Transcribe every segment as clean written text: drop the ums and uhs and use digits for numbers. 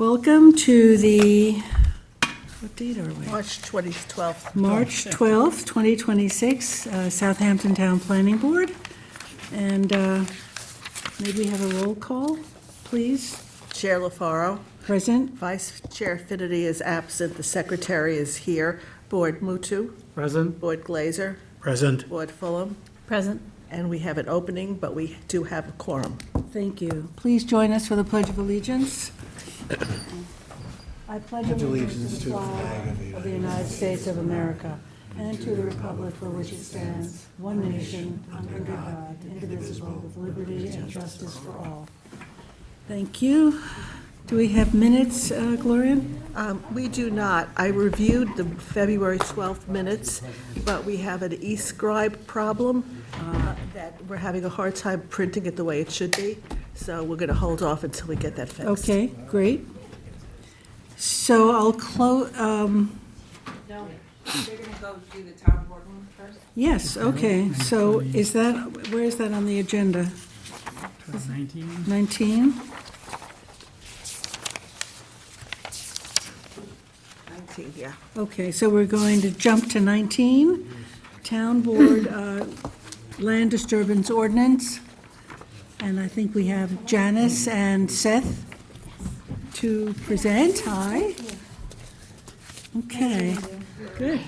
Welcome to the, what date are we? March 12th. March 12th, 2026, Southampton Town Planning Board. And maybe we have a roll call, please. Chair LaFaro. Present. Vice Chair Finity is absent. The Secretary is here. Board Mutu. Present. Board Glazer. Present. Board Fulham. Present. And we have an opening, but we do have a quorum. Thank you. Please join us for the Pledge of Allegiance. I pledge allegiance to the flag of the United States of America and to the republic for which it stands, one nation, under God, indivisible, with liberty and justice for all. Thank you. Do we have minutes, Gloria? We do not. I reviewed the February 12th minutes, but we have an e-scribe problem that we're having a hard time printing it the way it should be. So we're going to hold off until we get that fixed. Okay, great. So I'll close, No, they're gonna go do the town board one first. yes, okay. So is that, where is that on the agenda? 19. 19? 19, yeah. Okay, so we're going to jump to 19, Town Board Land Disturbance Ordinance. And I think we have Janice and Seth to present. Hi. Okay, good.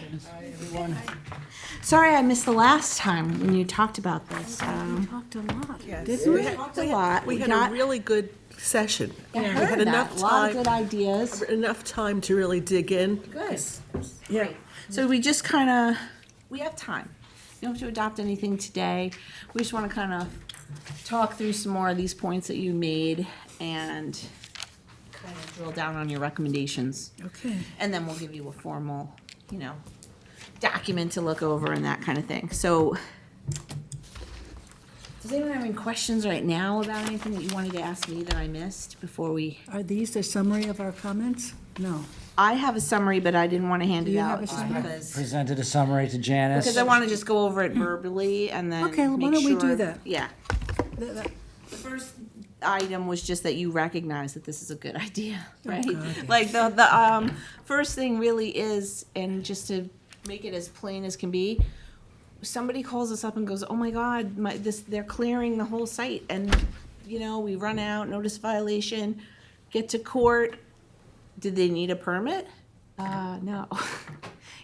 Sorry I missed the last time when you talked about this. We talked a lot, Yes. didn't we? Talked a lot. We had a really good session. I We heard had that. enough A lot of time, good ideas. enough time to really dig in. Good. Yeah. So we just kind of, we have time. You don't have to adopt anything today. We just want to kind of talk through some more of these points that you made and kind of drill down on your recommendations. Okay. And then we'll give you a formal, document to look over and that kind of thing. So, does anyone have any questions right now about anything that you wanted to ask me that I missed before we? Are these the summary of our comments? No. I have a summary, but I didn't want to hand Do it you out have a just summary? because Presented a summary to Janice. I want to just go over it verbally and then Okay, why make don't we do sure- that? Yeah. Th- that- The first item was just that you recognize that this is a good idea, right? God. Like the first thing really is, and just to make it as plain as can be, somebody calls us up and goes, "Oh my God, they're clearing the whole site," and we run out, notice violation, get to court. Did they need a permit? No.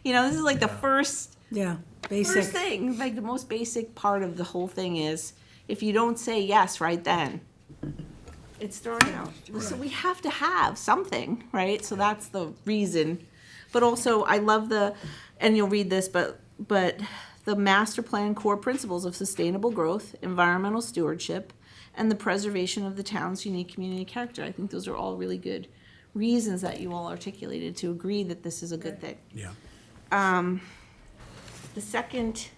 This is like the first Yeah, first basic. thing, like the most basic part of the whole thing is, if you don't say yes right then, it's thrown out. So we have to have something, right? So that's the reason. But also, I love and you'll read this, but the master plan core principles of sustainable growth, environmental stewardship, and the preservation of the town's unique community character. I think those are all really good reasons that you all articulated to agree that this is a good thing. Yeah. The second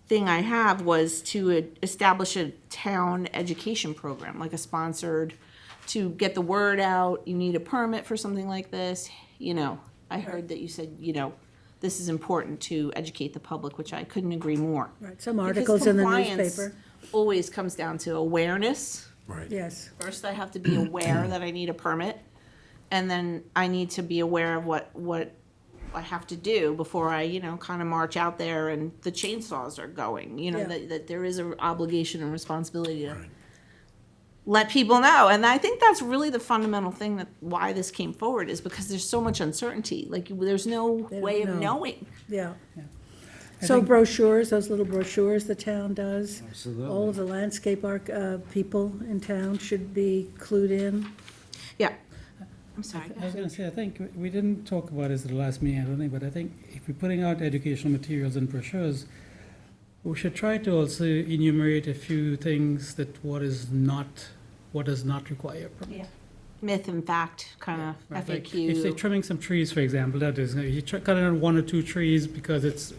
thing I have was to establish a town education program, like a sponsored, to get the word out. You need a permit for something like this. I heard that you said, this is important to educate the public, which I couldn't agree more. Right, some Because articles in the compliance newspaper. always comes down to awareness. Right. Yes. First, I have to be aware that I need a permit, and then I need to be aware of what I have to do before I, kind of march out there and the chainsaws are going. Yeah. That there is an obligation and responsibility to let people know. And I think that's really the fundamental thing that why this came forward is because there's so much uncertainty. Like there's no don't way of know. knowing. Yeah. So brochures, those little brochures the town does. Absolutely. All of the landscape people in town should be clued in. Yeah. I'm sorry. I was going to say, I think we didn't talk about this at the last meeting, I don't think, but I think if we're putting out educational materials and brochures, we should try to also enumerate a few things that what does not require a permit. Yeah. Myth and fact kind of Right, like FAQ. if they're trimming some trees, for example, that is, you cut down 1 or 2 trees because it's,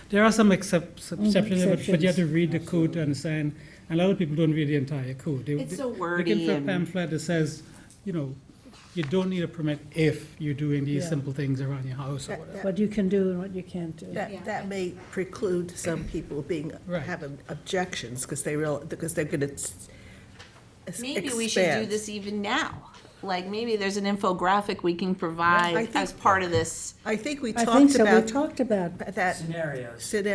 there are some exceptions, but you have to read the code to understand. And a lot of people don't read the entire code. It's so wordy Looking for a and- pamphlet that says, you don't need a permit if you're doing these Yeah. simple things around your house or That- whatever. What you can do and what you can't do. That may preclude some people Right. having objections because they're going to Maybe we should do this even now. like, maybe there's an infographic we can I provide think- as part of this. I think we I think talked so, we about talked about, that. Scenarios. Absolutely,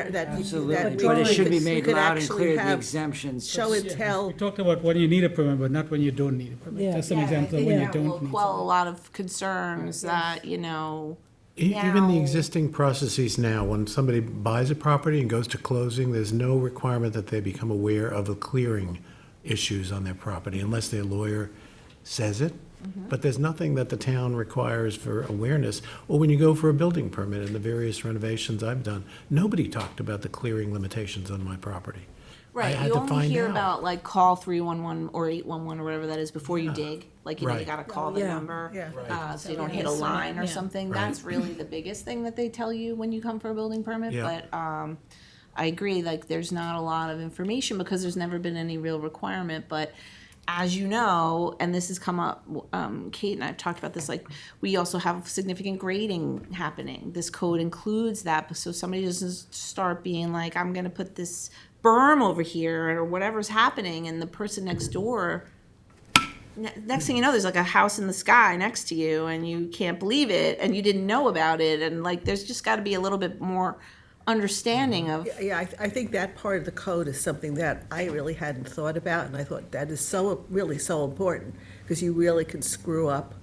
Absolutely, but it should be made loud and clear, the Show exemptions. and We tell. talked about when you need a permit, but not when you don't need a permit. Yeah. That's an Yeah, I example of think when you that will don't need. quell a something. lot of concerns that, you know, Even the Now- existing processes now, when somebody buys a property and goes to closing, there's no requirement that they become aware of the clearing issues on their property unless their lawyer says it. But there's nothing that the town requires for awareness. Or when you go for a building permit in the various renovations I've done, nobody talked about the clearing limitations on my property. I right, had you to only find hear out. about, like, call 311 or 811 or whatever that is before you dig. Like, you know, you Right. gotta call the Yeah. number, Yeah. so you don't hit a line or something. Right. That's really the biggest thing that they tell you when you come for a building permit, Yeah. but, I agree, like, there's not a lot of information because there's never been any real requirement, but as you know, and this has come up, Kate and I have talked about this, like, we also have significant grading happening. This code includes that, but so somebody doesn't start being like, I'm gonna put this berm over here or whatever's happening, and the person next door, next thing you know, there's like a house in the sky next to you, and you can't believe it, and you didn't know about it, and like, there's just gotta be a little bit more understanding of, Yeah, I think that part of the code is something that I really hadn't thought about, and I thought that is so, really so important, because you really can screw up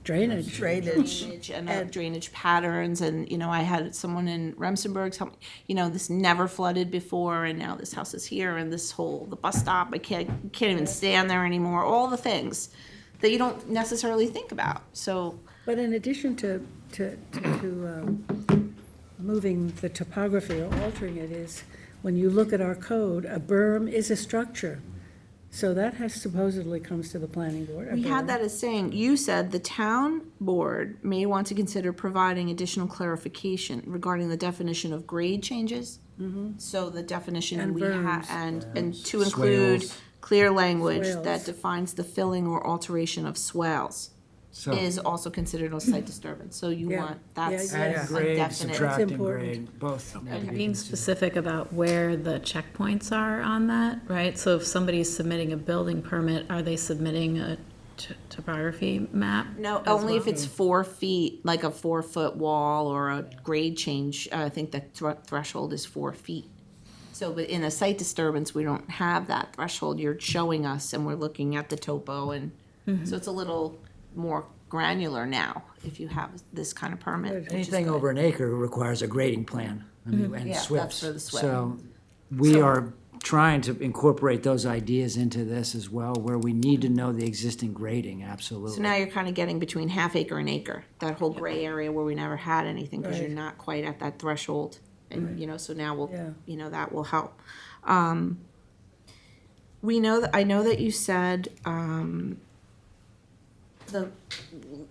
drainage. drainage. and drainage patterns, and, you know, I had someone in Remsenburg tell me, you know, this never flooded before, and now this house is here, and this whole, the bus stop, I can't even stand there anymore, all the things that you don't necessarily think about, so. But in addition to moving the topography or altering it is, when you look at our code, a berm is a structure. So that has supposedly comes to the planning board. a We had berm. that as saying, you said the town board may want to consider providing additional clarification regarding the definition of grade changes. So the definition And we have, berms. and to include Swales. clear language Swales. that defines the filling or alteration of swales So is also considered a site disturbance, so you Yeah. want, that's Yeah, a adding grade, definite. subtracting important. grade, both. need to be Being considered. specific about where the checkpoints are on that, right? So if somebody's submitting a building permit, are they submitting a topography map? No, as only if well? it's 4 feet, like a 4-foot wall or a grade change, I think the threshold is 4 feet. So, but in a site disturbance, we don't have that threshold, you're showing us and we're looking at the topo, and so it's a little more granular now, if you have this kind of permit. which is Anything good. over an acre requires a grading plan, I mean, and Yeah, SWIPs. that's for the SWIP. So we are trying to incorporate those ideas into this as well, where we need to know the existing grading, absolutely. So now you're kind of getting between half acre and acre, that whole gray area where we never had anything, because you're Right. not quite at that threshold. And, you know, so now we'll, Yeah. you know, that will help. We know that, I know that you said,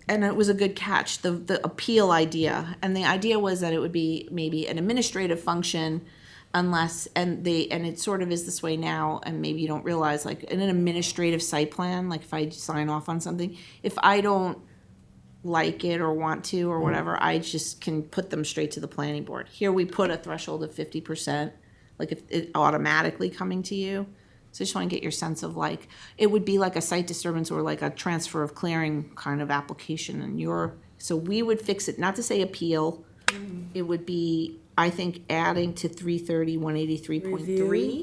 and it was a good catch, the appeal idea. And the idea was that it would be maybe an administrative function unless, and it sort of is this way now, and maybe you don't realize, like, in an administrative site plan, like if I sign off on something, if I don't like it or want to or whatever, I just can put them straight to the planning board. Here we put a threshold of 50%, like if it automatically coming to you. So I just want to get your sense of, like, it would be like a site disturbance or like a transfer of clearing kind of application, and so we would fix it, not to say appeal. It would be, I think, adding to 330, 183.3,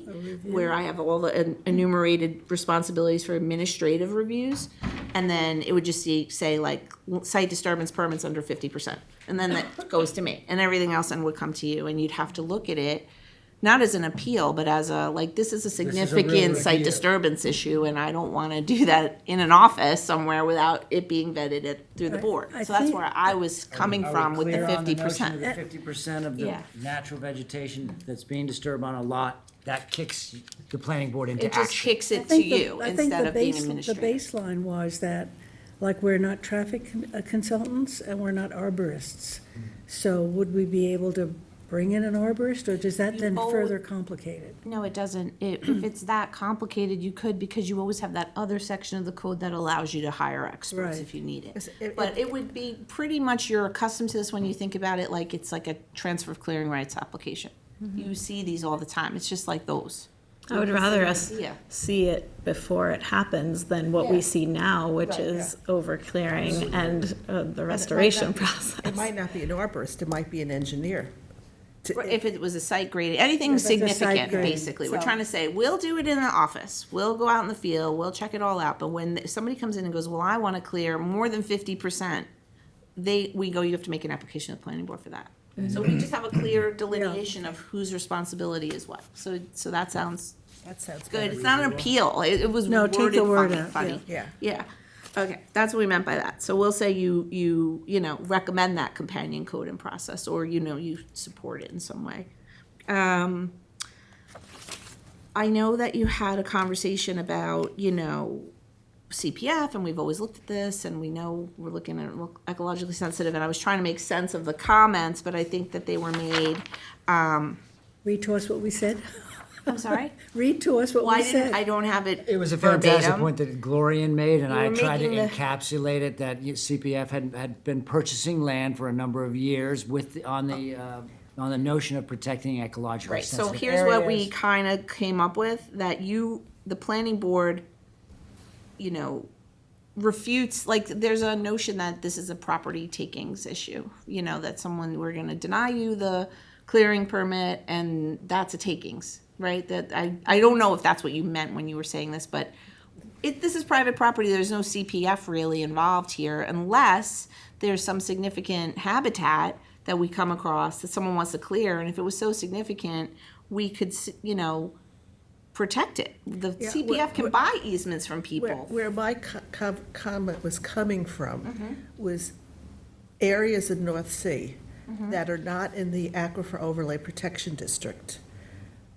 Review. where I have all the enumerated responsibilities for administrative reviews. And then it would just say like site disturbance permits under 50%. And then that goes to me, and everything else then would come to you, and you'd have to look at it, not as an appeal, but as a, like, this is a a real significant site review. disturbance issue, and I don't want to do that in an office somewhere without it being vetted through the board. I So that's think- where I was coming from with the 50%. The 50% of the Yeah. natural vegetation that's being disturbed on a lot, that kicks the planning board into It just action. kicks I it to think you I think instead the of being base- administrative. The baseline was that, like, we're not traffic consultants and we're not arborists. So would we be able to bring in an arborist, or does that then always- further complicate it? No, it doesn't. If it's that complicated, you could, because you always have that other section of the code that allows you to hire experts Right. if you need Is it. it- But it would be pretty much, you're accustomed to this when you think about it, like it's like a transfer of clearing rights application. You see these all the time. It's just like those. I would rather us idea. see it before it happens than what we see now, which is over clearing and the restoration process. It might not be an arborist, it might be an engineer. If it was a site grading, anything it's a site significant, grading, basically. We're so- trying to say, we'll do it in the office, we'll go out in the field, we'll check it all out, but when somebody comes in and goes, well, I want to clear more than 50%, we go, you have to make an application to the planning board for that. So we just have a clear delineation of whose responsibility is what. So that sounds That sounds good. better. It's not an appeal. It was No, take the worded word funny, out, funny. yeah. Yeah. Okay, that's what we meant by that. So we'll say you recommend that companion code and process, or you support it in some way. I know that you had a conversation about, CPF, and we've always looked at this, and we know we're looking at ecologically sensitive, and I was trying to make sense of the comments, but I think that they were made, Read to us what we said. I'm sorry? Read to us what Well, we said. I don't have it It was a fantastic verbatim. point that Glorian made, and You I were tried to making the- encapsulate it, that CPF had been purchasing land for a number of years on the notion of protecting ecologically Right, so sensitive here's what we areas. kind of came up with, that the planning board, refutes, like, there's a notion that this is a property takings issue, that we're gonna deny you the clearing permit, and that's a takings, right? That, I don't know if that's what you meant when you were saying this, but this is private property, there's no CPF really involved here, unless there's some significant habitat that we come across that someone wants to clear, and if it was so significant, we could, protect it. The Yeah, CPF can buy easements from people. Where my comment was coming from Mm-hmm. was areas in North Sea Mm-hmm. that are not in the Aquifer Overlay Protection District,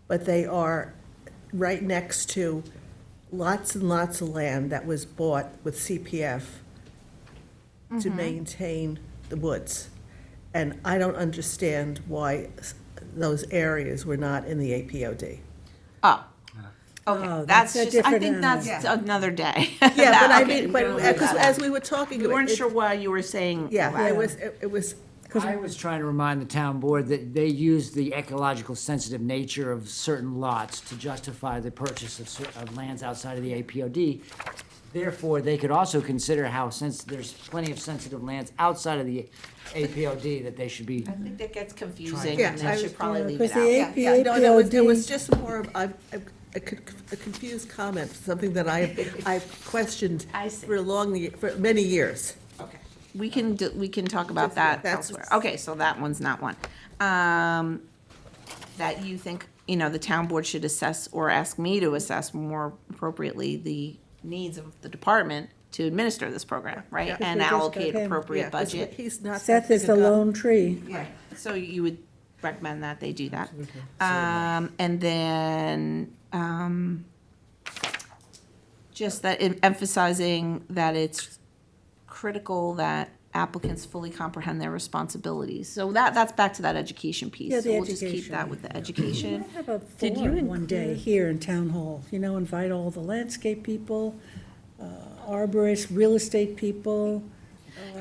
but they are right next to lots and lots of land that was bought with CPF to Mm-hmm. maintain the woods. And I don't understand why those areas were not in the APOD. Oh, okay, Oh, that's that's a just, I different think that's animal. another day. Yeah, but I Okay, mean, we're gonna but, leave because that as out. we were talking. We weren't it- sure why you were saying. Yeah, that. it was, I was trying to remind the town board that they use the ecological sensitive nature of certain lots to justify the purchase of lands outside of the APOD. Therefore, they could also consider how, since there's plenty of sensitive lands outside of the APOD, that they should be. I think that gets confusing, Yeah, and I they should was- probably leave because it the out. yeah, no, it was APOD just more of a confused comment, something that I've questioned I see. for many years. Okay, we can talk about that That's- elsewhere. Okay, so that one's not one. That you think, the town board should assess, or ask me to assess more appropriately, the needs of the department to administer this program, right? Yeah. And Because we just got allocate him. appropriate Yeah, 'cause budget. he's not. Seth is the lone tree. Right, so you would recommend that they do that. And then, just that emphasizing that it's critical that applicants fully comprehend their responsibilities. So that's back to that education piece. Yeah, the So we'll just keep education. that with the education. Have a Did you forum one day here in Town Hall, invite all the landscape people, arborists, real estate people.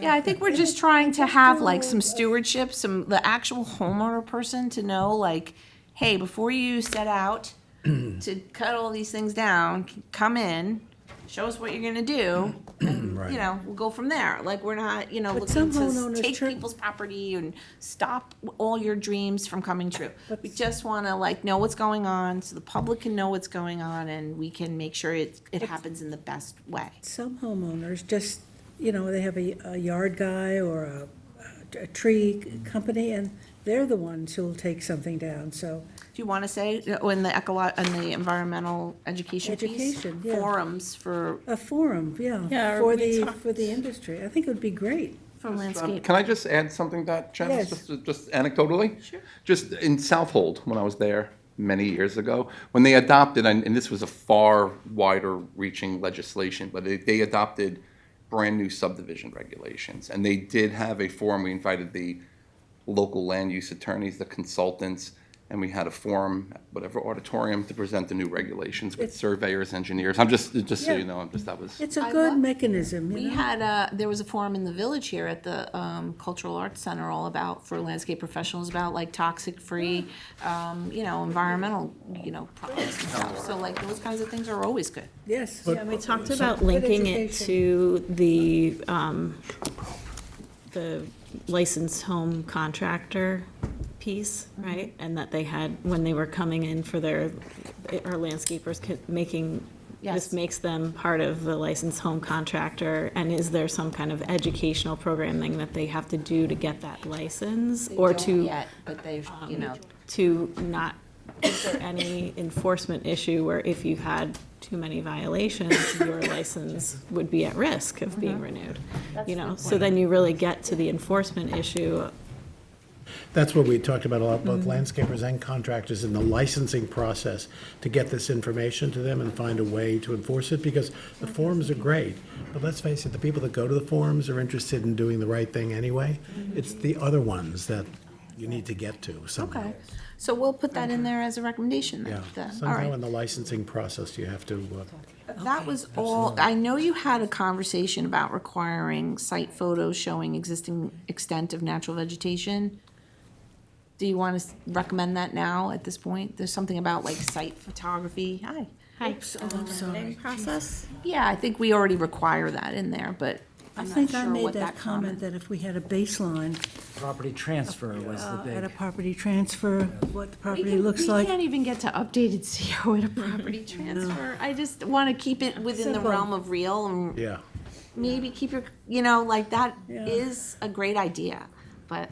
Yeah, I think we're just trying to have like some stewardship, the actual homeowner person to know, like, hey, before you set out to cut all these things down, come in, show us what you're gonna do, and, Right. we'll go from there. Like, we're not, looking some to homeowners take turn- people's property and stop all your dreams from coming true. We just wanna know what's going on, so the public can know what's going on, and we can make sure it happens in the best way. Some homeowners just, they have a yard guy or a tree company, and they're the ones who'll take something down, so. Do you want to say, in the environmental education piece? Education, yeah. Forums for A forum, Yeah, yeah, or for the industry. I think it would be great. landscape. Can I just add something to that, Jen? Yes. Just anecdotally? Sure. Just in Southold, when I was there many years ago, when they adopted, and this was a far wider reaching legislation, but they adopted brand-new subdivision regulations. And they did have a forum. We invited the local land use attorneys, the consultants, and we had a forum, at whatever auditorium, to present the new regulations with surveyors, engineers. I'm just so you know, that was. It's a good mechanism, We you know? had there was a forum in the village here at the Cultural Arts Center all about, for landscape professionals, about like toxic-free, environmental, products and stuff. So like those kinds of things are always good. Yes. Yeah, we talked about linking it education. to the licensed home contractor piece, right? And that they had, when they were coming in for our landscapers making, Yes. this makes them part of the licensed home contractor. And is there some kind of educational programming that they have to do to get that license? Or to Yet, but they, to not, is there any enforcement issue where if you had too many violations, your license would be at risk of being renewed? So then you really get to the enforcement issue. That's what we talked about a lot, both landscapers and contractors in the licensing process, to get this information to them and find a way to enforce it, because the forums are great, but let's face it, the people that go to the forums are interested in doing the right thing anyway. It's the other ones that you need to get to somehow. Okay, so we'll put that in there as a recommendation Yeah, then. All somehow right. in the licensing process, you have to, That was all, I know you had a conversation about requiring site photos showing existing extent of natural vegetation. Do you want to recommend that now at this point? There's something about like site photography. Hi. I'm sorry. Process? Yeah, I think we already require that in there, but I I'm not think I sure made what that comment that if we had a baseline Property transfer was the at a big. property transfer, what the property looks We like. can't even get to updated CO at a property transfer. I just want to keep it within the Simple. realm of real and yeah. maybe keep your, like that Yeah. is a great idea, but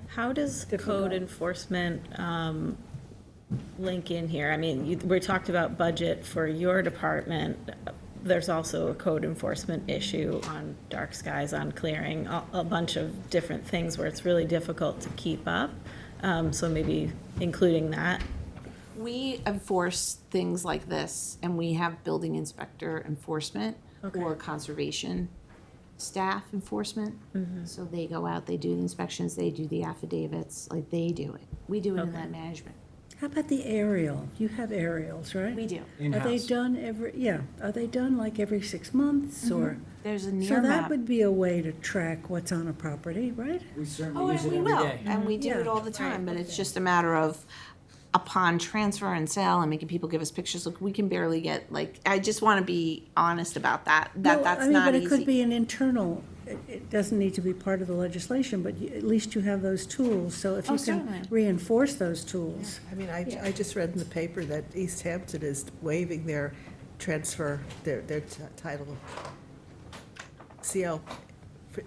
How does code enforcement link in here? I mean, we talked about budget for your department. There's also a code enforcement issue on dark skies, on clearing, a bunch of different things where it's really difficult to keep up. So maybe including that. we enforce things like this, and we have building inspector enforcement or conservation staff enforcement. So they go out, they do the inspections, they do the affidavits, like they do it. We do it in that management. How about the aerial? You have aerials, right? We do. Are they In-house. done are they done like every 6 months or? There's a So near that map. would be a way to track what's on a property, right? We Oh, certainly use and it we every will, day. and we do it Yeah. all the time, but it's just a matter of upon transfer and sale and making people give us pictures. Look, we can barely get, like, I just want to be honest about that, No, that's I mean, not but it could easy. be an internal, it doesn't need to be part of the legislation, but at least you have those tools. So if Oh, you can certainly. reinforce those tools. I mean, I just read in the paper that East Hampton is waiving their transfer, their title CO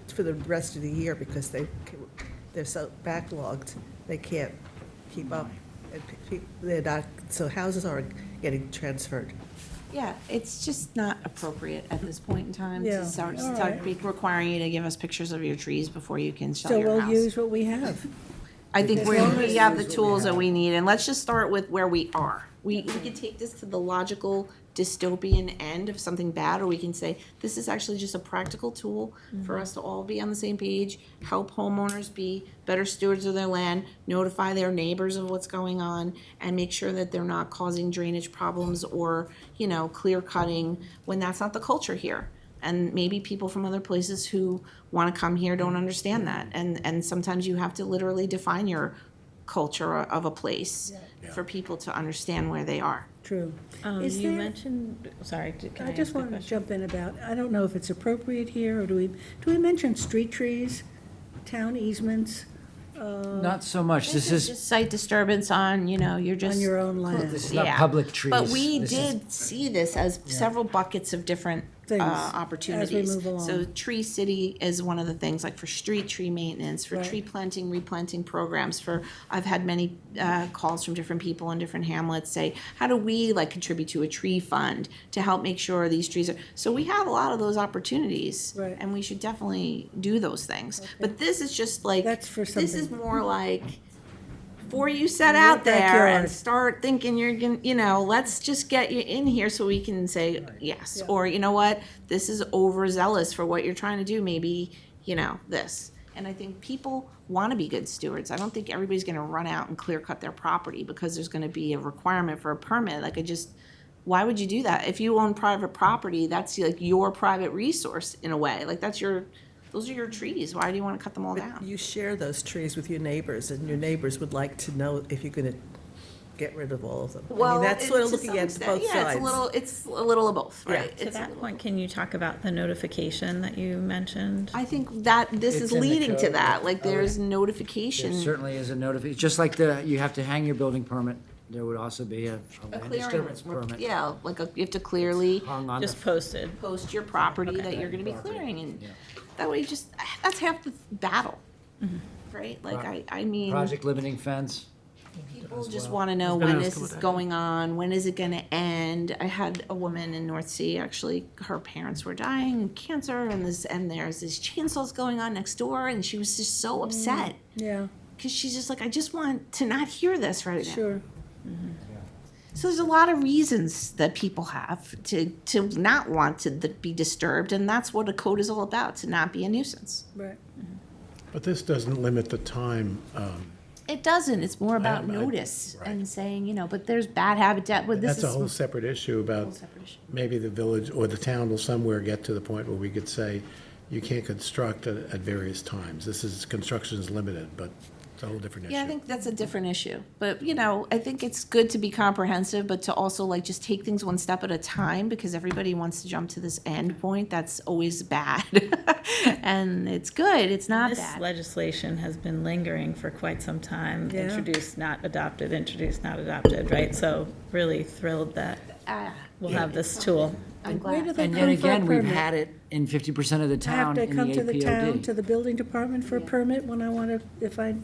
for the rest of the year because they're so backlogged, they can't keep up. And they're not, so houses aren't getting transferred. Yeah, it's just not appropriate at this point in time Yeah, to start all right. requiring you to give us pictures of your trees before you can sell So your we'll house. use what we have. I think As we long we as- have the tools that we need, and let's just start with where we are. We could take this to the logical dystopian end of something bad, or we can say, this is actually just a practical tool for us to all be on the same page, help homeowners be better stewards of their land, notify their neighbors of what's going on, and make sure that they're not causing drainage problems or, clear cutting when that's not the culture here. And maybe people from other places who want to come here don't understand that. And sometimes you have to literally define your culture of a place for people to understand where they are. True. Is You there- mentioned, sorry, can I I just ask a wanted to question? jump in about, I don't know if it's appropriate here, or do we mention street trees, town easements Not so much. This is, just site disturbance on, you're just. on your own land? this is not Yeah. public trees. But we This is- did see this as several buckets of different Things, opportunities. as we move along. So Tree City is one of the things, like for street tree maintenance, for Right. tree planting, replanting programs, I've had many calls from different people in different hamlets say, how do we contribute to a tree fund to help make sure these trees are, so we have a lot of those opportunities. Right. And we should definitely do those things. But this is just That's for this is something- more like, before you set In your out there backyard. and start thinking you're gonna, let's just get you in here so we can say yes. Or, you know what, this is overzealous for what you're trying to do, maybe, this. And I think people want to be good stewards. I don't think everybody's going to run out and clear cut their property because there's going to be a requirement for a permit. Like, why would you do that? If you own private property, that's like your private resource in a way. Like, those are your trees. Why do you want to cut them all down? You share those trees with your neighbors, and your neighbors would like to know if you're going to get rid of all of them. I mean, that's sort of to looking some at extent, both sides. It's a little of both, right? To It's a that little- point, can you talk about the notification that you mentioned? I think that this It's is in the leading to code. that. Like, there's There notification. certainly is a notification, just like you have to hang your building permit, there would also be a land clearing, disturbance permit. yeah, like you have to clearly Hung on the Just posted. post your property that you're gonna be clearing, and that way that's half the battle, right? Like, I mean, project limiting fence. people just wanna know I was gonna when ask this about is that. going on, when is it gonna end? I had a woman in North Sea, actually, her parents were dying of cancer, and there's these chainsaws going on next door, and she was just so upset. Yeah, Because she's just like, I just want to not hear this right now. sure. So there's a lot of reasons that people have to not want to be disturbed, and that's what a code is all about, to not be a nuisance. Right. But this doesn't limit the time. It doesn't, it's more about I- notice right. and saying, but there's bad habitat, but this is. That's a whole separate issue about separate issue. maybe the village or the town will somewhere get to the point where we could say, you can't construct at various times. Construction is limited, but it's a whole different issue. Yeah, I think that's a different issue. But, I think it's good to be comprehensive, but to also like just take things one step at a time, because everybody wants to jump to this end point. That's always bad. And it's good, it's not This bad. legislation has been lingering for quite some time. Yeah. Introduced, not adopted, introduced, not adopted, right? So really thrilled that we'll have this tool. I'm Where do glad. they And come yet for a again, we've permit? had it in 50% of the I have town to in the come to the town, to APOD. the building department for a permit when I want to,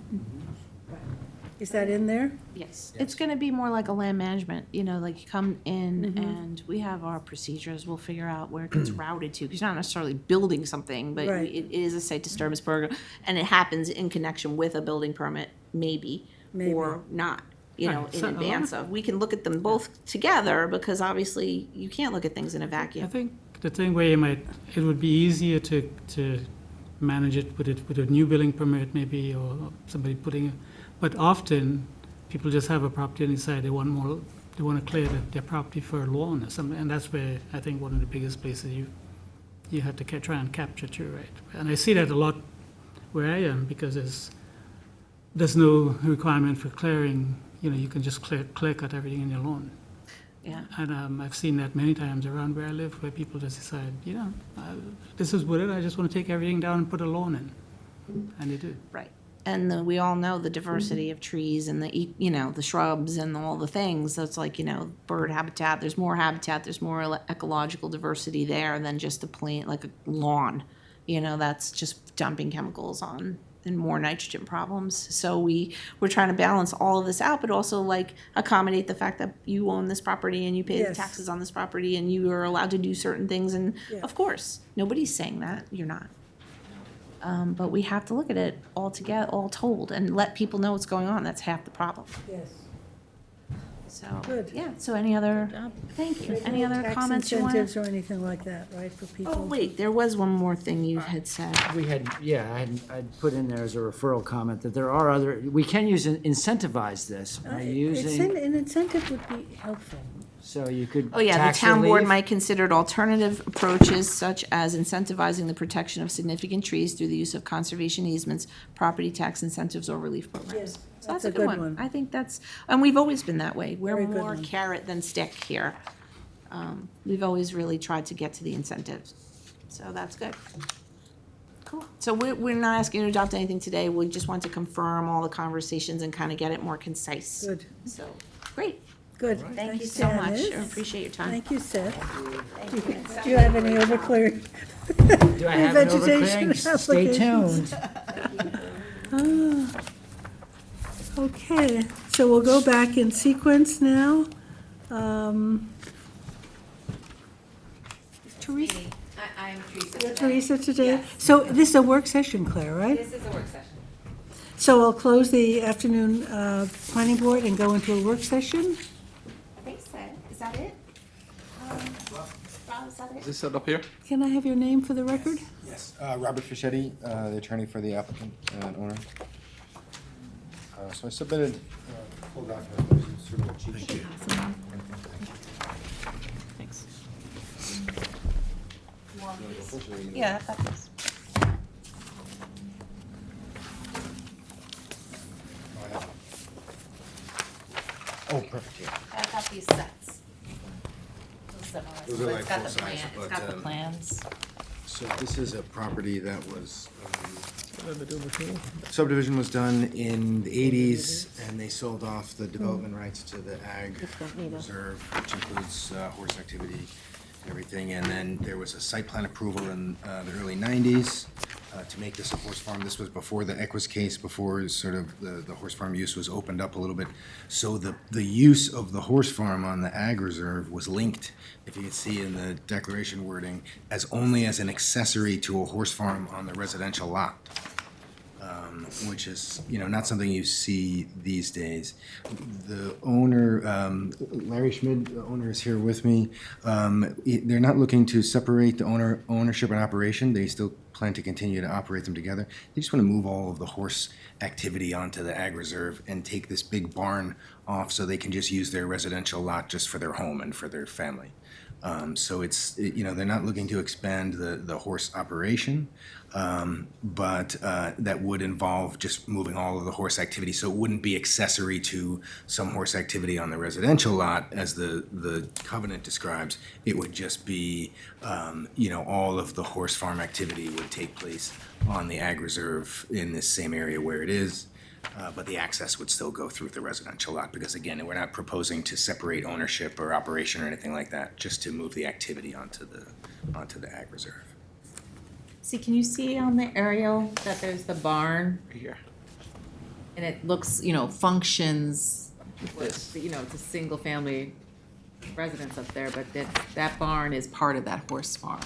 is that in there? Yes, it's gonna be more like a land management, like you come in and we have our procedures, we'll figure out where it gets routed to, because you're not necessarily building something, but Right. it is a site disturbance program, and it happens in connection with a building permit, maybe, or not, Right, in so a lot advance of. We can look at them both together, because obviously you can't look at things in a I vacuum. think the thing where it would be easier to manage it with a new building permit maybe, or somebody but often people just have a property and decide they want to clear their property for a lawn or something, and that's where I think one of the biggest places you have to try and capture too, right? And I see that a lot where I am, because there's no requirement for clearing, you can just clear cut everything in your lawn. Yeah, And I've seen that many times around where I live, where people just decide, this is what I just want to take everything down and put a lawn in. And they do. right. And we all know the diversity of trees and the shrubs and all the things. So it's like, bird habitat, there's more habitat, there's more ecological diversity there than just a plain, like a lawn. That's just dumping chemicals on and more nitrogen problems. So we're trying to balance all of this out, but also like accommodate the fact that you own this property and you pay the Yes. taxes on this property and you are allowed to do certain things. And Yeah. of course, nobody's saying that, you're not. But we have to look at it all together, all told, and let people know what's going on. That's half the problem. Yes. So, Good. yeah, so any other, job. thank you. Any other comments you want? Tax incentives or anything like that, right, for people? Oh, wait, there was one more thing you had said. We had, I'd put in there as a referral comment that there are we can incentivize this by using, An incentive would be helpful. so you could Oh, yeah, the tax town board relief. might consider alternative approaches such as incentivizing the protection of significant trees through the use of conservation easements, property tax incentives, or relief programs. Yes, So that's a good one. I think and we've always been that way. We're Very good more one. carrot than stick here. We've always really tried to get to the incentives. So that's good. Cool. So we're not asking you to adopt anything today. We just want to confirm all the conversations and kind of get it more concise. Good, So, great. good. Thank you Thanks, so much. Janice. I appreciate your time. Thank you, Seth. Do you have any overclearing? Do I have an vegetation overclearing? Stay applications. tuned. Okay, so we'll go back in sequence now. Teresa, I'm Teresa. you're Teresa today? So this is a work session, Claire, right? This is a work session. So I'll close the afternoon planning board and go into a work session? I think so. Is that it? Rob, Is this set up here? Can I have your name for the record? Yes, Robert Fischetti, the attorney for the applicant and owner. So I submitted a full document, there's sort of a cheat sheet. Thanks. Unfortunately, Yeah, that's. I have- Oh, perfect, yeah. I've got these sets. Those are So like it's got the full size, plan, but, it's got the um, plans. So this is a property that was, subdivision was done in the 80s, and they sold off the development rights to the ag reserve, which includes horse activity and everything. And then there was a site plan approval in the early 90s to make this a horse farm. This was before the Equus case, before sort of the horse farm use was opened up a little bit. So the use of the horse farm on the ag reserve was linked, if you can see in the declaration wording, as only as an accessory to a horse farm on the residential lot. Which is, not something you see these days. The owner, Larry Schmid, the owner, is here with me. They're not looking to separate the ownership and operation. They still plan to continue to operate them together. They just want to move all of the horse activity onto the ag reserve and take this big barn off so they can just use their residential lot just for their home and for their family. So it's, they're not looking to expand the horse operation, but that would involve just moving all of the horse activity. So it wouldn't be accessory to some horse activity on the residential lot, as the covenant describes. It would just be, all of the horse farm activity would take place on the ag reserve in this same area where it is. But the access would still go through the residential lot, because again, we're not proposing to separate ownership or operation or anything like that, just to move the activity onto the ag reserve. See, can you see on the aerial that there's the barn? Right here. And it looks, functions, it's a single family residence up there, but that barn is part of that horse farm.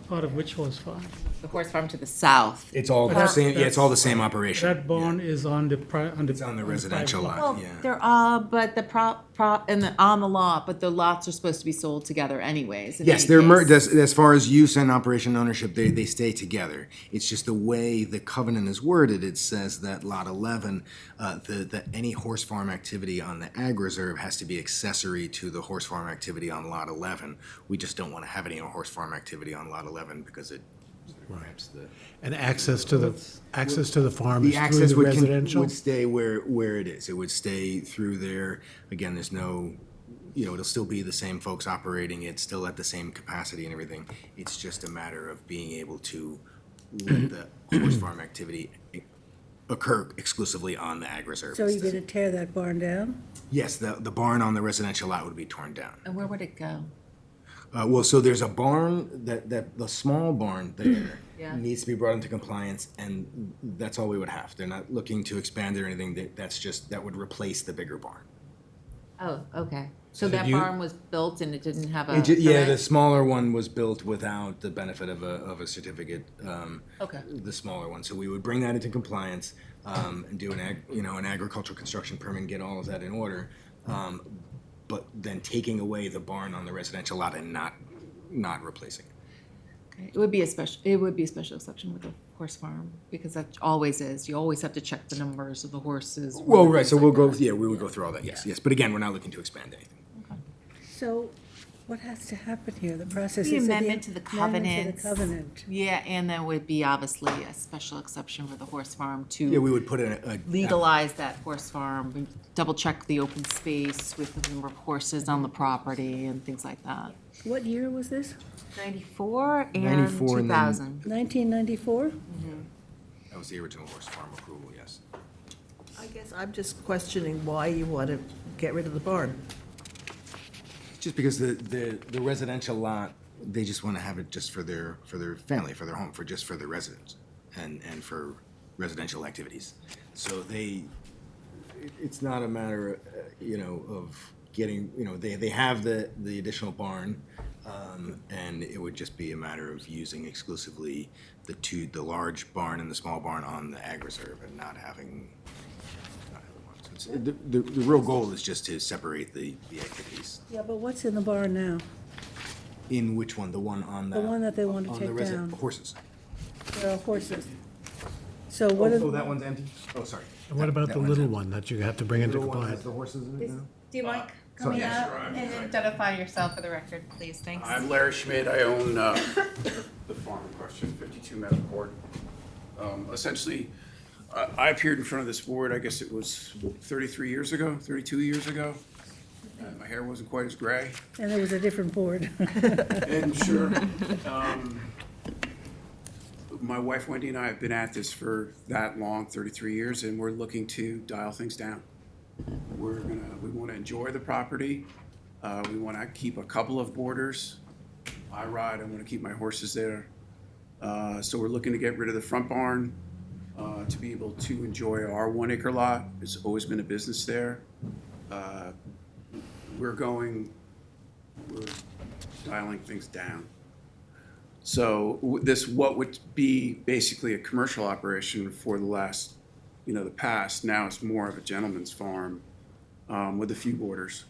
Part of which horse farm? The horse farm to the south. It's all the That's- same, yeah, it's all the same operation. That barn is on the It's on the residential private lot, Well, yeah. there but the on the lot, but the lots are supposed to be sold together anyways. in Yes, any they're case. as far as use and operation ownership, they stay together. It's just the way the covenant is worded. It says that lot 11, that any horse farm activity on the ag reserve has to be accessory to the horse farm activity on lot 11. We just don't want to have any horse farm activity on lot 11 because it ramps the. And access to the farm The is through access the residential? would stay where it is. It would stay through there. Again, there's no, it'll still be the same folks operating it, still at the same capacity and everything. It's just a matter of being able to let the horse farm activity occur exclusively on the ag reserve. So you're going to tear that barn down? Yes, the barn on the residential lot would be torn down. And where would it go? Well, so there's a barn, that the small barn there Yeah. needs to be brought into compliance, and that's all we would have. They're not looking to expand it or anything. That would replace the bigger barn. Oh, okay. So did that you- barn was built and it didn't have a Yeah, the permit? smaller one was built without the benefit of a certificate. Okay. The smaller one, so we would bring that into compliance, and do an agricultural construction permit and get all of that in order. But then taking away the barn on the residential lot and not replacing it. Okay. It would be a special exception with the horse farm, because that always is. You always have to check the numbers of the horses. Well, right, so we would go through all that, yes. But again, we're not looking to expand anything. So what has to happen here? The process The is amendment to the amendment covenants. to the covenant. Yeah, and there would be obviously a special exception for the horse farm Yeah, we to would put in a. legalize that horse farm, double check the open space with the number of horses on the property and things like that. What year was this? 94 and 94 and then- 2000. 1994? That was the original horse farm approval, yes. I guess I'm just questioning why you want to get rid of the barn. Just because the residential lot, they just want to have it just for their family, for their home, for their residents and for residential activities. So it's not a matter, of getting, they have the additional barn, and it would just be a matter of using exclusively the large barn and the small barn on the ag reserve and not having one. So the real goal is just to separate the activities. Yeah, but what's in the barn now? In which one? The one on the? The one that they want to on the take resi- down. Horses. There are horses. So what Oh, are, that one's empty? Oh, sorry. And what about That the one's little empty. one that you have to bring into Little one has compliance? the horses in it now? Do you mind coming up and identify yourself for the record, please? Thanks. I'm Larry Schmidt. I own the farm in question, 52 Meadow Court. Essentially, I appeared in front of this board, I guess it was 32 years ago. My hair wasn't quite as gray. and there was a different board. And sure, my wife Wendy and I have been at this for that long, 33 years, and we're looking to dial things down. We want to enjoy the property. We want to keep a couple of borders. I want to keep my horses there. So we're looking to get rid of the front barn, to be able to enjoy our 1 acre lot. It's always been a business there. We're dialing things down. So what would be basically a commercial operation for the last, the past, now it's more of a gentleman's farm, with a few borders.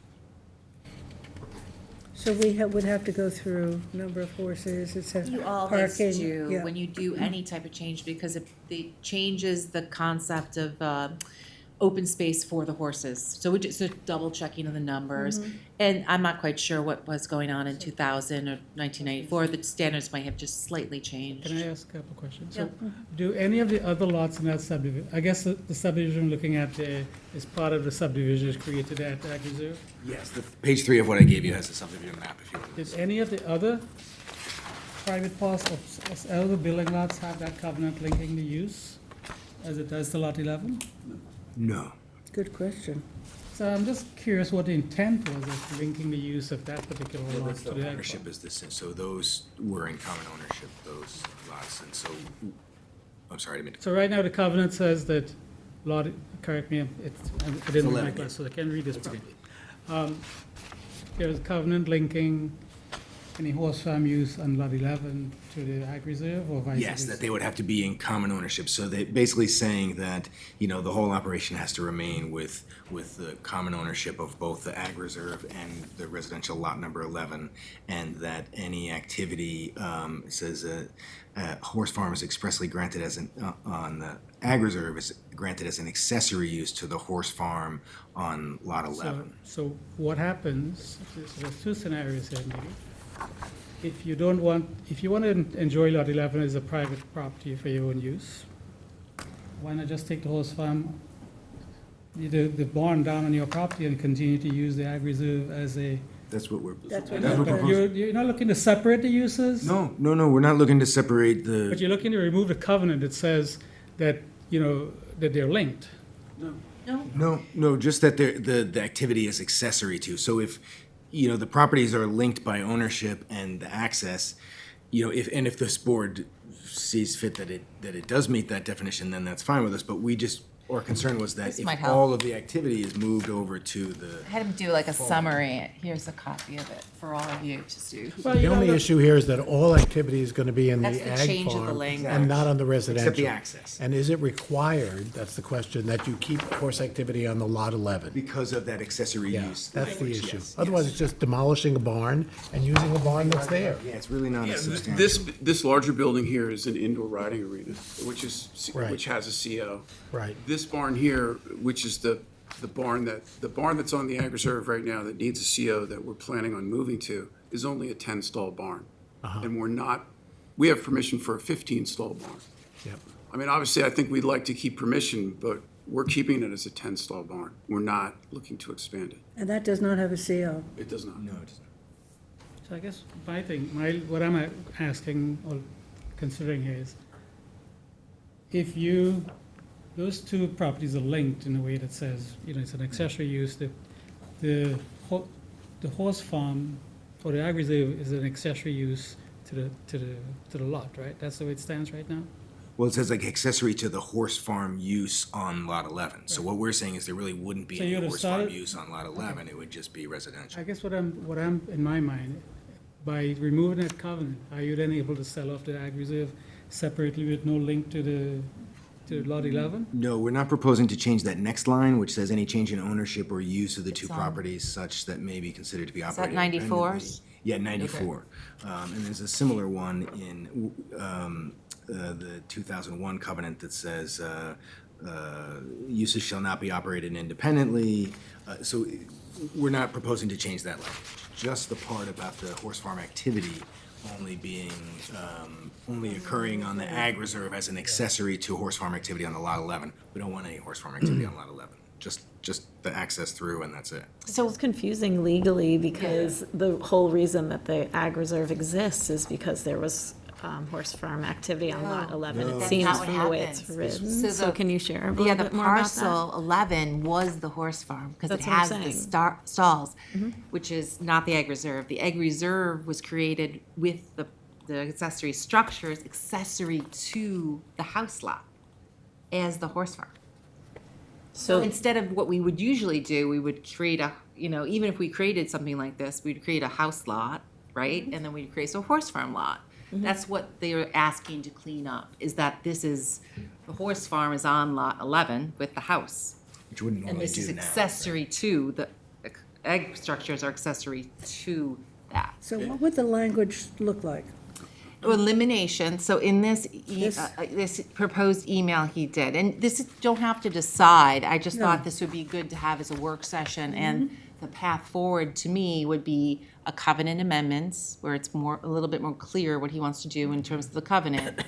So we would have to go through number of horses, it says You always parking. do Yeah. when you do any type of change, because it changes the concept of open space for the horses. So we're just double checking of the numbers. And I'm not quite sure what was going on in 2000 or 1994. The standards might have just slightly changed. Can I ask a couple questions? So, do any of the other lots in that subdivision, I guess the subdivision looking at there is part of the subdivision created at Ag Reserve? Yes, page 3 of what I gave you has the subdivision map if you want. Did any of the other private parcels, other building lots have that covenant linking the use as it does to lot 11? No. Good question. So I'm just curious what the intent was of linking the use of that particular lot to the ag Ownership farm. is this, so those were in common ownership, those lots, and so, I'm sorry, I didn't mean to. So right now, the covenant says that lot, correct me, I didn't read my 11, class, so I can't read this properly. There's covenant linking any horse farm use on lot 11 to the ag reserve or vice versa? Yes, that they would have to be in common ownership, so they basically saying that, the whole operation has to remain with the common ownership of both the ag reserve and the residential lot number 11, and that any activity, says horse farm is expressly granted as on the ag reserve is granted as an accessory use to the horse farm on lot 11. So what happens, so there's two scenarios here maybe. If you want to enjoy lot 11 as a private property for your own use, why not just take the horse farm, the barn down on your property and continue to use the ag reserve as a, That's what we're. That's what that's what we're proposing. you're not looking to separate the uses? No, we're not looking to separate But you're looking to remove the covenant that says that, that they're linked. No, just that the activity is accessory to. So if, the properties are linked by ownership and the access, if this board sees fit that it does meet that definition, then that's fine with us. But our concern was that This might if help. all of the activity is moved over to the. I had him do like a summary. Here's a copy of it for all of you to see. Well, The only issue here is that all activity is going to be in That's the the ag change of the farm language. and not on the residential. Except the access. And is it required, that's the question, that you keep horse activity on the lot 11? Because of that accessory Yeah, use. that's the language, issue. yes, Otherwise, yes. it's just demolishing a barn and using a barn that's there. Yeah, it's really not a substantial. This larger building here is an indoor riding arena, which Right. has a CO. Right. This barn here, which is the barn that's on the ag reserve right now that needs a CO that we're planning on moving to, is only a 10-stall barn. And we have permission for a 15-stall barn. Yep. I mean, obviously, I think we'd like to keep permission, but we're keeping it as a 10-stall barn. We're not looking to expand it. And that does not have a CO. It does not. No, it doesn't. So I guess what I'm asking or considering here is, if those two properties are linked in a way that says, it's an accessory use, the horse farm or the ag reserve is an accessory use to the lot, right? That's the way it stands right now? Well, it says like accessory to the horse farm use on lot 11. So what we're saying is there really wouldn't be So any you'd have horse farm started- use on lot 11. It would just be residential. I guess what I'm in my mind, by removing that covenant, are you then able to sell off the ag reserve separately with no link to the to lot 11? No, we're not proposing to change that next line, which says any change in ownership or use of the two It's on- properties such that may be considered to be that operated 94? independently. Yeah, 94. And there's a similar one in the 2001 covenant that says uses shall not be operated independently. So we're not proposing to change that language. Just the part about the horse farm activity only being, only occurring on the ag reserve as an accessory to horse farm activity on the lot 11. We don't want any horse farm activity on lot 11. Just the access through and that's it. So it's confusing legally because the whole reason that the ag reserve exists is because there was horse farm activity on lot 11. No. It That's seems not what from the way it's happens. written. So So the- can you share a Yeah, little the bit more about that? parcel 11 was the horse farm, because it That's what I'm has the saying. stalls, which is not the egg reserve. The egg reserve was created with the accessory structures accessory to the house lot as the horse farm. So So, instead of what we would usually do, we would create a, even if we created something like this, we'd create a house lot, right? And then we'd create a horse farm lot. That's what they are asking to clean up, is that this is, the horse farm is on lot 11 with the house. Which you wouldn't And normally this do is now. accessory to, the egg structures are accessory to that. So what would the language look like? Elimination, so in this, This- this proposed email he did, and this, don't have to decide, I just No. thought this would be good to have as a work session, and the path forward to me would be a covenant amendments, where it's a little bit more clear what he wants to do in terms of the covenant.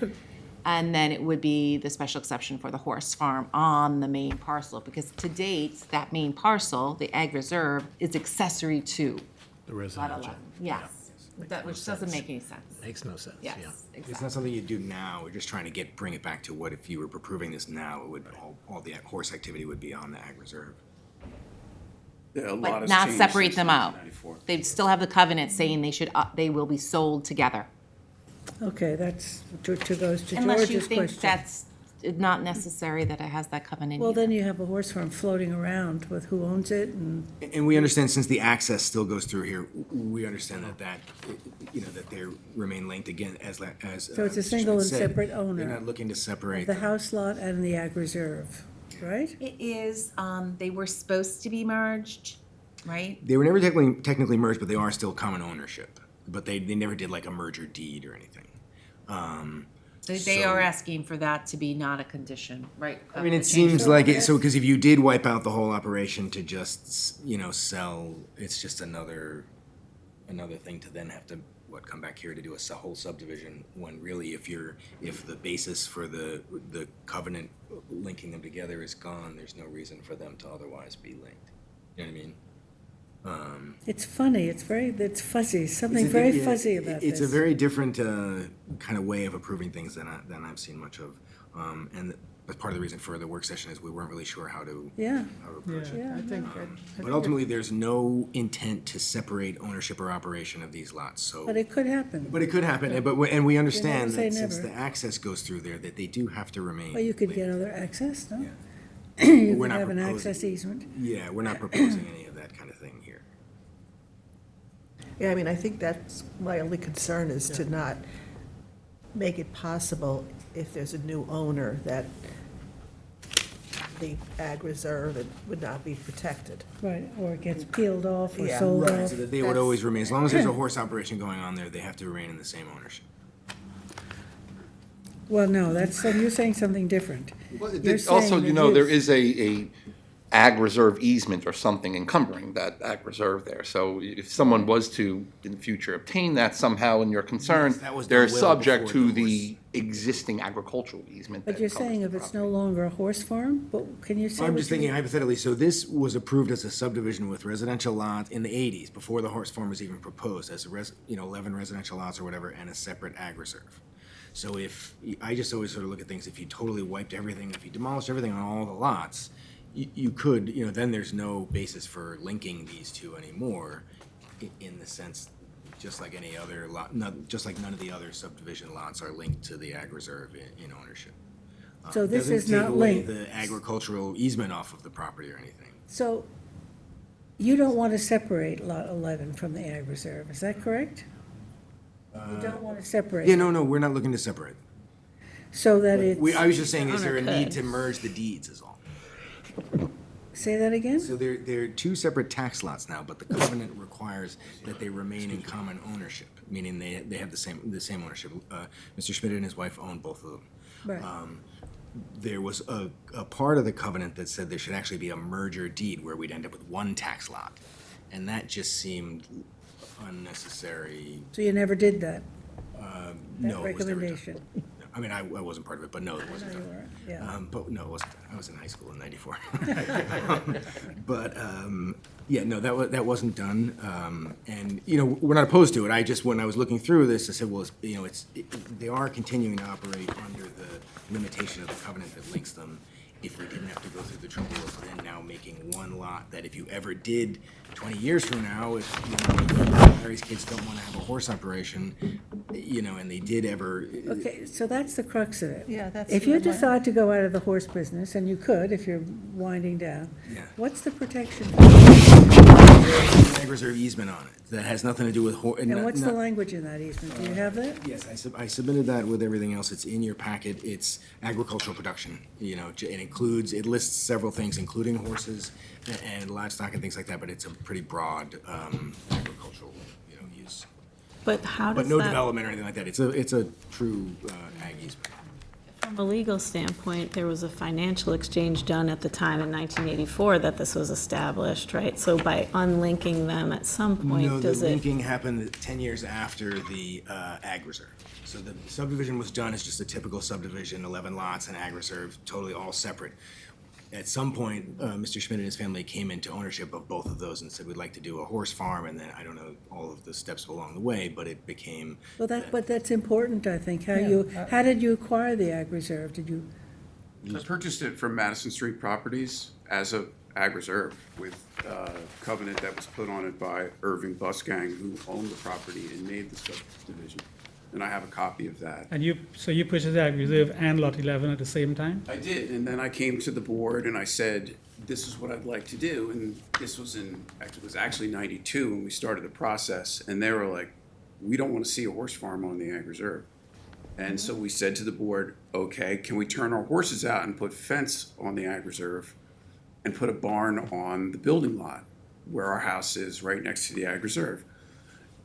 And then it would be the special exception for the horse farm on the main parcel, because to date, that main parcel, the ag reserve, is accessory to The lot residential. 11. Yes, that, which doesn't make any sense. Makes no sense, Yes, yeah. It's exactly. not something you do now. We're just trying to bring it back to what if you were approving this now, it would, all the horse activity would be on the ag reserve. Yeah, a lot But has not changed separate since them out. 1994. They'd still have the covenant saying they will be sold together. Okay, that's, to goes to Unless you George's think question. that's not necessary that it has that covenant Well, either. then you have a horse farm floating around with who owns it and, And we understand, since the access still goes through here, we understand that that they remain linked again as. So it's a single and separate owner They're not looking to separate. the house lot and the ag reserve, right? It is, they were supposed to be merged, right? They were never technically merged, but they are still common ownership. But they never did like a merger deed or anything. They are asking for that to be not a condition, right? I mean, it seems like it, so, because if you did wipe out the whole operation to just, sell, it's just another thing to then have to, come back here to do a whole subdivision, when really if the basis for the covenant linking them together is gone, there's no reason for them to otherwise be linked. You know what I mean? It's funny, it's fuzzy, something It's a very di- yeah, fuzzy about this. It's a very different kind of way of approving things than I've seen much of. And that's part of the reason for the work session is we weren't really sure how to Yeah, approach it. yeah. I think But ultimately, there's no intent to separate ownership or operation of these lots, so. But it could happen. But it could happen, and we understand say that since never. the access goes through there, that they do have to remain. Well, you could get other access, no? Yeah. You We're could not have an proposing- access easement. Yeah, we're not proposing any of that kind of thing here. Yeah, I mean, I think that's my only concern is to not make it possible if there's a new owner that the ag reserve would not be protected. Right, or it gets peeled off or Yeah. sold Right, off. so that they would always remain, as long as there's a horse operation going on there, they have to remain in the same ownership. Well, no, you're saying something different. Well, You're also, saying there that is a ag reserve easement or something encumbering that ag reserve there. So if someone was to, in the future, obtain that somehow in your concern, Yes, that was the they're will subject before to the the existing agricultural easement. But that you're covers saying the if it's property. no longer a horse farm, but can you say? I'm what just you- thinking hypothetically, so this was approved as a subdivision with residential lots in the 80s, before the horse farm was even proposed, as 11 residential lots or whatever, and a separate ag reserve. So I just always sort of look at things, if you totally wiped everything, if you demolished everything on all the lots, you could, then there's no basis for linking these two anymore, in the sense, just like any other lot, just like none of the other subdivision lots are linked to the ag reserve in ownership. So this Doesn't is not take away linked. the agricultural easement off of the property or anything. So you don't want to separate Lot 11 from the ag reserve, is that correct? You don't want to separate? Yeah, no, we're not looking to separate. so that it's, I was just saying, is there a Owner need could. to merge the deeds is all? say that again? So they're two separate tax lots now, but the covenant requires that they remain in common ownership, meaning they have the same ownership. Mr. Schmidt and his wife own both of them. Right. There was a part of the covenant that said there should actually be a merger deed where we'd end up with one tax lot. And that just seemed unnecessary. So you never did that? No, That it was never done. recommendation? I mean, I wasn't part of it, but no, it wasn't No, you done. weren't, yeah. But no, it wasn't. I was in high school in '94. But yeah, no, that wasn't done. And we're not opposed to it. When I was looking through this, I said, well, they are continuing to operate under the limitation of the covenant that links them. If we didn't have to go through the trouble of then now making one lot that if you ever did 20 years from now, if Harry's kids don't want to have a horse operation, and they did ever. Okay, so that's the crux of it. Yeah, that's If you what my- decide to go out of the horse business, and you could if you're winding down, Yeah. what's the protection? There's an ag reserve easement on it that has nothing to do with horse. And what's the language in that easement? Do you have that? Yes, I submitted that with everything else. It's in your packet. It's agricultural production, it lists several things, including horses and livestock and things like that, but it's a pretty broad agricultural, use. But how But does no that, development or anything like that. It's a true ag easement. from a legal standpoint, there was a financial exchange done at the time in 1984 that this was established, right? So by unlinking them at some No, point, the does it? linking happened 10 years after the ag reserve. So the subdivision was done as just a typical subdivision, 11 lots and ag reserve, totally all separate. At some point, Mr. Schmidt and his family came into ownership of both of those and said, we'd like to do a horse farm, and then, I don't know all of the steps along the way, but it became. Well, but that's important, I think. How did you acquire the ag reserve? Did you, I purchased it from Madison Street Properties as a ag reserve with a covenant that was put on it by Irving Busgang, who owned the property and made the subdivision. And I have a copy of that. And you purchased the ag reserve and lot 11 at the same time? I did, and then I came to the board and I said, this is what I'd like to do. And this was it was actually '92 when we started the process. And they were like, we don't want to see a horse farm on the ag reserve. And so we said to the board, okay, can we turn our horses out and put fence on the ag reserve and put a barn on the building lot where our house is right next to the ag reserve?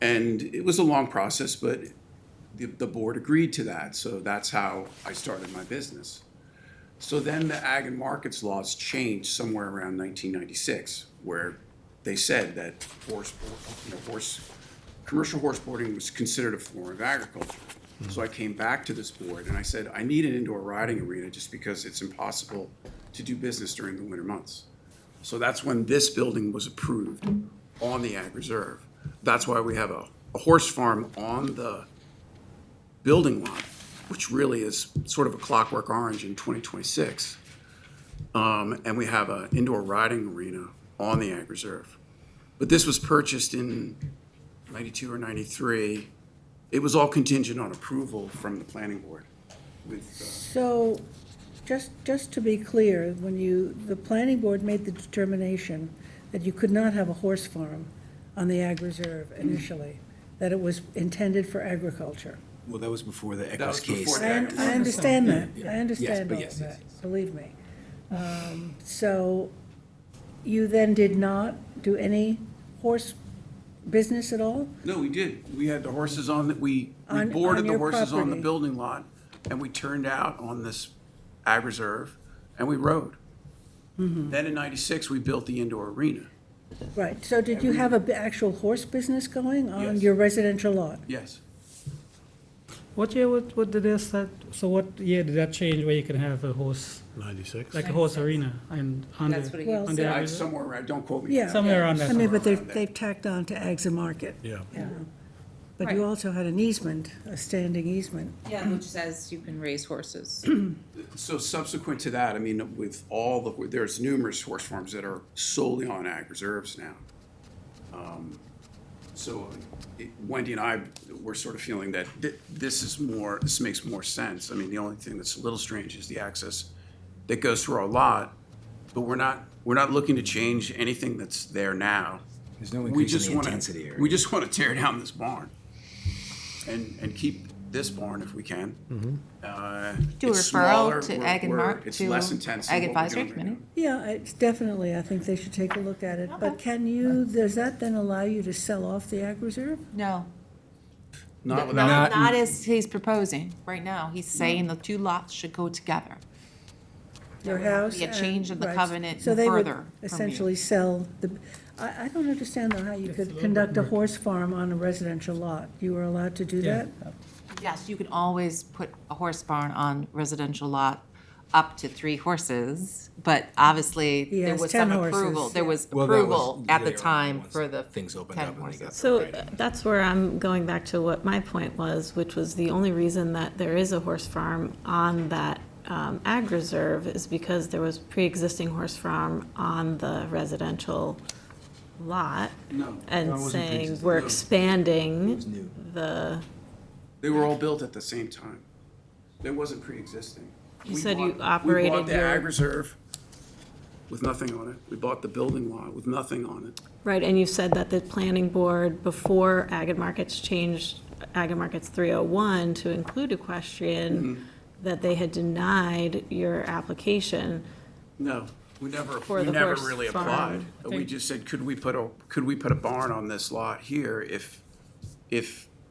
And it was a long process, but the board agreed to that, so that's how I started my business. So then the ag and markets laws changed somewhere around 1996, where they said that commercial horse boarding was considered a form of agriculture. So I came back to this board and I said, I need an indoor riding arena just because it's impossible to do business during the winter months. So that's when this building was approved on the ag reserve. That's why we have a horse farm on the building lot, which really is sort of a clockwork orange in 2026. And we have an indoor riding arena on the ag reserve. But this was purchased in '92 or '93. It was all contingent on approval from the planning board. so, just to be clear, the planning board made the determination that you could not have a horse farm on the ag reserve initially, that it was intended for agriculture. Well, that was before the That Eccles was before case. that. I understand that, Yeah. I understand Yes, but all yes, of yes, that, believe me. So, you then did not do any horse business at all? No, we did. We had the horses we On boarded the your horses on the property. building lot, and we turned out on this ag reserve, and we rode. Then in '96, we built the indoor arena. Right, so did you have an actual horse business going on Yes. your residential lot? Yes. What year, what did this, what year did that change where you can have a horse, 96? like a horse arena and on That's what the, he Well, on the ag I reserve? somewhere around, don't quote me. Yeah. Somewhere around that. I mean, but Somewhere around there. they've tacked on to Ags and Market. Yeah. But you Right. also had an easement, a standing easement. Yeah, which says you can raise horses. So subsequent to that, I mean, with there's numerous horse farms that are solely on ag reserves now. So Wendy and I were sort of feeling that this makes more sense. I mean, the only thing that's a little strange is the access that goes through our lot, but we're not looking to change anything that's there now. There's no We increase in just the want intensity area. we just want to tear down this barn and keep this barn if we can. Do a It's referral smaller, to we're- Ag and we're- Mark, It's to less intense than Ag what we're Advisory doing right Committee? now. Yeah, it's definitely, I think they should take a look at it. But can you, does that then allow you to sell off the ag reserve? No. Not without, Not as he's proposing right now. He's saying the two lots should go together. Your would have to house be a change and- of the right. covenant So they would further from you. essentially sell the, I don't understand though how you could conduct a horse farm on a residential lot. You were allowed to do Yeah, that? Yes, you can always put a horse barn on residential lot up to 3 horses, but obviously He there has was 10 some horses, approval. There yeah. was Well, that was approval at the later on, time once for the things opened 10 up and they got horses. So Right. that's where I'm going back to what my point was, which was the only reason that there is a horse farm on that ag reserve is because there was pre-existing horse farm on the residential lot. no, And wasn't saying pre-existing. we're No. expanding was new. the, they were all built at the same time. It wasn't pre-existing. You We said you bought- operated We bought the your- ag reserve with nothing on it. We bought the building lot with nothing on it. right, and you said that the planning board, before Ag and Markets changed Ag and Markets 301 to include equestrian, that they had denied your application. No, we never For the horse really farm. applied. We just said, could we put a barn on this lot here if,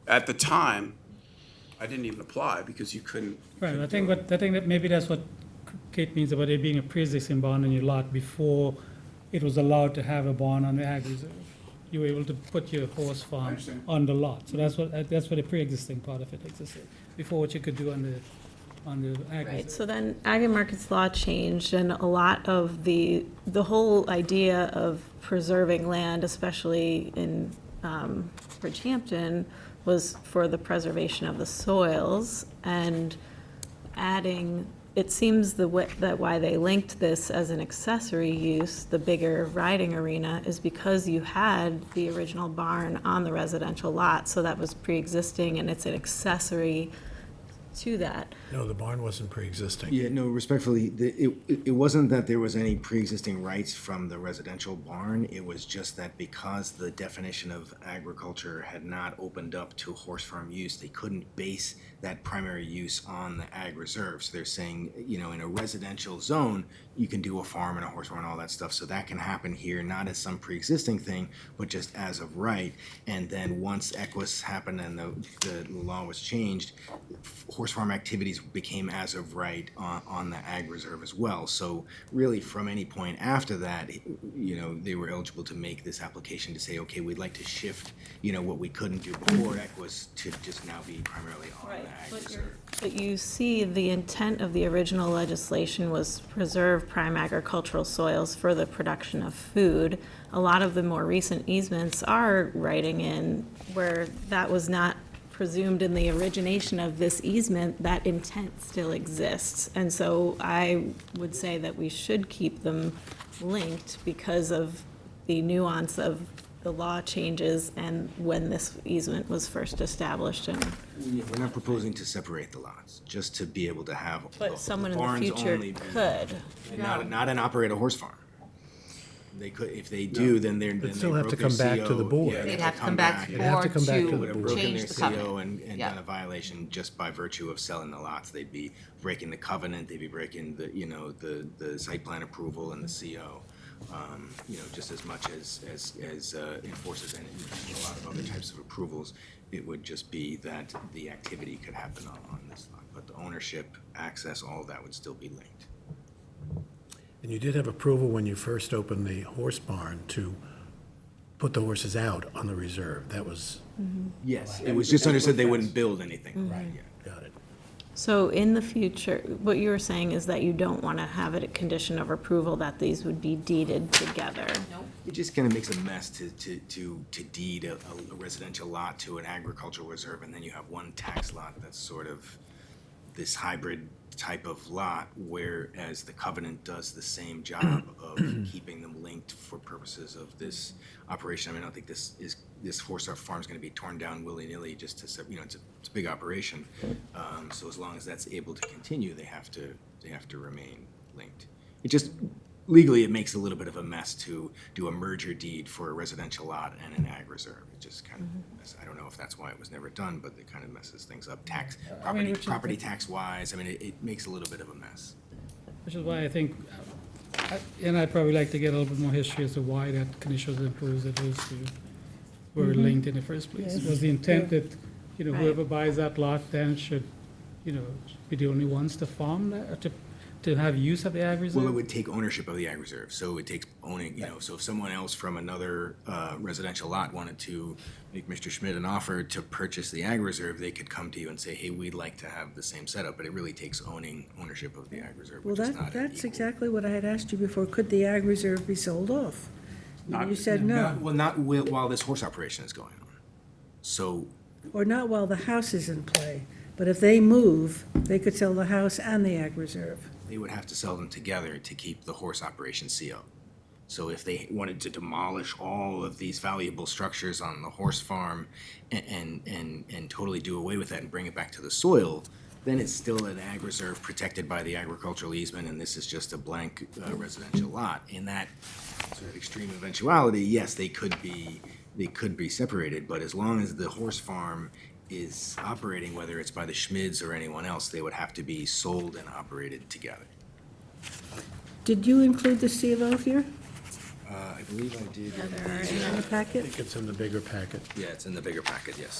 at the time, I didn't even apply because you couldn't. Right, I think that maybe that's what Kate means about it being a pre-existing barn on your lot before it was allowed to have a barn on the ag reserve. You were able to put your horse farm understand. on the lot, so that's what the pre-existing part of it existed, before what you could do on the ag Right, reserve. so then Ag and Markets law changed, and a lot of the whole idea of preserving land, especially in Bridgehampton, was for the preservation of the soils, and adding, it seems that why they linked this as an accessory use, the bigger riding arena, is because you had the original barn on the residential lot, so that was pre-existing, and it's an accessory to that. No, the barn wasn't pre-existing. Yeah, no, respectfully, it wasn't that there was any pre-existing rights from the residential barn. It was just that because the definition of agriculture had not opened up to horse farm use, they couldn't base that primary use on the ag reserve. So they're saying, in a residential zone, you can do a farm and a horse farm and all that stuff. So that can happen here, not as some pre-existing thing, but just as of right. And then once Equus happened and the law was changed, horse farm activities became as of right on the ag reserve as well. So really, from any point after that, they were eligible to make this application to say, okay, we'd like to shift, what we couldn't do before Equus to just now be primarily on the ag reserve. But you see, the intent of the original legislation was to preserve prime agricultural soils for the production of food. A lot of the more recent easements are writing in where that was not presumed in the origination of this easement, that intent still exists. And so I would say that we should keep them linked because of the nuance of the law changes and when this easement was first established. And We're not proposing to separate the lots, just to be able to have. but someone in the barns future only be- could. Not an operate a horse farm. They could, if they do, then they're. They'd then still they have to broke their come back to the CO. board. Yeah, They'd have to come back They'd have to forward come back to They the would have board. broken change their the CO covenant. and Yeah. done a violation just by virtue of selling the lots. They'd be breaking the covenant, they'd be breaking the site plan approval and the CO. Just as much as enforces and a lot of other types of approvals. It would just be that the activity could happen on this lot, but the ownership, access, all of that would still be linked. And you did have approval when you first opened the horse barn to put the horses out on the reserve. That was, Yes, it was just understood they wouldn't build anything. Right. got it. So in the future, what you were saying is that you don't want to have it a condition of approval that these would be deeded together. It just kind of makes a mess to deed a residential lot to an agricultural reserve, and then you have one tax lot that's sort of this hybrid type of lot, whereas the covenant does the same job of keeping them linked for purposes of this operation. I mean, I don't think this horse farm is going to be torn down willy-nilly just to, it's a big operation. So as long as that's able to continue, they have to remain linked. It just, legally, it makes a little bit of a mess to do a merger deed for a residential lot and an ag reserve. It just kind of, I don't know if that's why it was never done, but it kind of messes things up property tax wise. I mean, it makes a little bit of a mess. Which is why I think, and I'd probably like to get a little bit more history as to why that condition was imposed, that those two were linked in the first place. Yes. Was the intent that, Right. whoever buys that lot then should, be the only ones to farm that, or to have use of the ag reserve? Well, it would take ownership of the ag reserve, so it takes owning, so if someone else from another residential lot wanted to make Mr. Schmidt an offer to purchase the ag reserve, they could come to you and say, hey, we'd like to have the same setup, but it really takes ownership of the ag reserve, Well, which is not that's equal. exactly what I had asked you before. Could the ag reserve be sold off? And you said no, Well, not while this horse operation is going on. So, or not while the house is in play. But if they move, they could sell the house and the ag reserve. they would have to sell them together to keep the horse operation CO. So if they wanted to demolish all of these valuable structures on the horse farm and totally do away with that and bring it back to the soil, then it's still an ag reserve protected by the agricultural easement, and this is just a blank residential lot. In that sort of extreme eventuality, yes, they could be separated, but as long as the horse farm is operating, whether it's by the Schmids or anyone else, they would have to be sold and operated together. Did you include the C of O here I believe I did. in the I packet? think it's in the bigger packet. Yeah, it's in the bigger packet, yes.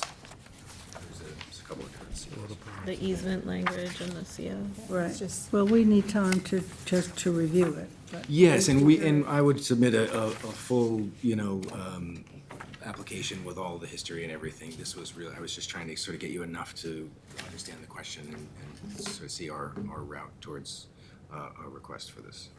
There's a couple of different COs. The easement language and the CO. Right. Well, we need time to, just to review it. but- Yes, and I would submit a full, application with all the history and everything. This was really, I was just trying to sort of get you enough to understand the question and sort of see our route towards a request for this.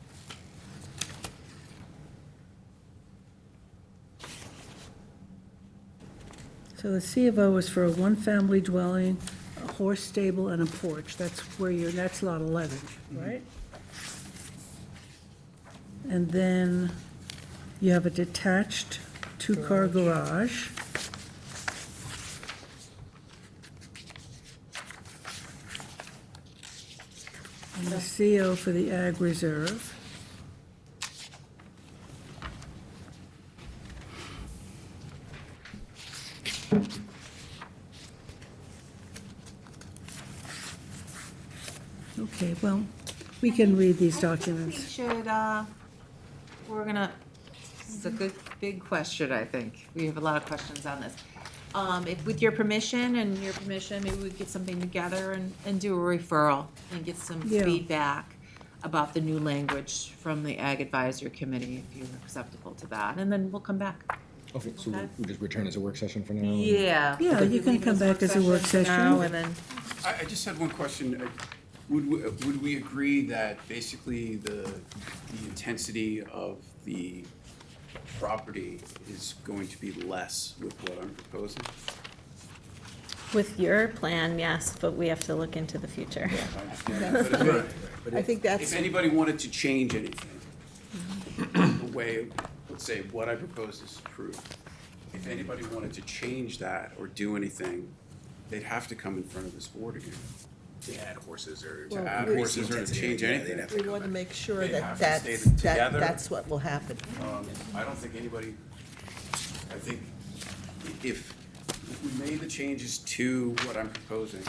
So the C of O is for a one-family dwelling, a horse stable, and a porch. That's where that's lot 11, right? And then you have a detached two-car garage. And the CO for the ag reserve. Okay, well, we can read these We documents. should, this is a good, big question, I think. We have a lot of questions on this. If, with your permission and your permission, maybe we get something together and do a referral and get some Yeah. feedback about the new language from the Ag Advisory Committee, if you're acceptable to that, and then we'll come back. Okay, so Okay. we'll just return as a work session for now? Yeah. Yeah, you can come back as a work for now, session. And then, I just had one question. Would we agree that basically the intensity of the property is going to be less with what I'm proposing? With your plan, yes, but we have to look into the future. I understand that, but I think that's, if anybody wanted to change anything, the way, let's say, what I propose is approved, if anybody wanted to change that or do anything, they'd have to come in front of this board again. To add horses or Well, To add horses or to change anything. we want to make sure They that have to stay that's, together. that's what will happen. I don't think anybody, I think if we made the changes to what I'm proposing,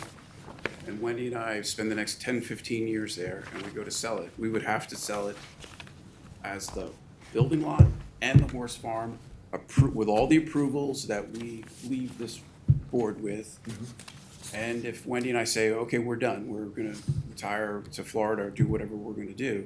and Wendy and I spend the next 10, 15 years there, and we go to sell it, we would have to sell it as the building lot and the horse farm, with all the approvals that we leave this board with. And if Wendy and I say, okay, we're done, we're gonna retire to Florida or do whatever we're gonna do,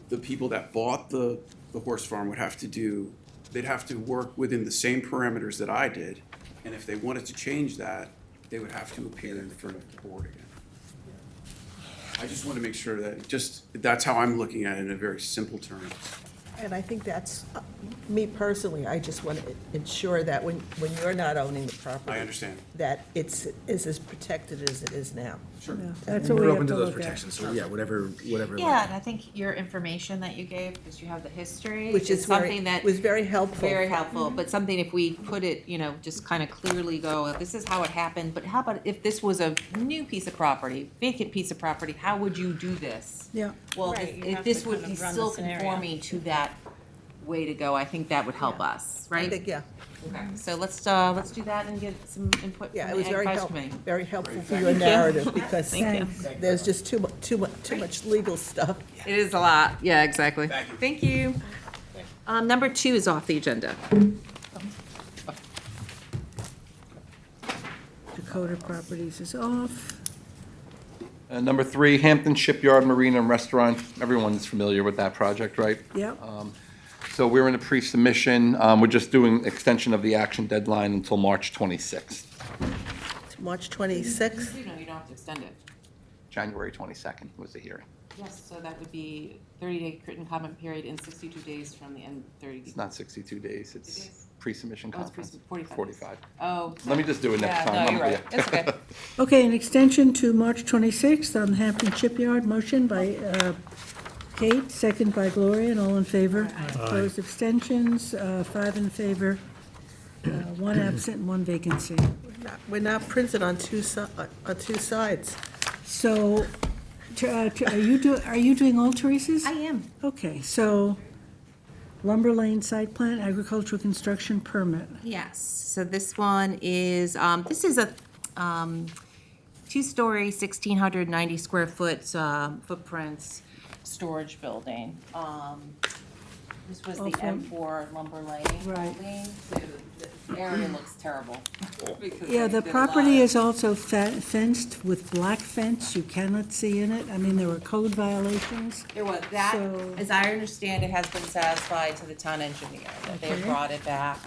the people that bought the horse farm would have to do, they'd have to work within the same parameters that I did. And if they wanted to change that, they would have to appear in front of the board again. I just want to make sure that that's how I'm looking at it in a very simple term. And I think that's, me personally, I just want to ensure that when you're not owning the property. I understand. That it's as protected as it is now. Sure. That's what We're we have open to to those look at. protections, so yeah, whatever. Yeah, and I think your information that you gave, because you have the history, Which is something that. was very helpful. Very helpful, but something if we put it, just kind of clearly go, this is how it happened, but how about if this was a new piece of property, vacant piece of property, how would you do this? Yeah. Well, Right, you if have this to would kind be of run still the scenario. conforming to that way to go, I think that would help us, I right? think, yeah, Okay, so let's do that and get some input yeah, from it was the Ag very Advisory Committee. very helpful for your narrative, because Thanks. there's just too much legal stuff. It is a lot, yeah, exactly. Thank you. Thank you. Number 2 is off the agenda. Dakota Properties is off. Number 3, Hampton Shipyard Marina and Restaurant. Everyone's familiar with that project, right? Yep. So we're in a pre-submission. We're just doing extension of the action deadline until March 26th, It's March 26th. No, you don't have to extend it. January 22nd was the hearing. Yes, so that would be 30-day written comment period in 62 days from the end, 30 days. It's not 62 days, it's days? pre-submission Oh, it's conference. 45 days. 45. Oh. Let me just do it next Yeah, time. no, I'm- you're right. yeah. It's okay. Okay, an extension to March 26th on Hampton Shipyard. Motion by Kate, second by Gloria, and all in favor. Opposed, abstentions, 5 in favor, 1 absent, and 1 vacancy. We're not printed on two sides. So, are you doing all Teresa's? I am. Okay, so Lumber Lane site plan, agricultural construction permit. Yes, so this one is, this is a 2-story, 1,690 square foot footprints storage building. This was the Awesome. M4 Lumber Lane Right. building. The area looks terrible. because Yeah, they the did a property lot. is also fenced with black fence. You cannot see in it. I mean, there were code violations. There was, that, So- as I understand it, has been satisfied to the town engineer, that they Okay. brought it back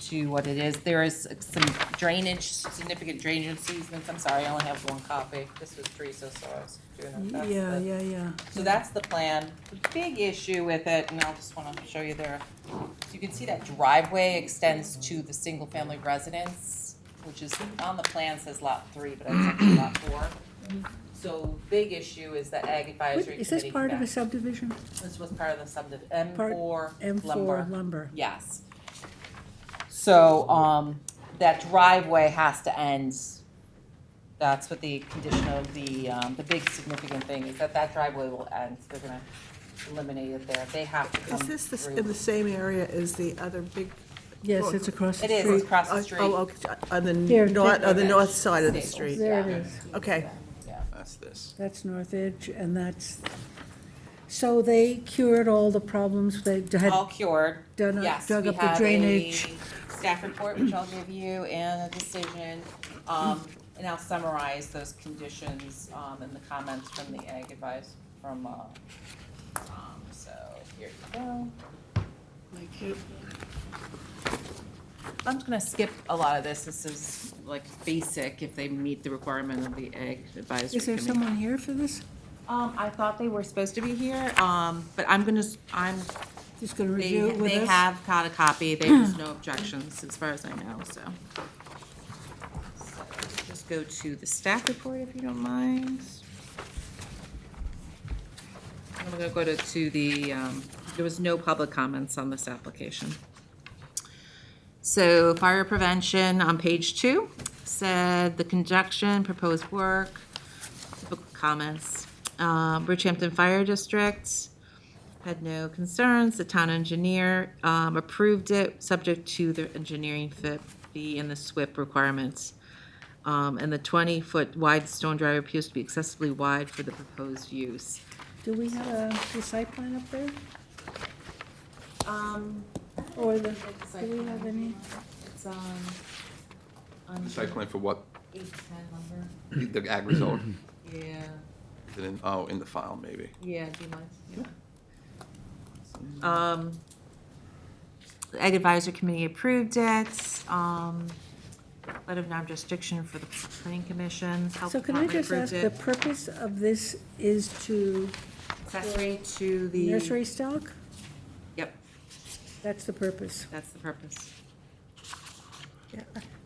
to what it is. There is some drainage, significant drainage easements. I'm sorry, I only have 1 copy. This was Teresa, so I was doing it. That's Yeah, the- yeah. So that's the plan. The big issue with it, and I'll just want to show you there, so you can see that driveway extends to the single-family residence, which is, on the plan says lot 3, but it's actually lot 4. So big issue is the Ag Advisory Is this Committee part of a back. subdivision? This was part of the subdivision, Part- M4 M4 lumber. Yes. So, that driveway has to end. That's what the condition of the big significant thing is, that driveway will end. They're gonna eliminate it there. They have to come Is this through. in the same area as the other big? Yes, it's across the It is, street. it's across the street. Oh, okay, on the Here, north side of the Staples. street. There it Yeah. is. Okay. Yeah. That's this. That's North Edge, and that's, so they cured all the problems they had. All cured. Done up- Yes, dug we up the have a drainage. staff report, which I'll give you, and a decision. And I'll summarize those conditions, and the comments from the Ag Advice, so here you go. I'm just gonna skip a lot of this. This is like basic if they meet the requirement of the Ag Advisory Is there Committee. someone here for this? I thought they were supposed to be here, but I'm Just gonna review it with us? they have got a copy, there's no objections as far as I know, so. So, just go to the staff report if you don't mind. I'm gonna go to the, there was no public comments on this application. So fire prevention on page 2 said the conjunction, proposed work, typical comments. Bridgehampton Fire District had no concerns. The town engineer approved it, subject to the engineering fee and the SWIP requirements. And the 20-foot wide stone driveway appears to be excessively wide for the proposed use. Do we have the site plan up there? Or do we have any? It's on Site plan for what? 810 number. The ag result? Yeah, Is it in, in the file, maybe? yeah, do you mind? Yeah. The Ag Advisory Committee approved it. Letter of non-jurisdiction for the planning commission. Health So can I Department just ask, approved the it. purpose of this is to Accessory to the. nursery stock? Yep, That's the purpose. that's the purpose. Yeah,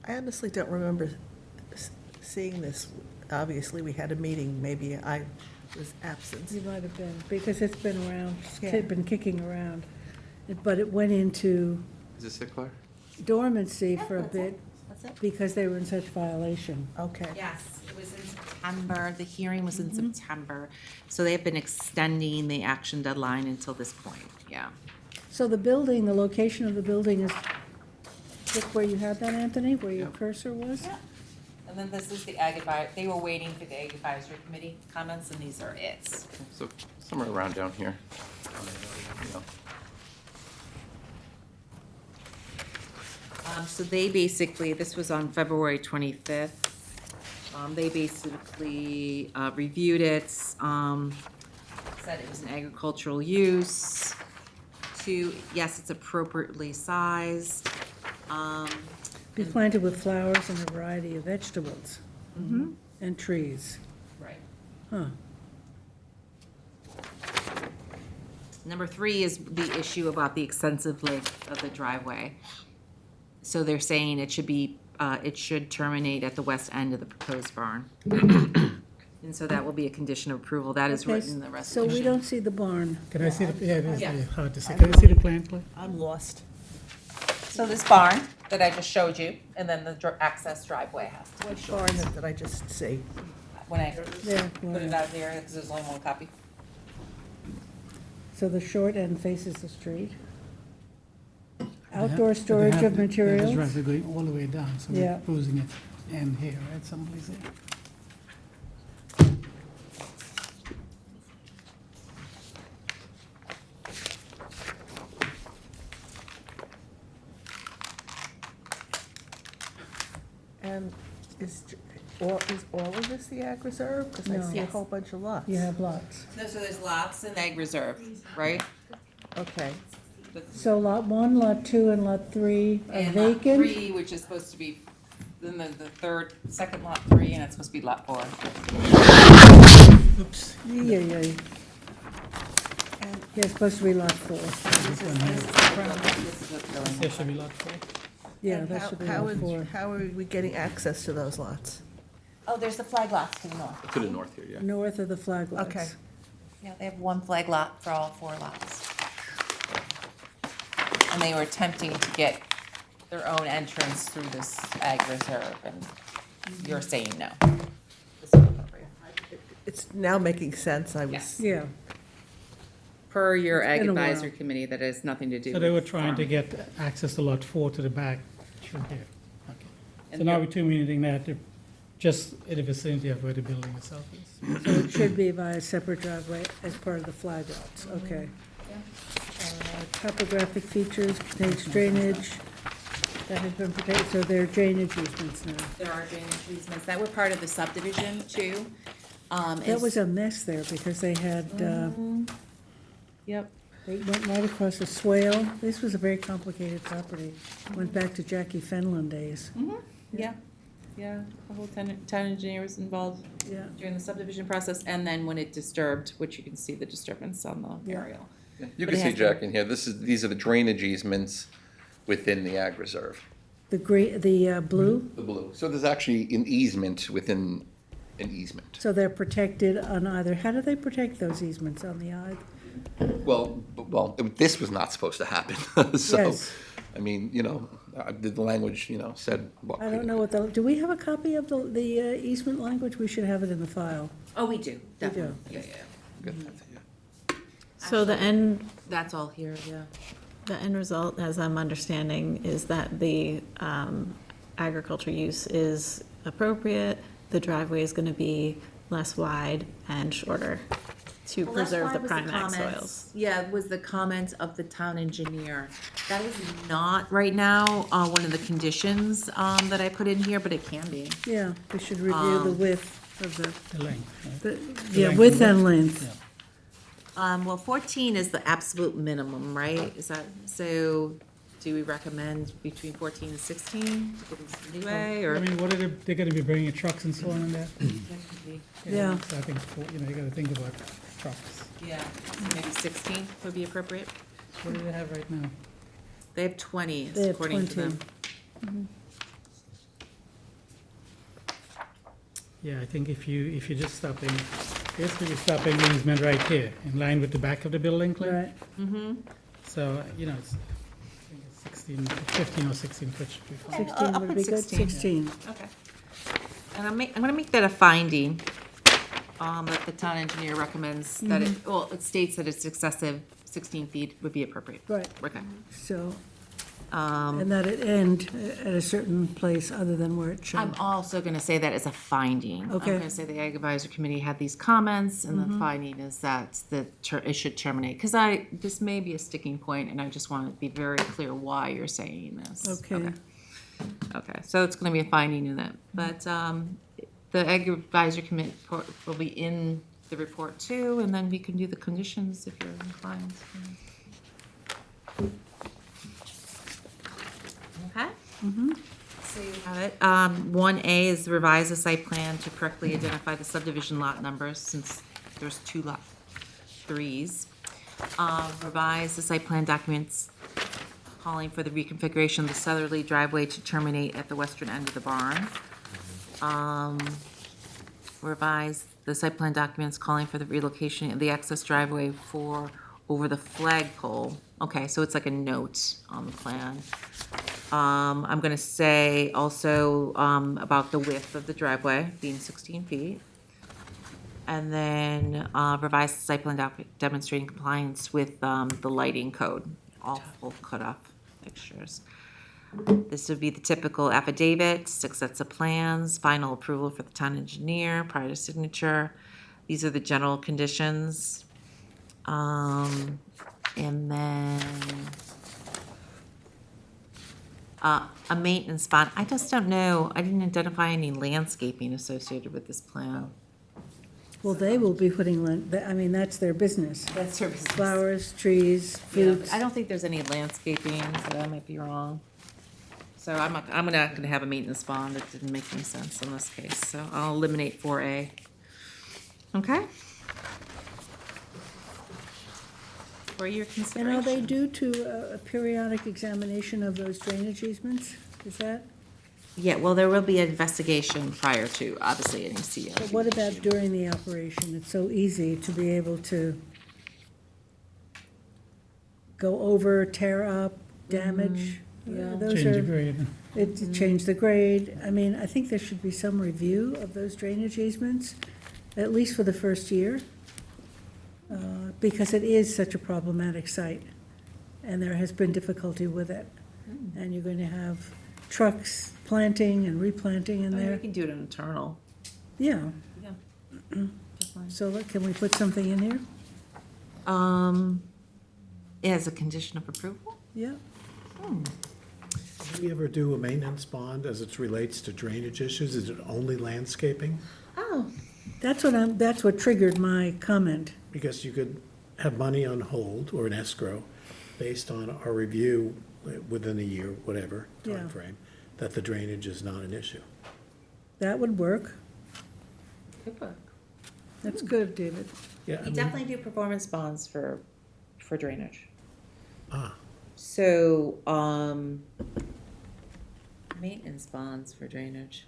I honestly don't remember seeing this. Obviously, we had a meeting, maybe I was absent. You might have been, because it's been around, Yeah. it's been kicking around. But it went into Is this it, Claire? dormancy for a bit That's it. because they were in such violation. Okay. Yes, it was in September, the hearing was in September, so they have been extending the action deadline until this point, yeah. So the building, the location of the building is, look where you had that, Anthony, where your cursor was? And then this is the they were waiting for the Ag Advisory Committee comments, and these are it. So somewhere around down here. Yeah. So they basically, this was on February 25th. They basically reviewed it, said it was an agricultural use. Yes, it's appropriately sized. Be planted with flowers and a variety of vegetables and trees. Right. Huh. Number 3 is the issue about the extensive length of the driveway. So they're saying it should terminate at the west end of the proposed barn. And so that will be a condition of approval. That is Okay, written in the so resolution. we don't see the barn. Can I see the, yeah, it is Yeah. very hard to see. Can I see the plan, Claire? I'm lost. So this barn that I just showed you, and then the access driveway has to be What shown. barn did I just see? When I There, put it out here, because there's only one copy. So the short end faces the street. They Outdoor have- they storage have of the- they have this materials. driveway going all the way down, so Yeah. we're proposing it end here, right, someplace there. And is all of this the ag reserve? Because I No. see a Yes. whole bunch of lots. You have lots. No, so there's lots in Ag Reserve, right? Okay. So lot 1, lot 2, and lot 3 are And lot vacant? 3, which is supposed to be, then the second lot 3, and it's supposed to be lot 4. Oops. Yeah, yeah. Yeah, it's supposed to be lot 4. This is what the There should be lot 4. Yeah, And that should be lot 4. how are we getting access to those lots? Oh, there's the flag lots to the north. To the north here, yeah. North of the flag lots. Okay. Yeah, they have one flag lot for all 4 lots. And they were attempting to get their own entrance through this Ag Reserve, and you're saying no. This is appropriate. It's now making sense. I was, Yes. Yeah, Per your Ag been a while. Advisory Committee, that has nothing to do So with they were trying to farming. get access to lot 4 to the back through here. Okay. So And now you're- we're terminating that, just in the vicinity of where the building itself is. so it should be via separate driveway as part of the flag lots, okay. Topographic features, contains drainage, that has been protected, so there are drainage easements now. There are drainage easements that were part of the subdivision too. That was a mess there because they had, Yep. they went right across a swale. This was a very complicated property. Went back to Jackie Fenlon days. Yeah, yeah, the whole town engineer was involved Yeah. during the subdivision process, and then when it disturbed, which you can see the disturbance on the aerial. You But can it see, has Jack, in here, these are the drainage easements within the Ag Reserve, The blue, the blue. So there's actually an easement within an easement. so they're protected on either, how do they protect those easements on the eye? Well, this was not supposed to happen, so, Yes. I mean, the language, said what. I don't know what do we have a copy of the easement language? We should have it in the file. Oh, we do, definitely. Yeah, yeah. Good, yeah. So the end, That's all here, yeah. the end result, as I'm understanding, is that the agriculture use is appropriate. The driveway is going to be less wide and shorter to Well, that's preserve why the it was prime ag comments- soils. Yeah, it was the comment of the town engineer. That is not right now one of the conditions that I put in here, but it can be. Yeah, we should review the width of The length, right? the, yeah, width and length. Well, 14 is the absolute minimum, right? Is that, so do we recommend between 14 and 16 to give them some leeway, or? I mean, what are they're gonna be bringing trucks and so on in there? Yeah. So I think, you gotta think about trucks. Yeah, so maybe 16 would be appropriate? What do they have right now? They have 20, They have according to 20. them. Yeah, I think if you just stopping, basically stopping easement right here, in line with the back of the building, Claire. Right, So, you know, it's, I think it's 16, 15 or 16 foot should be fine. 16 I'll would put be good, 16. 16. Okay. And I'm gonna make that a finding, that the town engineer recommends that it, well, it states that it's excessive, 16 feet would be appropriate. Right. Okay. So, and that it end at a certain place other than where it should. I'm also gonna say that as a finding. Okay. I'm gonna say the Ag Advisory Committee had these comments, and the finding is that it should terminate. Because this may be a sticking point, and I just want to be very clear why you're saying this. Okay. Okay, so it's gonna be a finding in it, but, the Ag Advisory Committee report will be in the report too, and then we can do the conditions if you're inclined. Okay? So you have it. 1A is revise the site plan to correctly identify the subdivision lot numbers, since there's 2 lot 3s. Revise the site plan documents calling for the reconfiguration of the southerly driveway to terminate at the western end of the barn. Revise the site plan documents calling for the relocation of the access driveway for over the flagpole. Okay, so it's like a note on the plan. I'm gonna say also, about the width of the driveway being 16 feet. And then, revise the site plan demonstrating compliance with, the lighting code, all full cutoff fixtures. This would be the typical affidavit, 6 sets of plans, final approval for the town engineer prior to signature. These are the general conditions. And then a maintenance bond. I just don't know, I didn't identify any landscaping associated with this plan. Well, they will be putting, I mean, that's their business. That's her business. Flowers, trees, Yeah, fruits. I don't think there's any landscaping, so I might be wrong. So I'm not gonna have a maintenance bond, it didn't make any sense in this case, so I'll eliminate 4A. Okay? For your And consideration. are they due to a periodic examination of those drainage easements? Is that? Yeah, well, there will be an investigation prior to, obviously, any CO. But what about during the operation? It's so easy to be able to go over, tear up, damage. Those Change the are, grade. change the grade. I mean, I think there should be some review of those drainage easements, at least for the first year, because it is such a problematic site, and there has been difficulty with it. And you're going to have trucks planting and replanting in I mean, we there. can do it internal. Yeah, Yeah. Definitely. so can we put something in here? As a condition of approval? Yeah. Do we ever do a maintenance bond as it relates to drainage issues? Is it only landscaping? Oh. That's what triggered my comment. Because you could have money on hold or an escrow based on our review within a year, whatever Yeah. timeframe, that the drainage is not an issue. That would work. Good work. That's good, David. Yeah, I We mean, definitely do performance bonds for drainage. ah, So, maintenance bonds for drainage.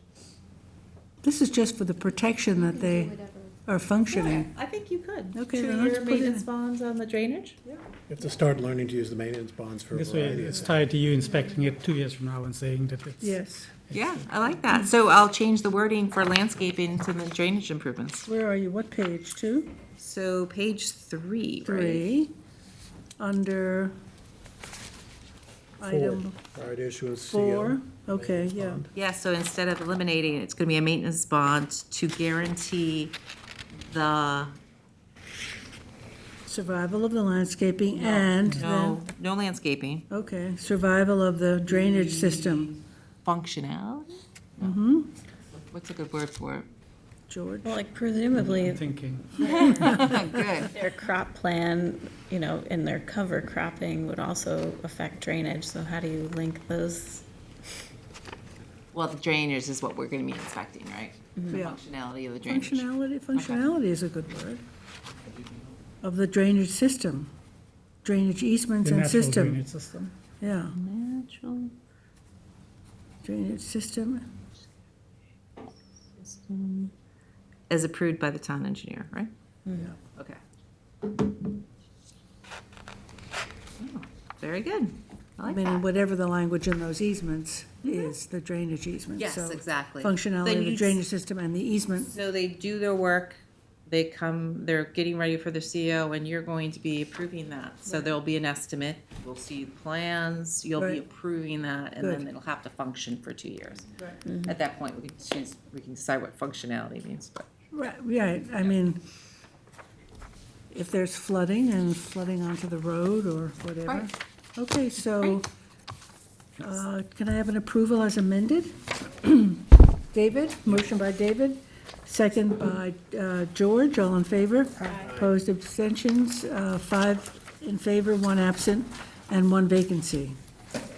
This is just for the protection that they are functioning. I think you could. Okay, then let's 2-year put maintenance in- bonds on the drainage? you have to start learning to use the maintenance bonds for a This way, variety of it's things. tied to you inspecting it 2 years from now and saying that it's. Yes. Yeah, I like that. So I'll change the wording for landscaping to the drainage improvements. Where are you? What page? 2? So page 3, right? 3, under item Prior to issuance 4. CO. Okay, yeah. bond. Yeah, so instead of eliminating, it's gonna be a maintenance bond to guarantee the, Survival of the landscaping and no, then, no landscaping, okay, survival of the drainage system. functionality? Mm-hmm. What's a good word for it? George? Well, like presumably, I'm thinking. Good. their crop plan, you know, and their cover cropping would also affect drainage, so how do you link those? Well, the drainage is what we're gonna be inspecting, right? The Yeah. functionality of the drainage. Functionality is a good word. Of the drainage system. drainage easements The and natural system. drainage system. Yeah, Natural drainage system. system as approved by the town engineer, right? Yeah. Okay. Oh, very good. I I like mean, that. and whatever the language in those easements is the drainage easement. Yes, So exactly. functionality Then of the you'd drainage system and the easement. So they do their work, they come, they're getting ready for the CO, and you're going to be approving that. So there'll be an estimate, we'll see the plans, you'll be Right. approving that, and then Good. it'll have to function for 2 years. At that point, we can decide what functionality means, but. Right, I mean, if there's flooding and flooding onto the road or whatever. Right. Okay, so, can I have an approval as amended? David, motion by David, second by George, all in favor? Opposed, abstentions, 5 in favor, 1 absent, and 1 vacancy.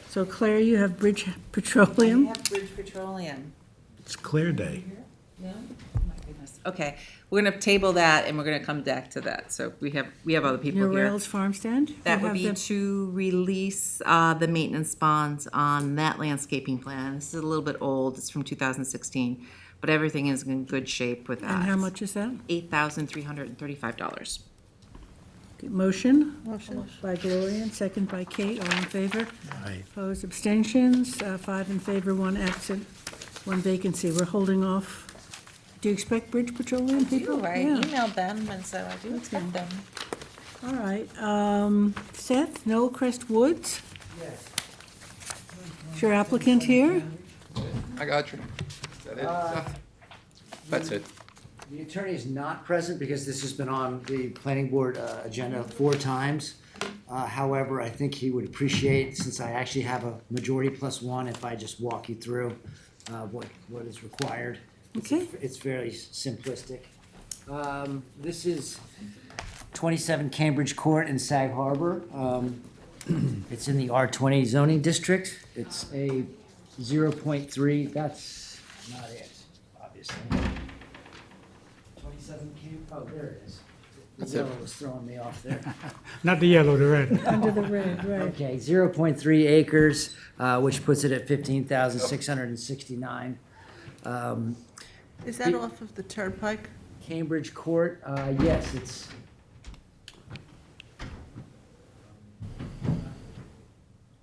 So Claire, you have Bridge Petroleum. have Bridge Petroleum. It's clear day. No? Oh my goodness. Okay, we're gonna table that and we're gonna come back to that. So we have other people Your here. Rails Farm Stand? That You would have be the- to release the maintenance bonds on that landscaping plan. This is a little bit old, it's from 2016, but everything is in good shape with that. And how much is that? $8,335. Okay, motion? Motion. By Gloria, and second by Kate, all in favor? Aye. Opposed, abstentions, 5 in favor, 1 absent, 1 vacancy. We're holding off. Do you expect Bridge Petroleum people? I Yeah. emailed them, and so I do expect them. All right, Seth, Noel Crest Woods? Is your applicant here? I got you. Is that it? Seth? That's it. The attorney is not present because this has been on the planning board agenda 4 times. However, I think he would appreciate, since I actually have a majority plus 1, if I just walk you through what is required. Okay. It's fairly simplistic. This is 27 Cambridge Court in Sag Harbor. It's in the R20 zoning district. It's a 0.3, that's not it, obviously. 27 oh, there it is. That's The it. yellow was throwing me off there. Not the yellow, the red. Under the red, right. Okay, 0.3 acres, which puts it at 15,669. Is that off of the turnpike? Cambridge Court, yes, it's,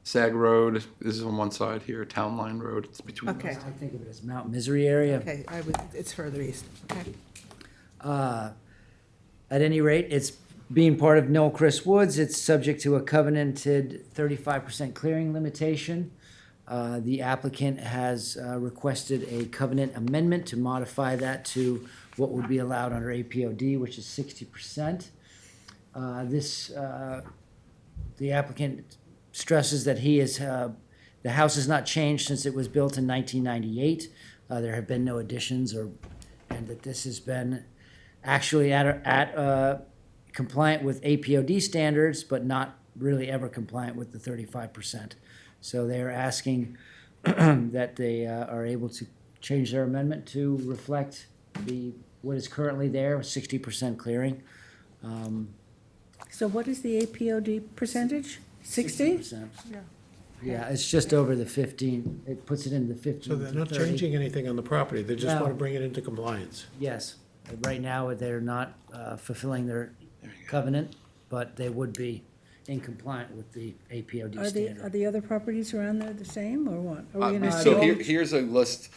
Sag Road, this is on one side here, Town Line Road, it's between. Okay. I think of it as Mount Misery area. Okay, it's further east, okay. At any rate, it's being part of Noel Chris Woods, it's subject to a covenanted 35% clearing limitation. The applicant has requested a covenant amendment to modify that to what would be allowed under APOD, which is 60%. The applicant stresses that the house has not changed since it was built in 1998. There have been no additions and that this has been actually at compliant with APOD standards, but not really ever compliant with the 35%. So they are asking that they are able to change their amendment to reflect what is currently there, 60% clearing. So what is the APOD percentage? 60? 60%. Yeah, it's just over the 15, it puts it in the 15 So they're to not 30. changing anything on the property, they just No. want to bring it into compliance. Yes, right now, they're not fulfilling their covenant, but they would be in compliant with the APOD Are standard. the other properties around there the same, or what? Are we gonna So see- here's a list,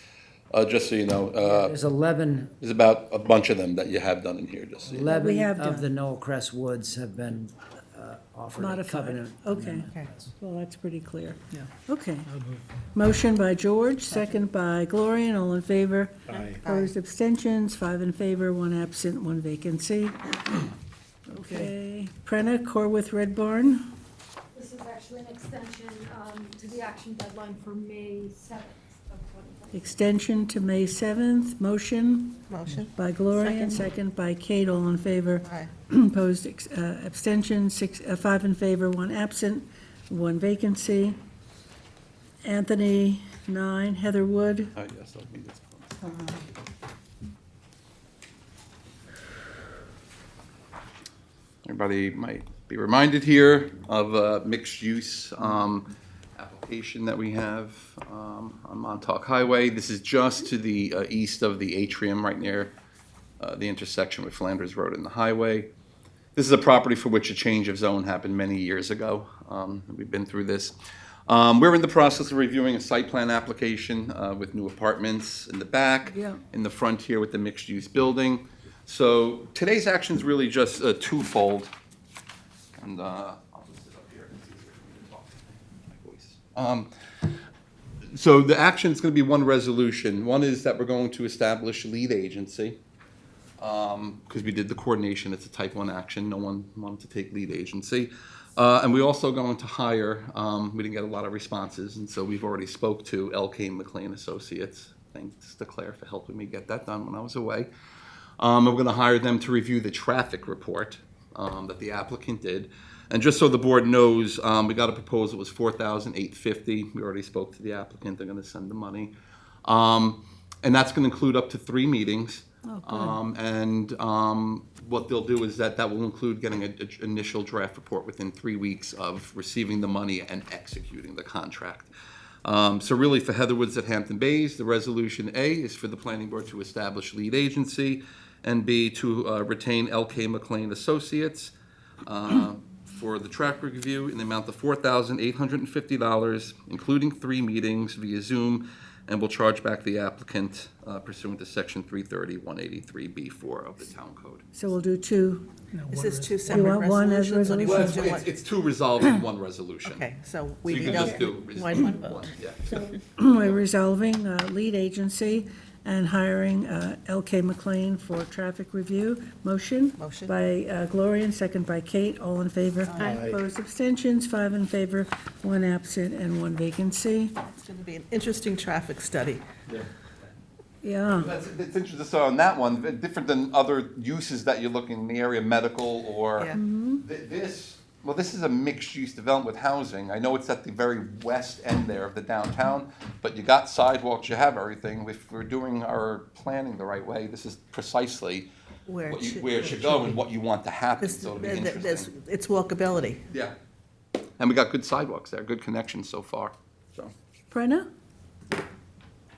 just so you know, There's 11 there's about a bunch of them that you have done in here, just so you know. 11 have of done. the Noel Crest Woods have been offered a Modified, covenant. okay. amendment. Well, that's pretty clear. Yeah. Okay. Motion by George, second by Gloria, and all in favor. Aye. Opposed, abstentions, 5 in favor, 1 absent, 1 vacancy. Okay. Prena, Corwith Red Barn. This is actually an extension to the action deadline for May 7th of 2020. Extension to May 7th. Motion Motion? by Gloria, and second by Kate, all in favor. Aye. Opposed, abstention, 5 in favor, 1 absent, 1 vacancy. Anthony, 9, Heather Wood. Yes, I mean, it's- Everybody might be reminded here of a mixed-use application that we have on Montauk Highway. This is just to the east of the atrium, right near the intersection with Flanders Road and the highway. This is a property for which a change of zone happened many years ago. We've been through this. We're in the process of reviewing a site plan application with new apartments in the back, in the front here with the mixed-use building. So today's action is really just twofold. And I'll just sit up here. It's easier for me to talk. My voice. So the action is going to be one resolution. One is that we're going to establish lead agency. Because we did the coordination, it's a type 1 action, no one wanted to take lead agency. And we also going to hire, we didn't get a lot of responses, and so we've already spoke to L.K. McLean Associates. Thanks to Claire for helping me get that done when I was away. And we're going to hire them to review the traffic report that the applicant did. And just so the board knows, we got a proposal, it was $4,850. We already spoke to the applicant, they're going to send the money. And that's going to include up to 3 meetings. What they'll do is that will include getting an initial draft report within 3 weeks of receiving the money and executing the contract. So really for Heatherwoods at Hampton Bays, the resolution A is for the planning board to establish lead agency, and B, to retain L.K. McLean Associates for the traffic review in the amount of $4,850, including 3 meetings via Zoom, and will charge back the applicant pursuant to section 330-183B4 of the town code. So we'll do 2. Is this 2 You separate want one as resolutions? or do you resolution? want to do one? It's 2 resolved in 1 resolution. Okay, so So we you need can just do one one, yeah. We're resolving lead agency and hiring L.K. McLean for traffic review. Motion? Motion. By Gloria, and second by Kate. All in favor? Aye. Opposed, abstentions, 5 in favor, 1 absent, and 1 vacancy. It's going to be an interesting traffic study. Yeah. It's interesting, so on that one, different than other uses that you're looking in the area, medical or Yeah. this is a mixed-use development with housing. I know it's at the very west end there of the downtown, but you got sidewalks, you have everything. If we're doing our planning the right way, this is precisely Where where it should go and what you want to happen, so it'll be interesting. It's walkability. Yeah. And we got good sidewalks there, good connections so far, so. Brenna?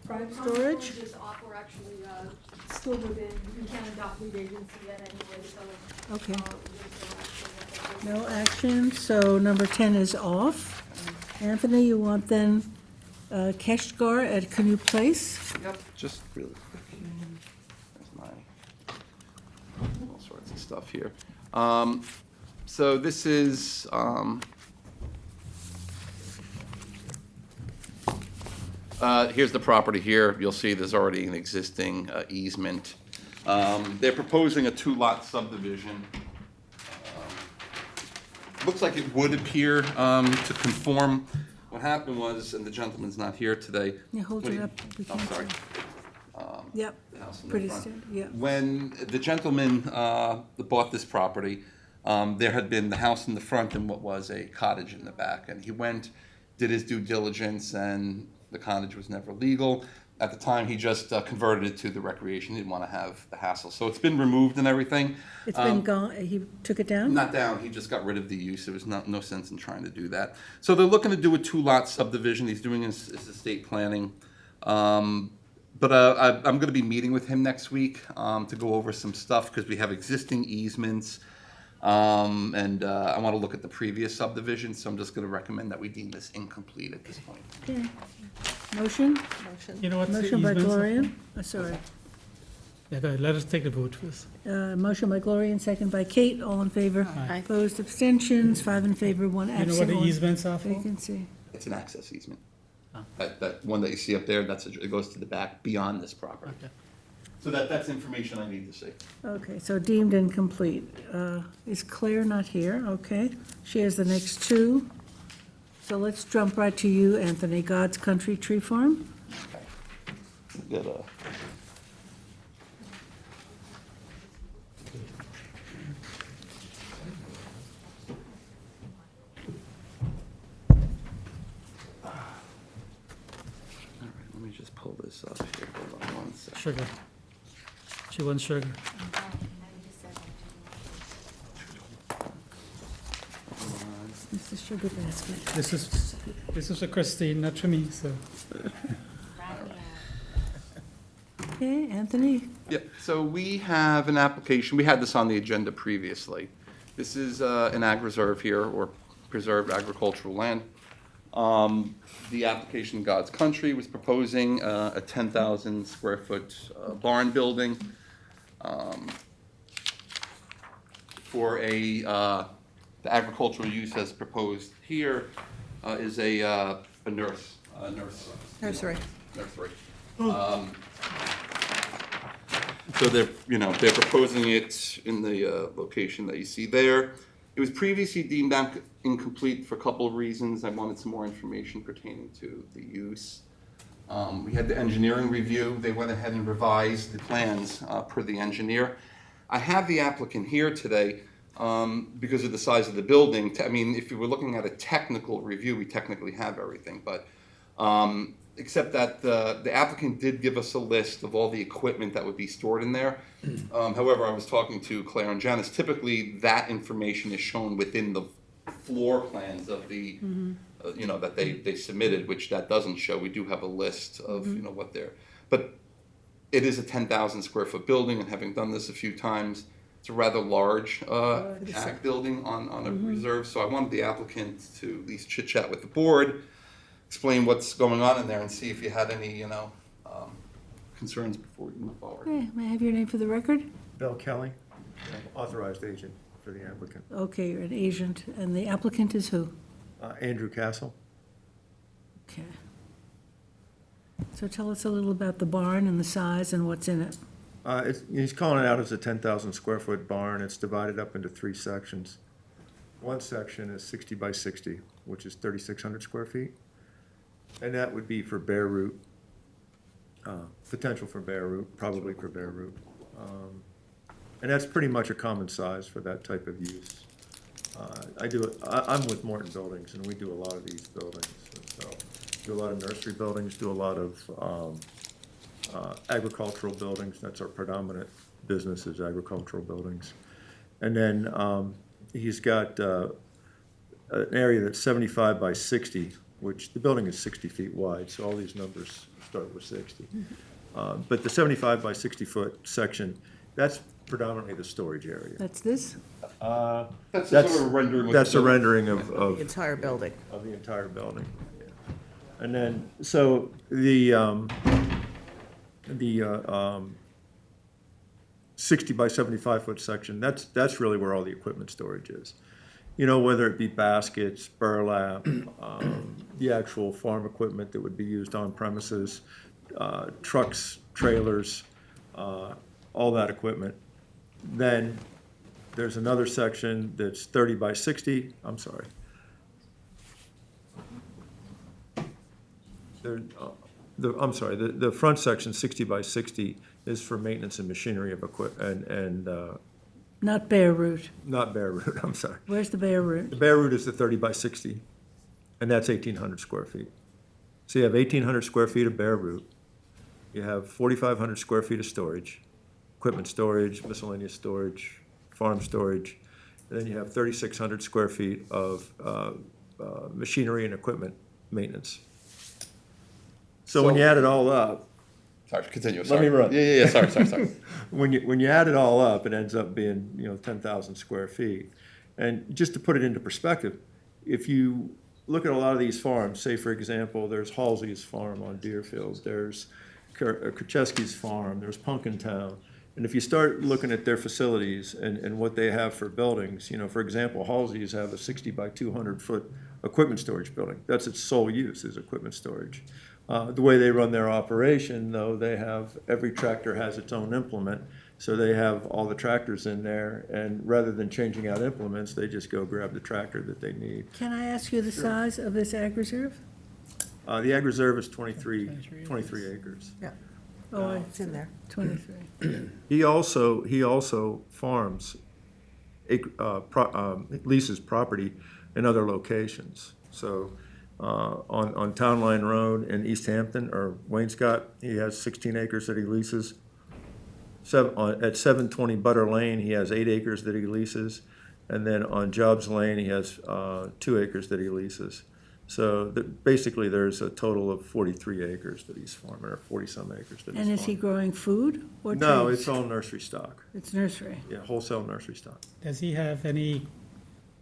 Private Storage? is off, we're actually still within, we can't adopt lead agency yet anyway, so. Okay. There's no action. No action, so number 10 is off. Anthony, you want then Keshgar at Canoe Place? Yep, just really quick. There's my, all sorts of stuff here. So this is, here's the property here. You'll see there's already an existing easement. They're proposing a 2-lot subdivision. Looks like it would appear to conform. What happened was, and the gentleman's not here today. Yeah, hold What it do you- up. We Oh, can't sorry. see. Yep, The house in the pretty front. standard, yeah. When the gentleman that bought this property, there had been the house in the front and what was a cottage in the back. And he went, did his due diligence, and the cottage was never legal. At the time, he just converted it to the recreation. He didn't want to have the hassle. So it's been removed and everything. It's been gone, he took it down? Not down, he just got rid of the use. There was no sense in trying to do that. So they're looking to do a 2-lot subdivision. He's doing his estate planning. But I'm going to be meeting with him next week to go over some stuff because we have existing easements. And I want to look at the previous subdivision, so I'm just going to recommend that we deem this incomplete at this point. Okay. Motion? You know what's the Motion by easements are Gloria? for? Sorry. Yeah, go ahead, let us take the vote first. Motion by Gloria and second by Kate. All in favor? Aye. Opposed, abstentions, 5 in favor, 1 You absent. know what the 1 easements are for? vacancy. It's an access easement. Oh. That one that you see up there, it goes to the back beyond this property. Okay. So that's information I need to see. Okay, so deemed incomplete. Is Claire not here? Okay. She has the next 2. So let's jump right to you, Anthony. God's Country Tree Farm? Got a. All right, let me just pull this up here. Hold on one second. Sugar. She wants sugar. Sugar basket. This is for Christine, not for me, so. Okay, Anthony? Yeah, so we have an application, we had this on the agenda previously. This is an ag reserve here, or preserved agricultural land. The application God's Country was proposing a 10,000 square foot barn building for the agricultural use as proposed here is a nursery. So they're proposing it in the location that you see there. It was previously deemed incomplete for a couple of reasons. I wanted some more information pertaining to the use. We had the engineering review. They went ahead and revised the plans per the engineer. I have the applicant here today because of the size of the building. I mean, if you were looking at a technical review, we technically have everything, but except that the applicant did give us a list of all the equipment that would be stored in there. However, I was talking to Claire and Janice. Typically, that information is shown within the floor plans of the, that they submitted, which that doesn't show. We do have a list of, what they're, but it is a 10,000 square foot building, and having done this a few times, it's a rather large ag building on a reserve. So I wanted the applicant to at least chit chat with the board, explain what's going on in there, and see if you had any, concerns before we move forward. Okay, may I have your name for the record? Bill Kelly, authorized agent for the applicant. Okay, you're an agent, and the applicant is who? Andrew Castle. Okay. So tell us a little about the barn and the size and what's in it. He's calling it out as a 10,000 square foot barn. It's divided up into 3 sections. One section is 60 by 60, which is 3,600 square feet. And that would be for bare root, potential for bare root, probably for bare root. And that's pretty much a common size for that type of use. I'm with Morton Buildings, and we do a lot of these buildings. So do a lot of nursery buildings, do a lot of agricultural buildings. That's our predominant business, is agricultural buildings. And then he's got an area that's 75 by 60, which the building is 60 feet wide, so all these numbers start with 60. But the 75 by 60 foot section, that's predominantly the storage area. That's this? That's sort of a rendering. That's a rendering of The entire building. of the entire building. And then, so the 60 by 75 foot section, that's really where all the equipment storage is. Whether it be baskets, burlap, the actual farm equipment that would be used on premises, trucks, trailers, all that equipment. Then there's another section that's 30 by 60, I'm sorry. The front section, 60 by 60, is for maintenance and machinery of equipment, and Not bare root. not bare root, I'm sorry. Where's the bare root? The bare root is the 30 by 60, and that's 1,800 square feet. So you have 1,800 square feet of bare root. You have 4,500 square feet of storage, equipment storage, miscellaneous storage, farm storage. And then you have 3,600 square feet of machinery and equipment maintenance. So when you add it all up, Sorry, continue, let sorry. me run. Yeah, sorry. When you add it all up, it ends up being, 10,000 square feet. And just to put it into perspective, if you look at a lot of these farms, say for example, there's Halsey's farm on Deerfield, there's Kerchesky's farm, there's Punkintown. And if you start looking at their facilities and what they have for buildings, for example, Halsey's have a 60 by 200 foot equipment storage building. That's its sole use, is equipment storage. The way they run their operation, though, every tractor has its own implement, so they have all the tractors in there, and rather than changing out implements, they just go grab the tractor that they need. Can I ask you the size of this ag reserve? The ag reserve is 23 acres. Yeah, Oh, it's in there. 23. He also farms, leases property in other locations. So on Town Line Road in East Hampton or Wainscott, he has 16 acres that he leases. At 720 Butter Lane, he has 8 acres that he leases. And then on Jobs Lane, he has 2 acres that he leases. So basically, there's a total of 43 acres that he's farming, or 40-some acres that he's And is he farming. growing food or trees? No, it's all nursery stock. It's nursery. Yeah, wholesale nursery stock. Does he have any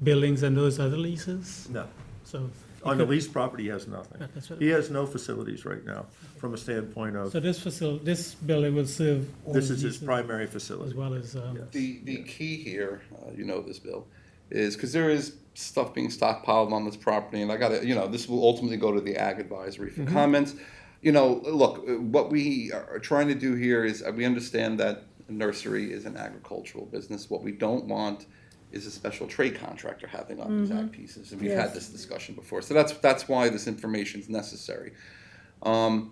buildings and those other leases? No. So. he On the could- leased property, he has nothing. That's what- He has no facilities right now, from a standpoint of, So this building will serve all this is his uses primary as facility. well as, The key here, you know this, Bill, is because there is stuff being stockpiled on this property, and I gotta, this will ultimately go to the Ag Advisory for comments. Look, what we are trying to do here is, we understand that a nursery is an agricultural business. What we don't want is a special trade contractor having on these ag pieces, and we've had Yes. this discussion before. So that's why this information is necessary. Do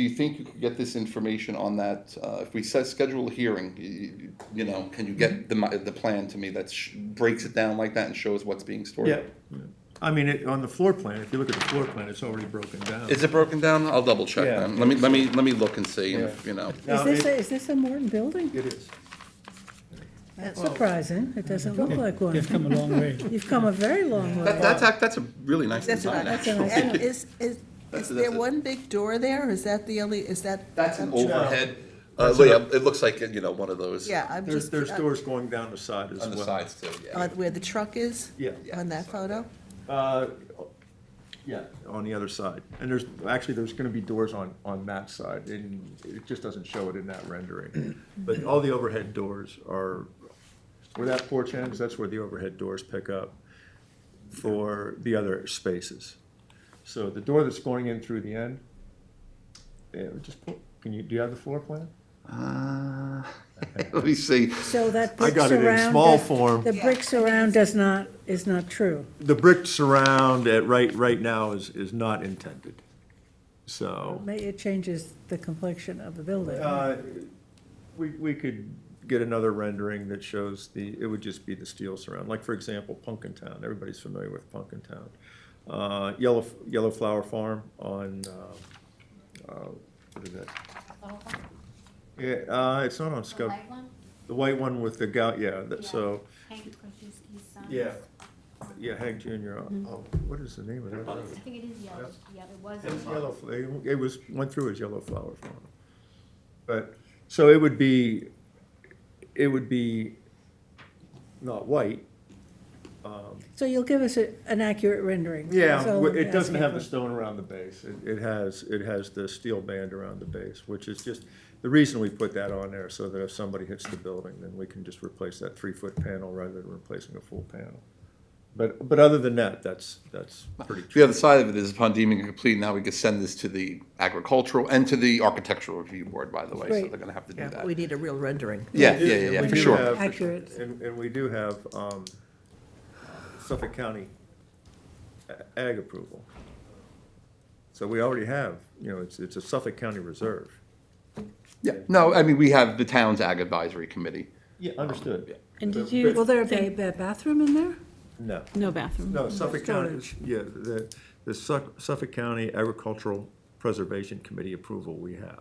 you think you could get this information on that, if we schedule a hearing, can you get the plan to me that breaks it down like that and shows what's being stored? Yeah. I mean, on the floor plan, if you look at the floor plan, it's already broken down. Is it broken down? I'll double check Yeah. then. Let me look and see, if, Yeah. Is this is this a Morton building? It is. That's surprising. It doesn't look like one. they've come a long way. You've come a very long way. That's a really nice That's design, That's a actually. nice And is That's there a- one big door there? Is that the only, is that? That's an overhead, That's it looks like, one of those. Yeah, I'm There's, just. there's doors going down the side as well. On the sides too, yeah. Where the truck is? Yeah. On that photo? Yeah, on the other side. And there's gonna be doors on that side, and it just doesn't show it in that rendering. But all the overhead doors are, where that porch ends, that's where the overhead doors pick up for the other spaces. So the door that's going in through the end, do you have the floor plan? Let me see. So that I brick got it in surround. small that- form. The brick surround is not true. The brick surround right now is not intended, so. It changes the complexion of the building. We could get another rendering that shows it would just be the steel surround, like, for example, Punkintown, everybody's familiar with Punkintown. Yellow Flower Farm on, what is that? Yeah, it's not on Scub. The white one with the so, yeah, Hank Jr., what is the name of that? I think it is yellow, yeah, it was. It went through as Yellow Flower Farm. But, so it would be not white. So you'll give us an accurate rendering. Yeah, That's all I'm it doesn't asking have the for. stone around the base. It has the steel band around the base, which is just, the reason we put that on there, so that if somebody hits the building, then we can just replace that 3-foot panel rather than replacing a full panel. But other than that, that's pretty true. The other side of it is, upon deeming it complete, now we can send this to the agricultural and to the architectural review board, by the way, so Great. they're gonna have to do Yeah, that. but we need a real rendering. Yeah, We for do sure. have- Accurate. And we do have Suffolk County ag approval. So we already have, it's a Suffolk County reserve. Yeah, no, I mean, we have the town's Ag Advisory Committee. Yeah, understood. And did Will you, there be a bathroom in there? No. no bathroom? No, Suffolk County, Storage. yeah, the Suffolk County Agricultural Preservation Committee approval we have.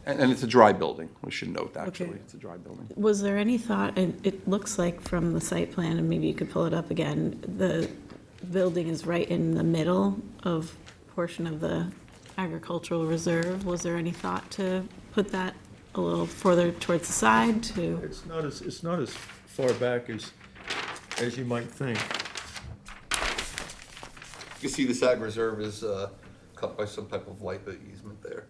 And it's a dry building, we should note, actually, Okay. it's a dry building. Was there any thought, and it looks like from the site plan, and maybe you could pull it up again, the building is right in the middle of portion of the agricultural reserve. Was there any thought to put that a little further towards the side to? It's not as far back as you might think. You can see this Ag Reserve is cut by some type of light easement there.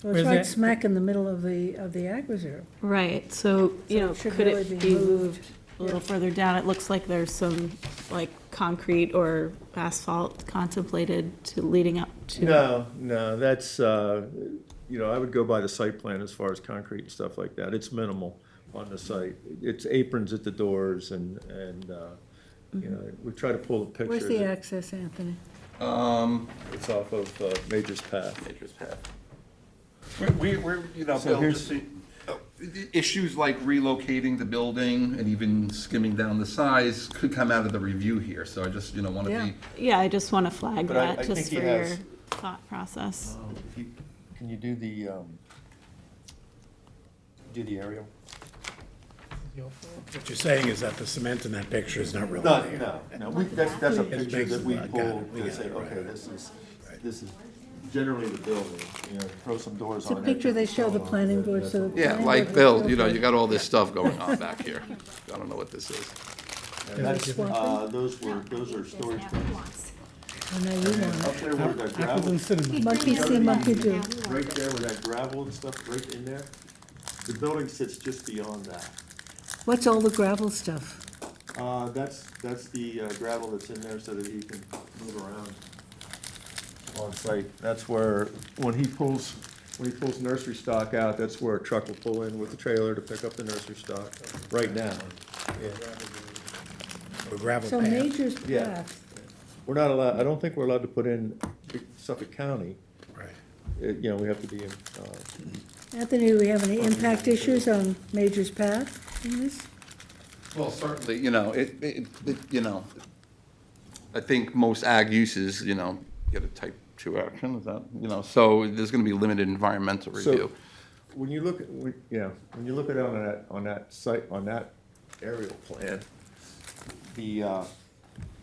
Well, Where's it's right that? smack in the middle of the ag reserve. Right, so, So it should could really it be be moved. moved a little further down? It looks like there's some, like, concrete or asphalt contemplated to leading up to. No, that's, I would go by the site plan as far as concrete and stuff like that. It's minimal on the site. It's aprons at the doors and we try to pull a picture. Where's the access, Anthony? It's off of Major's Path. Nature's Path. We're, So Bill, here's- issues like relocating the building and even skimming down the size could come out of the review here, so I just, want to Yeah. be. Yeah, I just want to flag But I that, think just he for your has- thought process. Can you do the aerial? What you're saying is that the cement in that picture is not really No, there. no, that's a It picture makes that we got it, pulled we to got say, it, right. okay, this is generally the building, you know, throw some doors It's a on it. picture they show the planning board, so the Yeah, planning like board Bill, will you know, feel you got all this stuff going on back here. I don't know what this is. And that's, those are storage bins. I know you want Up there where that Apples gravel, and cinnamon. it. Monkey see, monkey do. right there where that gravel and stuff, right in there, the building sits just beyond that. What's all the gravel stuff? That's the gravel that's in there so that he can move around on site. That's where, when he pulls nursery stock out, that's where a truck will pull in with the trailer to pick up the nursery stock, right now. Or gravel So path. Major's Yeah. Path, We're not allowed, I don't think we're allowed to put in Suffolk County. Right. You know, we have to be in, Anthony, do we have any impact issues on Major's Path in this? Well, certainly, you know, you know, I think most ag uses, you know, get a type 2 action, is that, you know, so there's gonna be limited environmental So- review. when you look at, when you look at it on that site, on that aerial plan,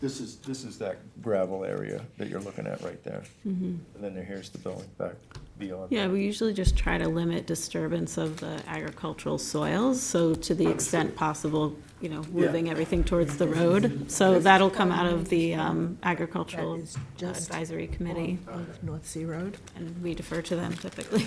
this is that gravel area that you're looking at right there. And then here's the building back beyond. Yeah, we usually just try to limit disturbance of the agricultural soils, so to the extent possible, you know, moving everything towards the road. So that'll come out of the agricultural That is just advisory committee, Of North Sea Road. and we defer to them typically.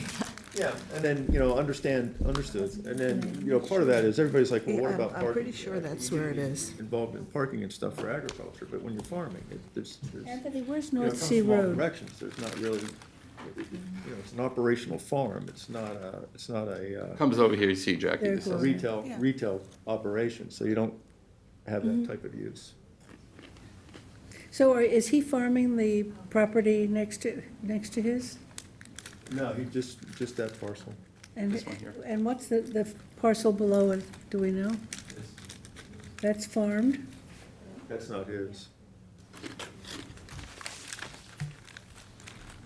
Yeah, and then, you know, understood, and then, you know, part of that is, everybody's like, well, what about parking? I'm pretty sure that's where it is. Involved in parking and stuff for agriculture, but when you're farming, there's, Anthony, where's you know, it North comes Sea from all Road? directions, there's not really, you know, it's an operational farm, it's not a, Comes over here, you see Jackie, There this it is, goes. retail operation, so you don't have that type of use. So is he farming the property next to his? No, he just that parcel. And, This one here. and what's the parcel below it, do we know? That's farmed? That's not his.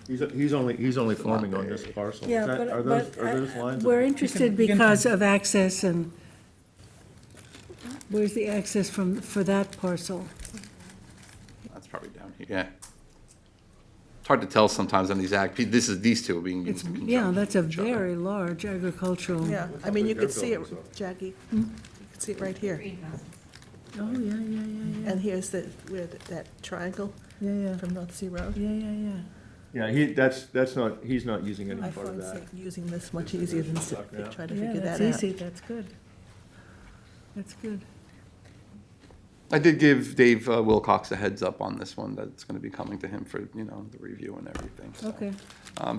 He's only farming on this parcel. Yeah, Is that- but, Are those lines? we're interested because of access and, where's the access for that parcel? that's probably down here, yeah. It's hard to tell sometimes on these ag, these two are being It's, used in yeah, conjunction that's a with each other. very large agricultural. Yeah, I mean, you could see it, Jackie, you could see it right here. Oh, yeah, yeah, yeah, And here's that triangle yeah, yeah, from North Sea Road. yeah, yeah, yeah. Yeah, he's not using any I part of find that. using this much easier than trying to Yeah, figure that's that out. easy, that's good. That's good. I did give Dave Wilcox a heads up on this one, that it's gonna be coming to him for, you know, the review and everything. so. Okay,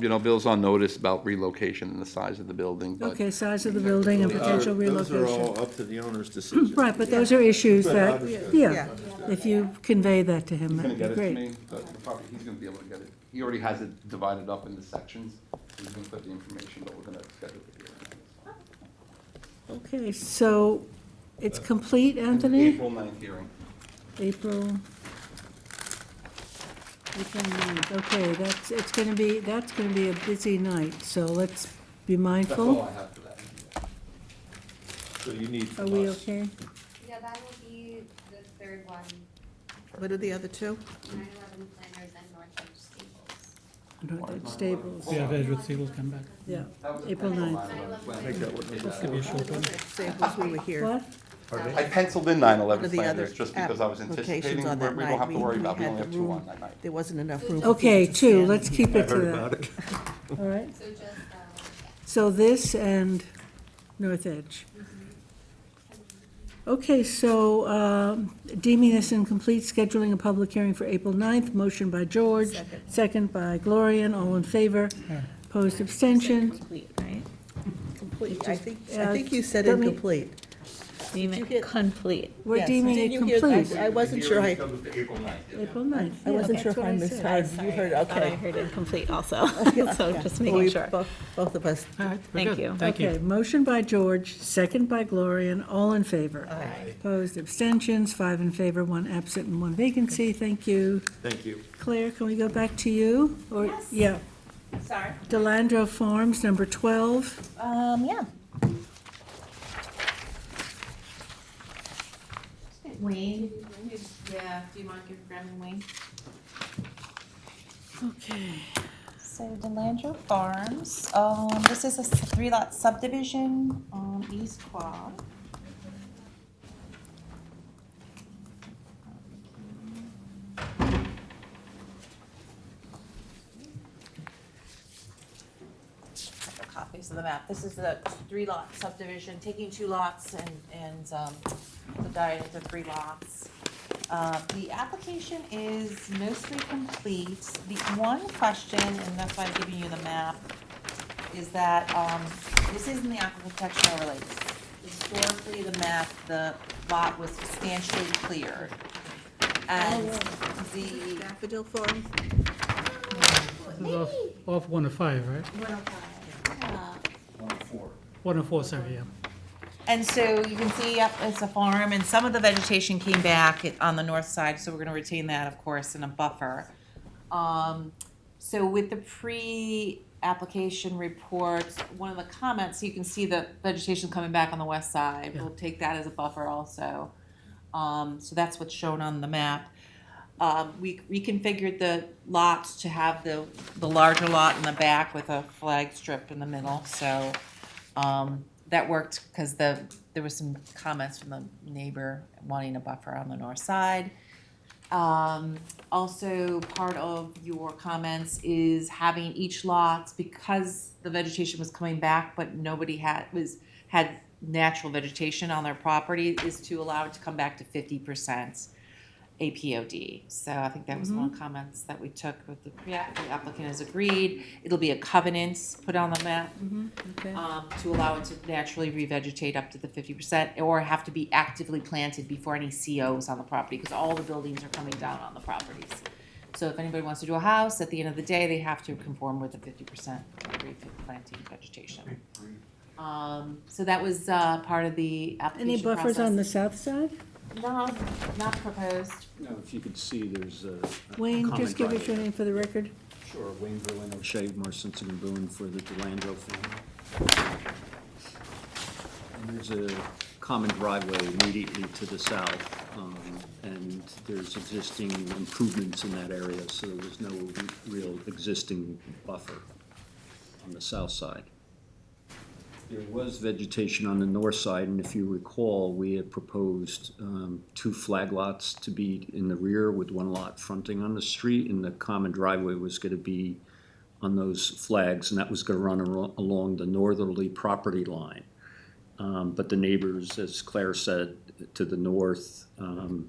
You know, Bill's on notice about relocation and the size of the building, but okay, size of the building and potential Those are relocation. all up to the owner's decision. Right, but those are issues that, Understood. yeah, if you convey that to him, he's gonna that'd be get it to great. me, but the property, he's gonna be able to get it. He already has it divided up into sections, he's gonna put the information, but we're gonna schedule it here. Okay, so it's complete, Anthony? April 9th hearing. April 9th, okay, that's gonna be a busy night, so let's be That's all mindful. I have for that. So you need Are from we us. okay? Yeah, that will be the third one, What are the other two? 9/11 planners and Northridge Stables. Northwood Stables, Yeah, Edgewood Sea will come back. yeah, April 9th. Make that one. This could be a short one. Samples we were here. What? I penciled in One 9/11 of the other planners, just because I was applications anticipating, on that we don't night, have to worry we about, we had only the have 2 room. on that night. There wasn't enough room. for Okay, people to 2, stand. let's keep I it to heard that. about it. All right, So just, so this and North Edge. Okay, so deeming this incomplete, scheduling a public hearing for April 9th, motion by George, second by Gloria, all in favor. Opposed, abstention. Complete, right? Complete, I think Uh, you said let me- incomplete. Deem you it get- complete. We're Yes, deeming it didn't you hear- complete. I wasn't sure I, April 9th. April 9th. I yeah, wasn't sure that's if what I said. misheard. You heard, I thought I okay. heard incomplete also, so just Well, making we sure. Both of us. All right, we're Thank good. you. Thank you. Okay, motion by George, second by Gloria, all in favor. Opposed, abstentions, 5 in favor, 1 absent, and 1 vacancy. Thank you. Thank you. Claire, can we go back to you? Or Yes. Yeah, Sorry. Delandro Farms, number 12. Yeah. Wayne, yeah, do you mind grabbing Wayne? Okay. So Delandro Farms, this is a 3-lot subdivision on East Quad. Copies of the map. This is the 3-lot subdivision, taking 2 lots and dividing into 3 lots. The application is mostly complete. The one question, and that's why I'm giving you the map, is that this isn't the architectural overlay. Historically, the lot was substantially cleared. And the Daffodil Farm? This is off 105, right? 104, sorry, yeah. And so you can see, yep, it's a farm, and some of the vegetation came back on the north side, so we're gonna retain that, of course, in a buffer. So with the pre-application report, one of the comments, you can see the vegetation coming back on the west side. Yeah. We'll take that as a buffer also. So that's what's shown on the map. We reconfigured the lots to have the larger lot in the back with a flag strip in the middle, so that worked because there was some comments from the neighbor wanting a buffer on the north side. Also, part of your comments is having each lot, because the vegetation was coming back, but nobody had natural vegetation on their property, is to allow it to come back to 50% APOD. So I think that was one of the comments that we took with the applicant has agreed. It'll be a covenant put on the map Okay. to allow it to naturally revegetate up to the 50%, or have to be actively planted before any COs on the property, because all the buildings are coming down on the properties. So if anybody wants to do a house, at the end of the day, they have to conform with the 50% replanting vegetation. So that was part of the application Any buffers on the process. south side? No, not proposed. No, if you could see, there's a. Wayne, common just give us your driveway. name for the record. Sure, Wayne Berlin O'Shea, Marcinson and Boone for the Delandro family. And there's a common driveway immediately to the south, and there's existing improvements in that area, so there's no real existing buffer on the south side. There was vegetation on the north side, and if you recall, we had proposed 2 flag lots to be in the rear with 1 lot fronting on the street, and the common driveway was going to be on those flags, and that was going to run along the northerly property line. But the neighbors, as Claire said, to the north and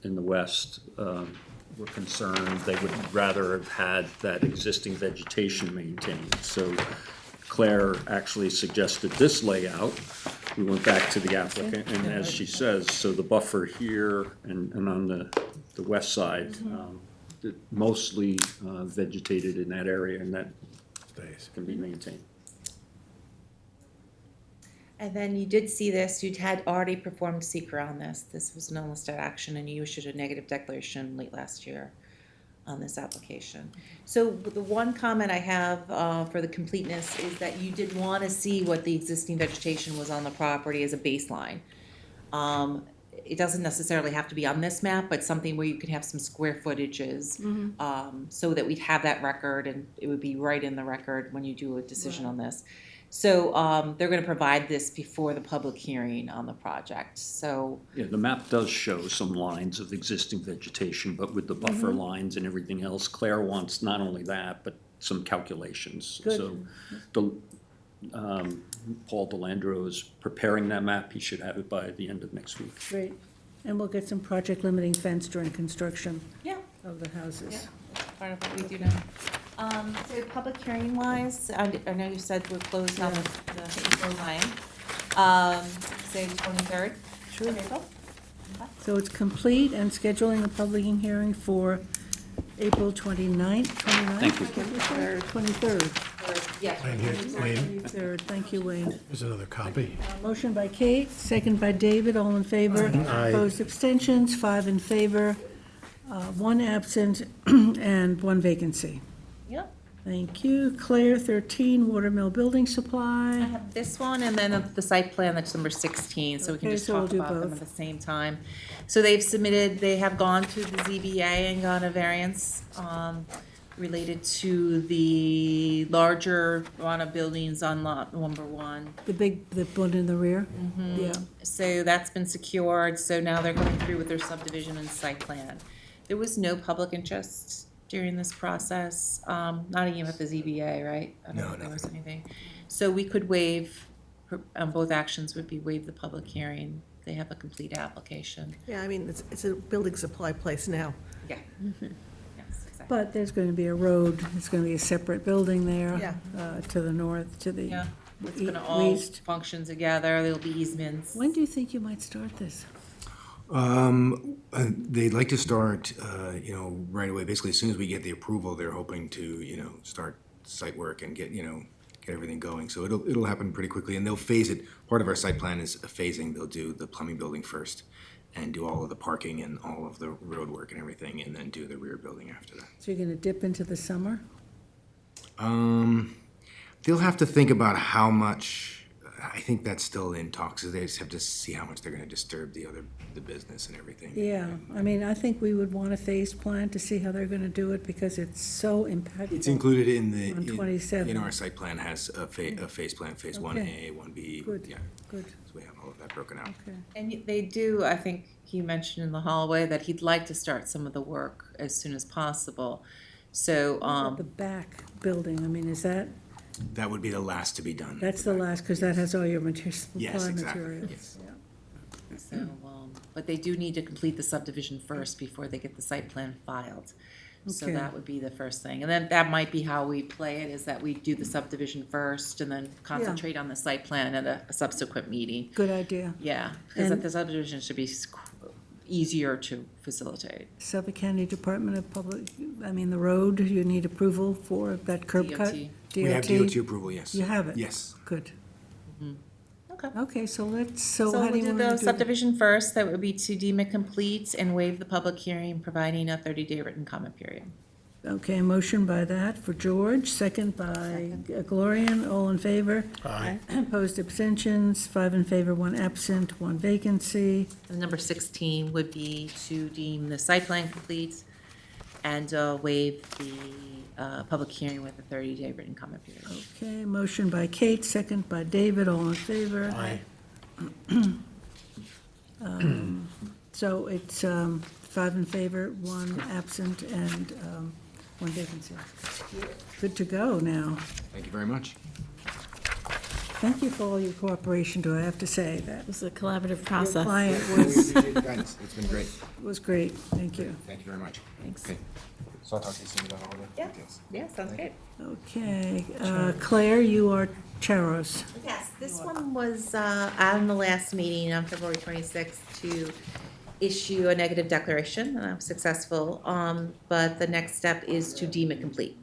in the west were concerned. They would rather have had that existing vegetation maintained. So Claire actually suggested this layout. We went back to the applicant, and as she says, so the buffer here and on the west side, mostly vegetated in that area, and that can be maintained. And then you did see this, you had already performed secret on this. This was an unlisted action, and you issued a negative declaration late last year on this application. So the one comment I have for the completeness is that you did want to see what the existing vegetation was on the property as a baseline. It doesn't necessarily have to be on this map, but something where you could have some square footages, so that we'd have that record, and it would be right in the record when you do a decision on this. So they're going to provide this before the public hearing on the project. So Yeah, the map does show some lines of existing vegetation, but with the buffer lines and everything else, Claire wants not only that, but some calculations. Good. So the, Paul Delandro is preparing that map. He should have it by the end of next week. Great. And we'll get some project limiting fence during construction yeah, of the houses. that's part of what we do now. So public hearing wise, I know you said we're closed on the April 9th. Say 23rd. Sure. of April. So it's complete, and scheduling the public hearing for April 29th, 29th? Thank you. 23rd. Yeah. Wayne, here, Wayne, 23rd, thank you, Wayne. here's another copy. Motion by Kate, second by David, all in favor. Aye. Opposed, abstentions, 5 in favor, 1 absent, and 1 vacancy. Yep. Thank you. Claire, 13, Watermill Building I Supply. have this one and then the site plan, that's number 16, so we can Okay, just so we'll talk do about them both. at the same time. So they've submitted, they have gone to the ZBA and got a variance related to the larger amount of buildings on lot number 1. The one in the rear? Yeah. So that's been secured, so now they're going through with their subdivision and site plan. There was no public interest during this process, not even at the ZBA, right? I don't No, think there was nothing. anything. So we could waive, both actions would be waive the public hearing. They have a complete application. Yeah, I mean, it's a building supply place now. Yeah. Yes, exactly. But there's going to be a road, it's going to be a separate building there. Yeah. To the north, to the Yeah, it's gonna all east. function together, there'll be easements. When do you think you might start this? They'd like to start, right away. Basically, as soon as we get the approval, they're hoping to, start site work and get everything going. So it'll happen pretty quickly, and they'll phase it. Part of our site plan is a phasing. They'll do the plumbing building first, and do all of the parking and all of the road work and everything, and then do the rear building after that. So you're going to dip into the summer? They'll have to think about how much. I think that's still in talks. They just have to see how much they're going to disturb the business and everything. Yeah, I mean, I think we would want a phased plan to see how they're going to do it because it's so impactful. It's included in the On 27. in our site plan has a phase plan, phase 1A, Okay. 1B. Good, Yeah, good, so we have all of that broken out. okay. And they do, I think he mentioned in the hallway that he'd like to start some of the work as soon as possible. So, The back building, I mean, is that, That would be the last to be done. that's the last, because that has all your materials, Yes, supply exactly, materials. yes. Yeah. so, but they do need to complete the subdivision first before they get the site plan filed. So Okay. that would be the first thing. And then that might be how we play it, is that we do the subdivision first and then concentrate on the site plan at a subsequent meeting. Good idea. Yeah, because And- the subdivision should be easier to facilitate. Suffolk County Department of Public, I mean, the road, you need approval for that curb cut? DOT. We have DOT approval, yes. You have it? Yes. Good. Okay. Okay, so So how we'll do you do want to the do that? subdivision first, that would be to deem it complete and waive the public hearing, providing a 30-day written comment period. Okay, motion by that for George, second by Gloria, all in favor? Aye. Opposed, abstentions, 5 in favor, 1 absent, 1 vacancy. And number 16 would be to deem the site plan complete and waive the public hearing with a 30-day written comment period. Okay, motion by Kate, second by David, all in favor? Aye. So it's 5 in favor, 1 absent, and 1 vacancy. Good to go now. Thank you very much. Thank you for all your cooperation, do I have to say that? It was a collaborative Your process. client We was appreciate the guidance. It's been great. great, thank you. Thank you very much. Thanks. Okay. So I'll talk to you soon about all the Yeah. details. Yeah, sounds great. Okay, Claire, you are Charos. Yes, this one was on the last meeting on February 26th to issue a negative declaration, and I was successful. But the next step is to deem it complete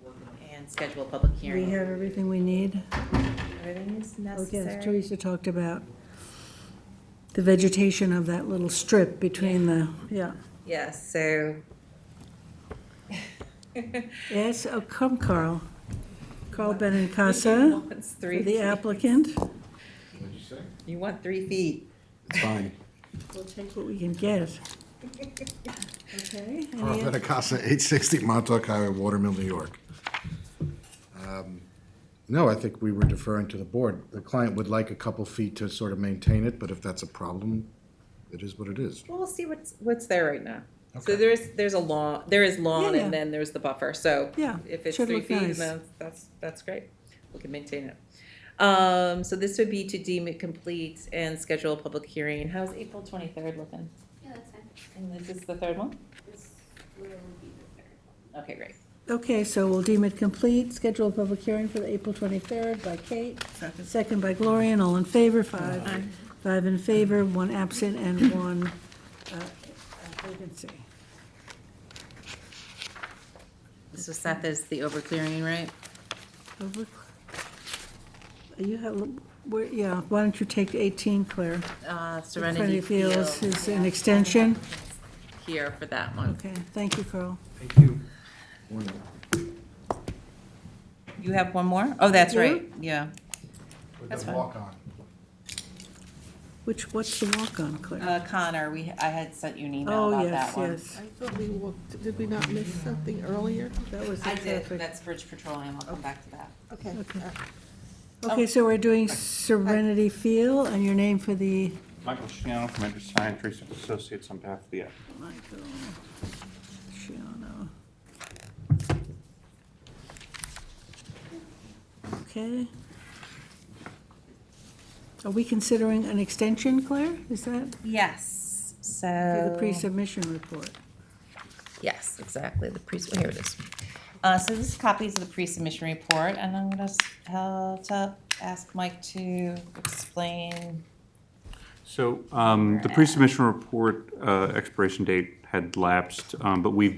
and schedule a public We hearing. have everything we need? Everything is Okay, as necessary. Teresa talked about the vegetation of that little strip between the, yeah. Yes, so Yes, oh, come Carl. Carl Benincasa, it's for 3 the feet. applicant. You want 3 feet. It's fine. We'll take what we can get. Okay, Carl any, Benincasa, 860 Montauk Highway, Watermill, New York. No, I think we were deferring to the board. The client would like a couple feet to sort of maintain it, but if that's a problem, it is what it is. Well, we'll see what's there right now. So Okay. there's a lawn, there is lawn, Yeah, yeah. and then there's the buffer. So Yeah, if it's should 3 look feet, nice. then that's great. We can maintain it. So this would be to deem it complete and schedule a public hearing. How's April 23rd looking? Yeah, that's fine. And this is the third one? This will be the third. Okay, great. okay, so we'll deem it complete, schedule a public hearing for the April 23rd by Kate. Second by Gloria, and all in favor, 5 in favor, 1 absent, and 1 vacancy. So Seth is the overclearing, right? Over. You have, where, yeah, why don't you take 18, Claire? Serenity Fields Field. is an extension. Here for that one. Okay, thank you, Carl. Thank you. You have one more? Oh, that's right, yeah. That's fine. What's the walk-on, Claire? Connor, I had sent you an email Oh, about yes, that one. yes. I thought we walked, did we not miss something earlier? That was the I did, traffic. that's Bridge Petroleum, I'll come back to that. Okay. Okay, so we're doing Serenity Field, and your name for the, Michael Shiano from Enter Science Research Associates on behalf of the applicant. Michael Shiano. Okay. Are we considering an extension, Claire? Is that Yes, for the pre-submission report? Yes, exactly, here it is. So this is copies of the pre-submission report, and I'm gonna ask Mike to explain. So the pre-submission report expiration date had lapsed, but we had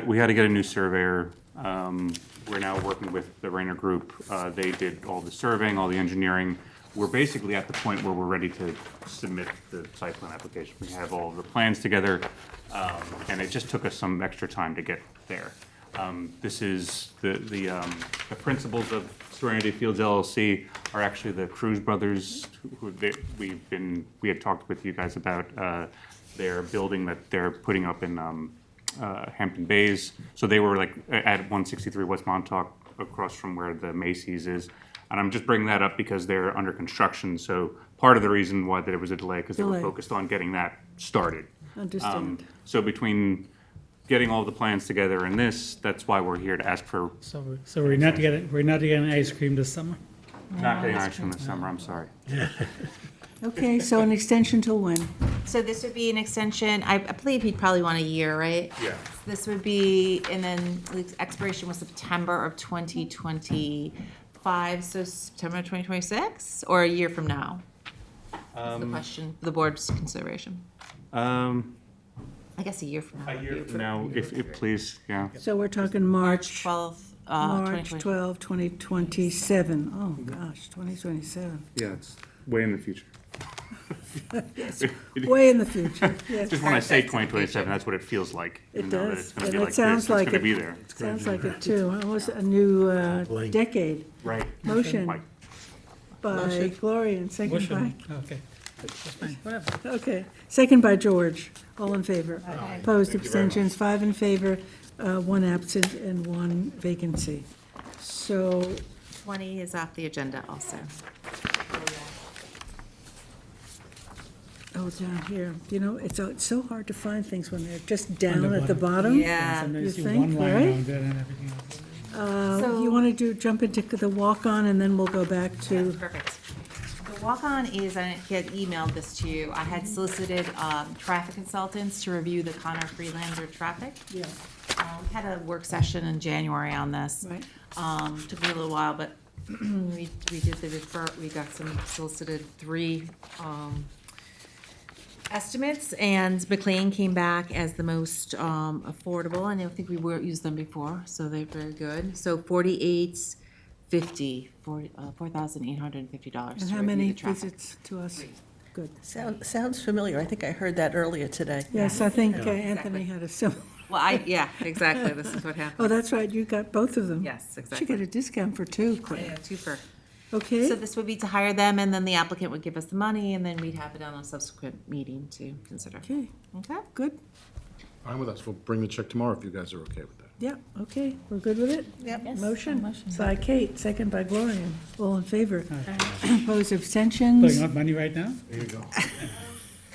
to get a new surveyor. We're now working with the Rayner Group. They did all the surveying, all the engineering. We're basically at the point where we're ready to submit the site plan application. We have all of the plans together, and it just took us some extra time to get there. This is the principals of Serenity Fields LLC are actually the Cruz brothers we had talked with you guys about their building that they're putting up in Hampton Bays. So they were like at 163 West Montauk, across from where the Macy's is. And I'm just bringing that up because they're under construction. So part of the reason why there was a delay, because they were focused on getting that started. Understand. So between getting all the plans together and this, that's why we're here to ask for. So we're not getting ice cream this summer? Not getting ice cream this summer, I'm sorry. Okay, so an extension till when? So this would be an extension, I believe he'd probably want a year, right? Yeah. This would be, and then the expiration was September of 2025, so September 2026, or a year from now? That's the question, for the board's consideration. I guess a year from now. A year from now, if please, yeah. So we're talking March 12th, March 2020. 12, 2027. Oh, gosh, 2027. Yeah, it's way in the future. Yes, way in the future, yes. Just when I say 2027, that's what it feels like. It even though that does, it's gonna and be it this, sounds like It's gonna be it, there. sounds like it too. Almost a new decade. Right. Motion Mike. by Motion. Gloria and second by, Motion. Okay. That's fine, whatever. okay, second by George. All in favor? Opposed, abstentions, 5 in favor, 1 absent, and 1 vacancy. So 20 is off the agenda also. oh, down here, you know, it's so hard to find things when they're just down at the bottom. Yeah. You Sometimes you see think, one line right? around it and everything else. You want to jump into the walk-on, and then we'll go back to, Perfect. The walk-on is, I had emailed this to you, I had solicited traffic consultants to review the Connor Freelander traffic. yeah, We had a work session in January on this. right? Took me a little while, but we did we got some solicited 3 estimates, and McLean came back as the most affordable, and I think we used them before, so they're very good. So $4,850 And how many visits to us? Good. Sounds familiar. I think I heard that earlier today. Yes, I think Anthony had a similar, Well, yeah, exactly, this is what happened. oh, that's right, you got both of them. Yes, Should exactly. get a discount for 2, Yeah, Claire. 2 for. Okay, So this would be to hire them, and then the applicant would give us the money, and then we'd have it on a subsequent meeting to consider. okay, Okay? good. Fine with us. We'll bring the check tomorrow if you guys are okay with that. Yeah, okay, we're good with it? Yep. Yes, Motion motion. by Kate, second by Gloria. All in favor? Opposed, Pulling abstentions? out money right now? There you go.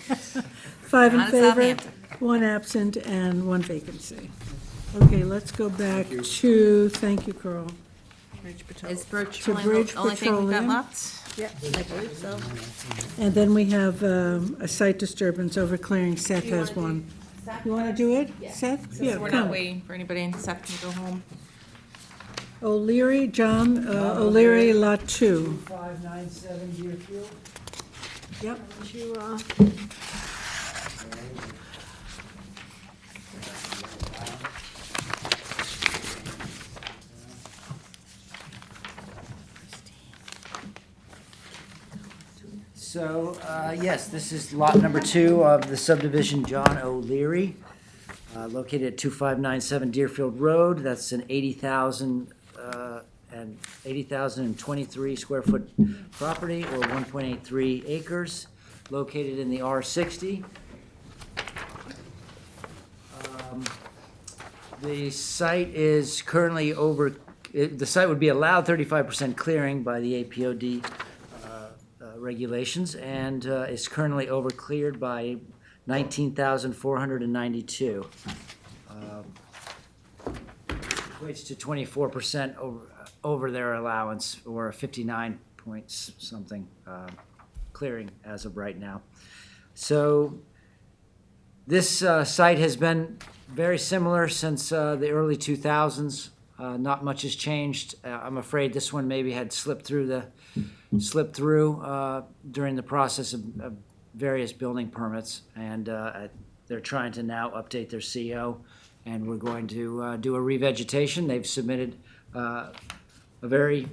5 in On to favor, Southampton. 1 absent, and 1 vacancy. Okay, let's go back to, thank you, Carl. Is Bridge To Petroleum Bridge the only thing we've got Petroleum. left? Yeah, I believe so. And then we have a site disturbance over clearing. Seth has one. You want to do it, Seth? Since Yeah, we're come. not waiting for anybody, and Seth can go home. O'Leary, John O'Leary, Lot 2. 2597 Deerfield. Yep. So, yes, this is lot number 2 of the subdivision John O'Leary, located at 2597 Deerfield Road. That's an 80,000 an 80,023 square foot property, or 1.83 acres, located in the R60. The site is currently the site would be allowed 35% clearing by the APOD regulations, and is currently over-cleared by 19,492. Equates to 24% over their allowance, or 59 point something clearing as of right now. So this site has been very similar since the early 2000s. Not much has changed. I'm afraid this one maybe had slipped through during the process of various building permits, and they're trying to now update their CO, and we're going to do a revegetation. They've submitted a very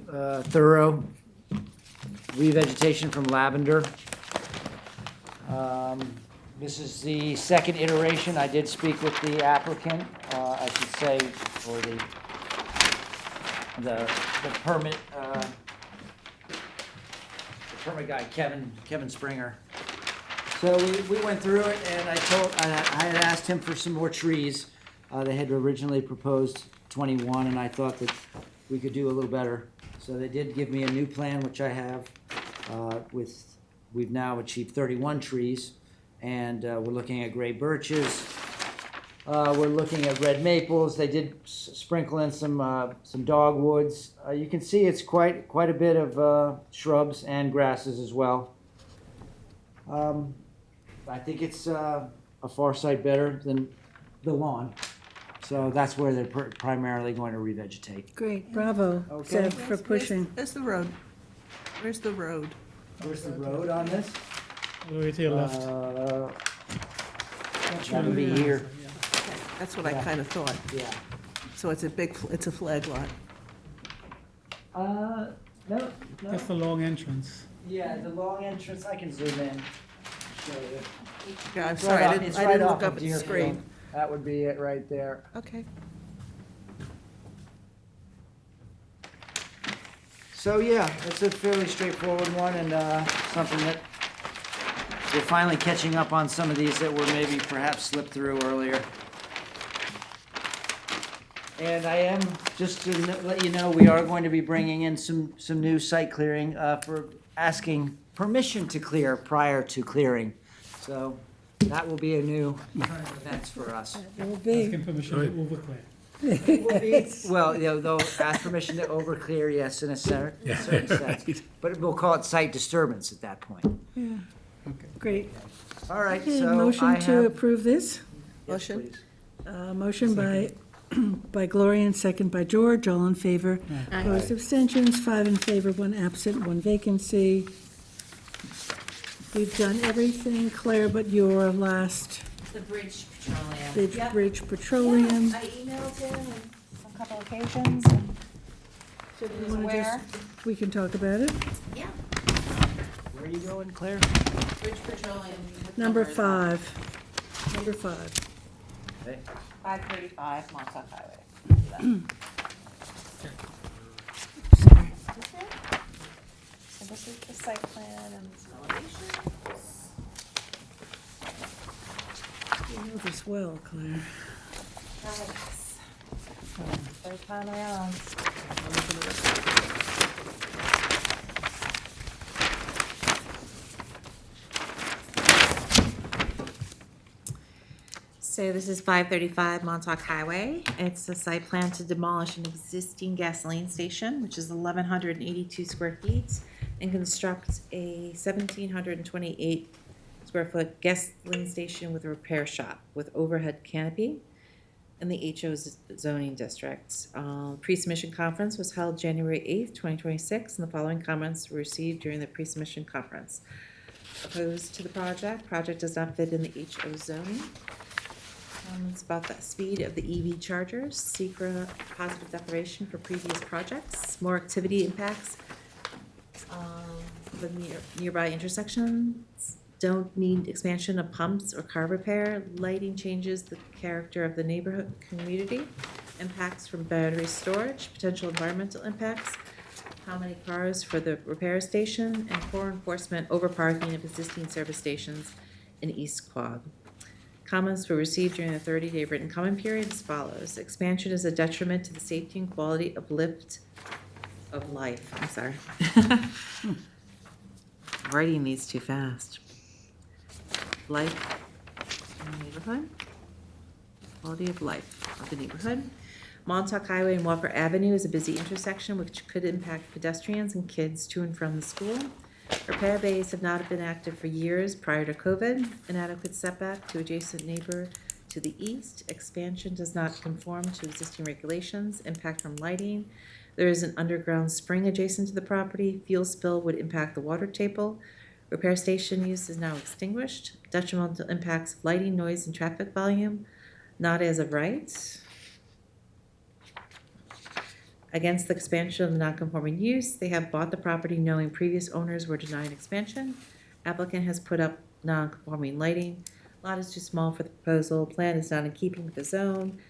thorough revegetation from lavender. This is the second iteration. I did speak with the applicant, I should say, or the permit, the permit guy, Kevin Springer. So we went through it, and I had asked him for some more trees. They had originally proposed 21, and I thought that we could do a little better. So they did give me a new plan, which I have, we've now achieved 31 trees, and we're looking at gray birches. We're looking at red maples. They did sprinkle in some dogwoods. You can see it's quite a bit of shrubs and grasses as well. I think it's a far sight better than the lawn. So that's where they're primarily going to revegetate. Great, bravo, Okay. Zeb, for pushing. Where's the road? Where's the road? Where's the road on this? All the way to your left. That would be here. That's what I kind of thought. Yeah. So it's a flag lot. No. That's the long entrance. Yeah, the long entrance, I can zoom in. Show you. Yeah, I'm It's sorry, right I off- it's didn't right look off up of at the Deerfield. screen. That would be it right there. Okay. So, yeah, it's a fairly straightforward one, and something that we're finally catching up on some of these that were maybe perhaps slipped through earlier. And I am, just to let you know, we are going to be bringing in some new site clearing for asking permission to clear prior to clearing. So that will be a new turn of events for us. It will be. Asking permission to overclear. Well, they'll ask permission to overclear, yes, in a certain sense. But we'll call it site disturbance at that point. Yeah. Great. All right, Okay, so motion I to have. approve this? Yes, please. Motion by Gloria and second by George, all in favor. Opposed, abstentions, 5 in favor, 1 absent, 1 vacancy. We've done everything, Claire, but your last The bridge petroleum. bridge petroleum. I emailed him on a couple occasions. So do you He's wanna aware. we can talk about it. Yeah. Where are you going, Claire? Bridge petroleum. Number 5. Number 5. Okay. 535 Montauk Highway. So this is the site plan and some elevations. You know this well, Claire. Yes. Third time around. So this is 535 Montauk Highway. It's a site plan to demolish an existing gasoline station, which is 1,182 square feet, and construct a 1,728 square foot gasoline station with a repair shop with overhead canopy in the HO zoning district. Pre-submission conference was held January 8th, 2026, and the following comments were received during the pre-submission conference. Opposed to the project does not fit in the HO zoning. It's about the speed of the EV chargers, secret positive declaration for previous projects, more activity impacts. The nearby intersections don't need expansion of pumps or car repair. Lighting changes the character of the neighborhood community. impacts from battery storage, potential environmental impacts, how many cars for the repair station, and for enforcement over parking of existing service stations in East Quogue. Comments were received during the 30-day written comment period as follows. Expansion is a detriment to the safety and quality of life. I'm sorry. Writing these too fast. Life in the neighborhood. Quality of life of the neighborhood. Montauk Highway and Walker Avenue is a busy intersection which could impact pedestrians and kids to and from the school. Repair bays have not been active for years prior to COVID. Inadequate setback to adjacent neighbor to the east. Expansion does not conform to existing regulations. Impact from lighting. There is an underground spring adjacent to the property. Fuel spill would impact the water table. Repair station use is now extinguished. Detrimental impacts of lighting, noise, and traffic volume. Not as of right. Against the expansion of the non-conforming use, they have bought the property knowing previous owners were denying expansion. Applicant has put up non-conforming lighting. Lot is too small for the proposal. Plan is not in keeping with the zone.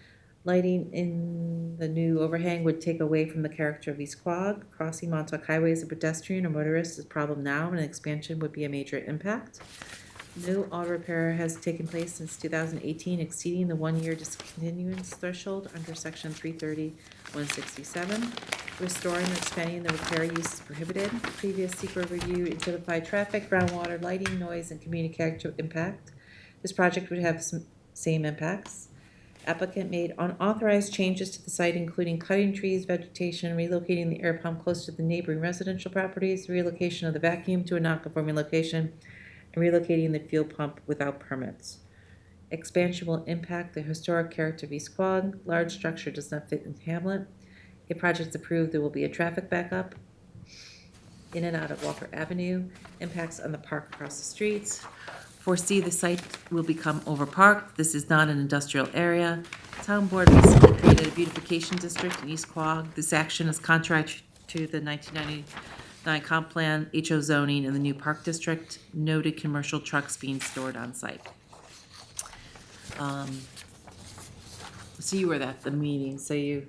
Lighting in the new overhang would take away from the character of East Quogue. Crossing Montauk Highway as a pedestrian or motorist is a problem now, and an expansion would be a major impact. No auto repair has taken place since 2018, exceeding the 1-year discontinuance threshold under section 330-167. Restoring or expanding the repair use is prohibited. Previous secret review identified traffic, groundwater, lighting, noise, and community character impact. This project would have some same impacts. Applicant made unauthorized changes to the site, including cutting trees, vegetation, relocating the air pump close to the neighboring residential properties, relocation of the vacuum to a non-conforming location, and relocating the fuel pump without permits. Expansion will impact the historic character of East Quogue. Large structure does not fit in Hamlet. If project is approved, there will be a traffic backup in and out of Walker Avenue. Impacts on the park across the streets. Foresee the site will become overparked. This is not an industrial area. Town board recently created a beautification district in East Quogue. This action is contrary to the 1999 comp plan, HO zoning, and the new park district. Noted commercial trucks being stored on site. So you were at the meeting, so you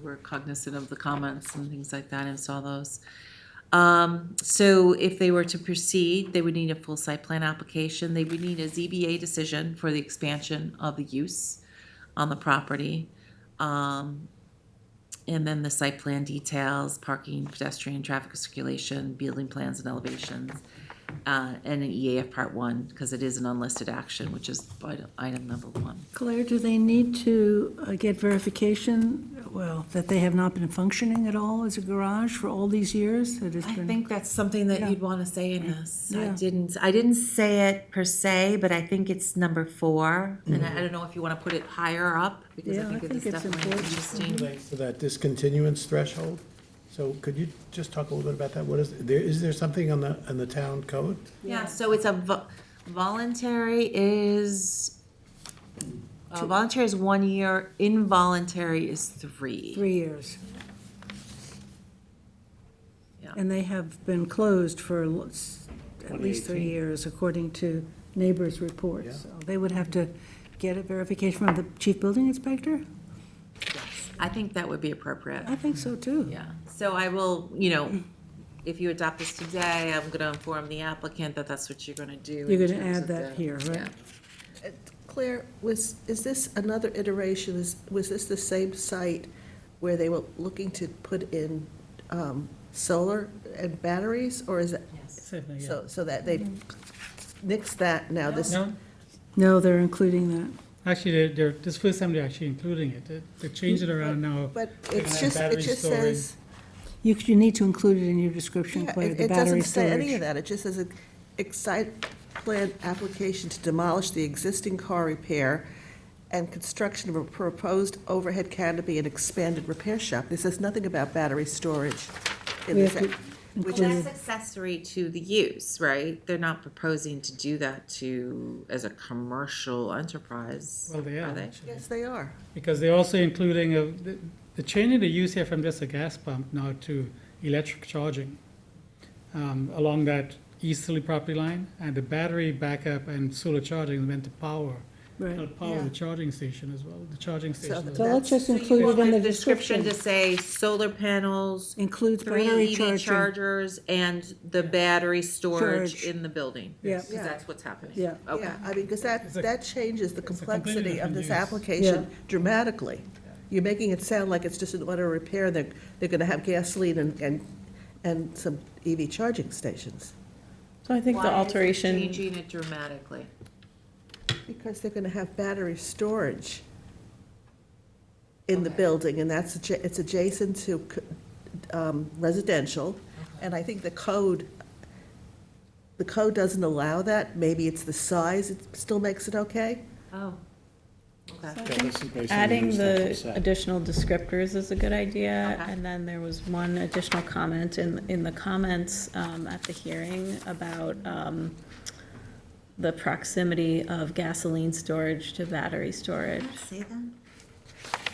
were cognizant of the comments and things like that and saw those. So if they were to proceed, they would need a full site plan application. They would need a ZBA decision for the expansion of the use on the property. And then the site plan details, parking, pedestrian, traffic circulation, building plans and elevations, and an EAF Part 1, because it is an unlisted action, which is item number 1. Claire, do they need to get verification, well, that they have not been functioning at all as a garage for all these years? That it's I been- think that's something that Yeah. you'd want to say in this. Yeah. I didn't say it per se, but I think it's number 4. And I don't know if you want to put it higher up, because I Yeah, think I it is think it's definitely important. interesting. Relates to that discontinuance threshold. So could you just talk a little bit about that? What is there something on the town code? Yeah, so it's voluntary is 1 year, involuntary is 3. 3 years. Yeah. And they have been closed for at least 3 years, according to neighbors' reports. So they would have to get a verification from the chief building inspector? I think that would be appropriate. I think so, too. Yeah, so I will, if you adopt this today, I'm gonna inform the applicant that that's what you're gonna do. You're in gonna terms add of that the- here, right? yeah. Claire, is this another iteration, was this the same site where they were looking to put in solar and batteries, or is it? Same thing, yeah. So that they nixed that, now this, No, No, they're including that. actually, this first time they're actually including it. They changed it around now. but They're it's gonna have just, it battery just storage. says, You need to include it in your description, yeah, Claire, the it battery doesn't say any storage. of that, it just says a site plan application to demolish the existing car repair and construction of a proposed overhead canopy and expanded repair shop. This says nothing about battery storage in We this, have to which Well, is, that's accessory to the use, right? They're not proposing to do that as a commercial enterprise, Well, they are, they? actually. yes, they are. Because they're also including, the changing the use here from just a gas pump now to electric charging along that easterly property line, and the battery backup and solar charging is meant to power Right. help power the charging station as well, the charging station as So well. let's just So you include want it in the description description. to say solar panels, Includes 3 battery EV charging. chargers, and the battery storage Storage. in the building. Yeah. Because that's what's happening. Yeah. Okay. Yeah, I mean, because that changes the complexity completely of this different use. application Yeah. dramatically. You're making it sound like it's just an auto repair, they're gonna have gasoline and some EV charging stations, So I think the Why is it alteration, changing it dramatically? because they're gonna have battery storage in the building, and it's adjacent to residential, and I think the code doesn't allow that, maybe it's the size, it still makes it okay? Oh, so I okay. Yeah, this is think based on adding use the that's set. additional descriptors is a good idea. Okay. And then there was one additional comment in the comments at the hearing about the proximity of gasoline storage to battery storage. See them?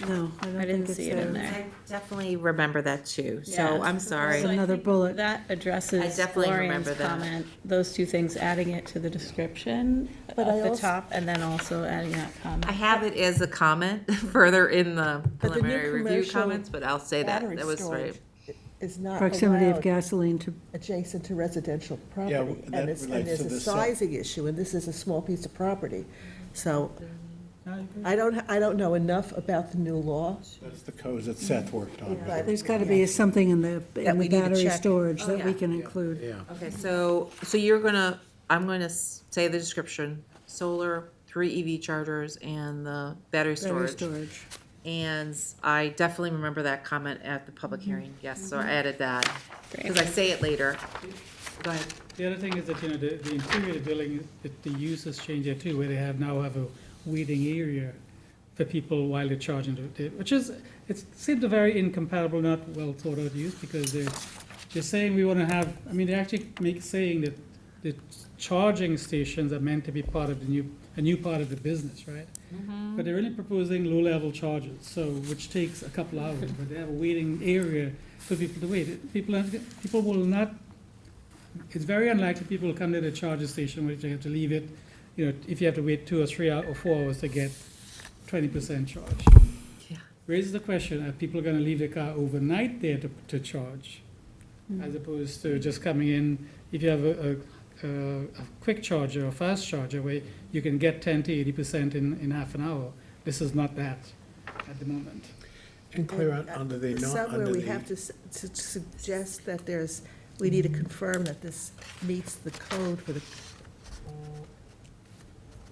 No, I don't I didn't think it's see it in there. there. I definitely remember that too, so Yeah. I'm sorry. So another bullet. That addresses I definitely Florian's remember that. comment, those two things, adding it to the description at But I the also- top, and then also adding that comment. I have it as a comment further in the But the new preliminary review commercial comments, but I'll say that, battery that was storage right. is not Proximity of allowed gasoline to, adjacent to residential property. that And relates there's to a the set. sizing issue, and this is a small piece of property. So I agree. I don't know enough about the new law, That's the codes that Seth worked on. but. there's gotta be something in the That we need to battery check. storage that we yeah. can include. Yeah. Okay, so I'm gonna say the description, solar, 3 EV chargers, and the battery Battery storage. storage. And I definitely remember that comment at the public hearing, yes, so I added that, because I say it later. Go ahead. The other thing is that, the interior of the building, the use has changed there too, where they now have a waiting area for people while they're charging, which is, it seems a very incompatible, not well thought out use, because they're saying we want to have, I mean, they actually saying that the charging stations are meant to be part of a new part of the business, right? But they're really proposing low-level charges, so, which takes a couple hours, but they have a waiting area for people to wait. People will not, it's very unlikely people will come to the charging station, which they have to leave it, if you have to wait 2 or 3 or 4 hours to get 20% charge. Yeah. Raises the question, are people gonna leave their car overnight there to charge? As opposed to just coming in, if you have a quick charger or fast charger where you can get 10 to 80% in half an hour. This is not that at the moment. And clear under the, Somewhere under we have the, to suggest that we need to confirm that this meets the code for the,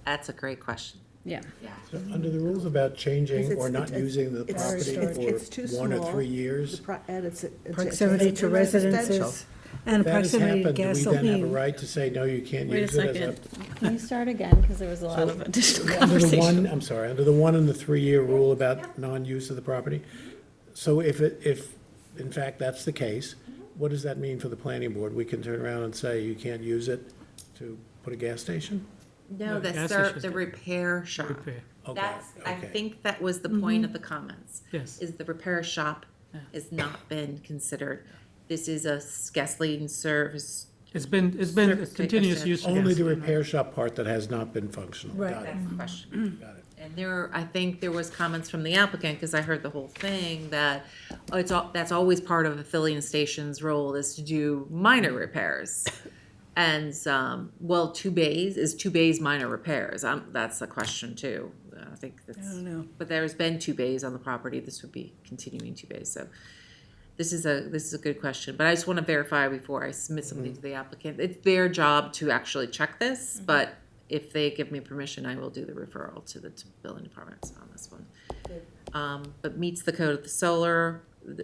That's a great question. Yeah. so under the rules about changing Because or it's- not using the it's- property it's too for 1 or small. 3 years. and it's. Proximity to residences and That has proximity to happened, do we then have a gasoline. right to say, no, you can't Wait a use it as second, can you start again, because there was a lot of additional Under the conversation. I'm sorry, under the 1 and the 3-year rule about non-use of the property, so if in fact that's the case, what does that mean for the planning board? We can turn around and say you can't use it to put a gas station? No, No, that's gas the stations. repair shop. Repair. Okay, That's, I okay. think that was the point of the comments. Yes. Is the repair shop has not been considered. This is a gasoline service. It's been Surface a continuous station. use. of Only the gasoline, right? repair shop part that has not been functional. Right. Got it. That's the question. Got it. And I think there was comments from the applicant, because I heard the whole thing, that that's always part of a filling station's role, is to do minor repairs. And, well, 2 bays minor repairs? That's the question too. I think that's. I don't know. But there's been 2 bays on the property. This would be continuing 2 bays, so. This is a good question, but I just want to verify before I submit something to the applicant. It's their job to actually check this, but if they give me permission, I will do the referral to the building departments on this one. But meets the code of the solar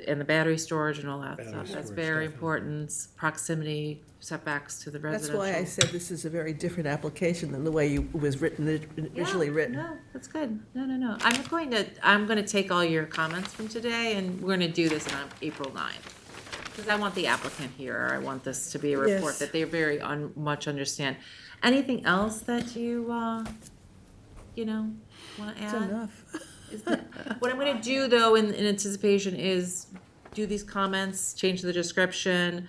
and the battery storage and all that Battery stuff. That's storage, very definitely. important. Proximity setbacks to the That's residential. why I said this is a very different application than the way it was originally written. No, that's good. No. I'm going to take all your comments from today, and we're going to do this on April 9th. Because I want the applicant here. I want this to be a report Yes. that they very much understand. Anything else that you, want to add? It's enough. What I'm gonna do, though, in anticipation, is do these comments, change the description,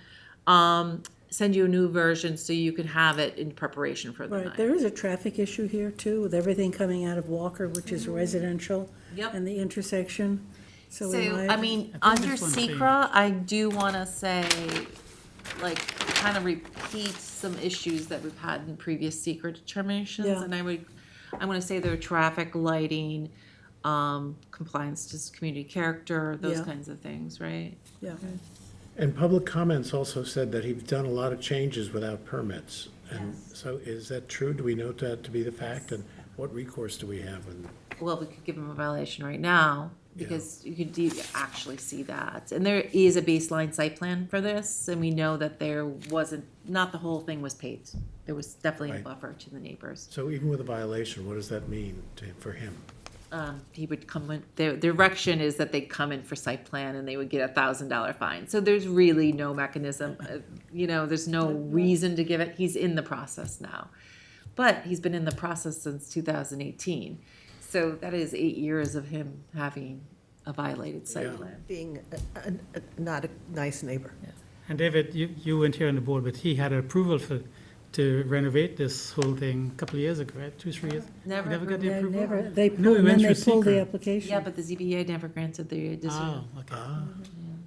send you a new version so you can have it in preparation for the Right, night. there is a traffic issue here too, with everything coming out of Walker, which is residential. Yep. And the intersection, so we So, might. I mean, I think under this one's changed. secra, I do wanna say, like, kind of repeat some issues that we've had in previous secret determinations. Yeah. And I'm gonna say there are traffic, lighting, compliance to community character, those Yeah. kinds of things, right? Yeah, And public comments also said that he's done a lot of changes without permits. And so is that true? Do we note that to be the fact? And what recourse do we have? And Well, we could give them a violation right now, because you could actually see that. And there is a baseline site plan for this, and we know that there wasn't, not the whole thing was paved. There was definitely a Right. buffer to the neighbors. so even with a violation, what does that mean for him? He would come in, the direction is that they'd come in for site plan and they would get $1,000 fine. So there's really no mechanism, there's no reason to give it. He's in the process now. But he's been in the process since 2018. So that is 8 years of him having a violated site Yeah. plan. Being not a nice neighbor. And David, you weren't here on the board, but he had approval to renovate this whole thing a couple of years ago, right? 2-3 years? Never Never got the yeah, approval? never, No, they it pulled, and then went they through pulled the secret. application. Yeah, but the ZBA never granted the addition. Oh, okay.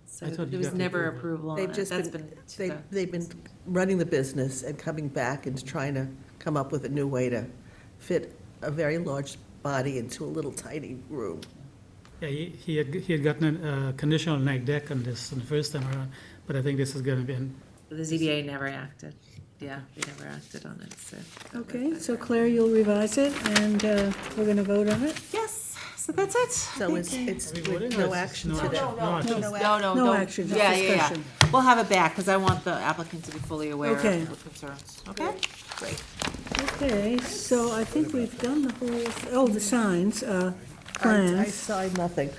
So I thought you there was got the never approval. approval on They've it. just That's been, been. they've been running the business and coming back and trying to come up with a new way to fit a very large body into a little tiny room. Yeah, he had gotten a conditional neg deck on this on the first time around, but I think this is gonna be, The ZBA never acted. Yeah, they never acted on it, so. Okay, so Claire, you'll revise it, and we're gonna vote on it? Yes, so that's it. So it's Are we voting or no it's action no today. action? No action. No, No don't- action, just yeah, yeah, yeah. discussion. We'll have it back, because I want the applicant to be fully aware Okay. of the concerns, okay? Great. Okay, so I think we've done the whole, the signs, I plans. signed nothing.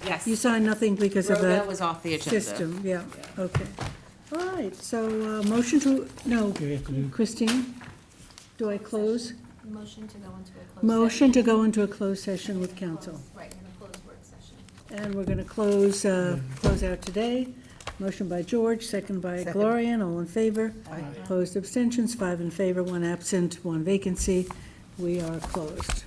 Yes. You signed nothing because of Rhoda that was off the agenda. system, yeah, okay. All right, so, motion to, no, We have to do- Christine, do I close? Motion to go into a closed Motion to go into a closed session with council. Right, in a closed work session. And we're gonna close out today. Motion by George, second by Second. Gloria, and all in favor. Opposed, abstentions, 5 in favor, 1 absent, 1 vacancy. We are closed.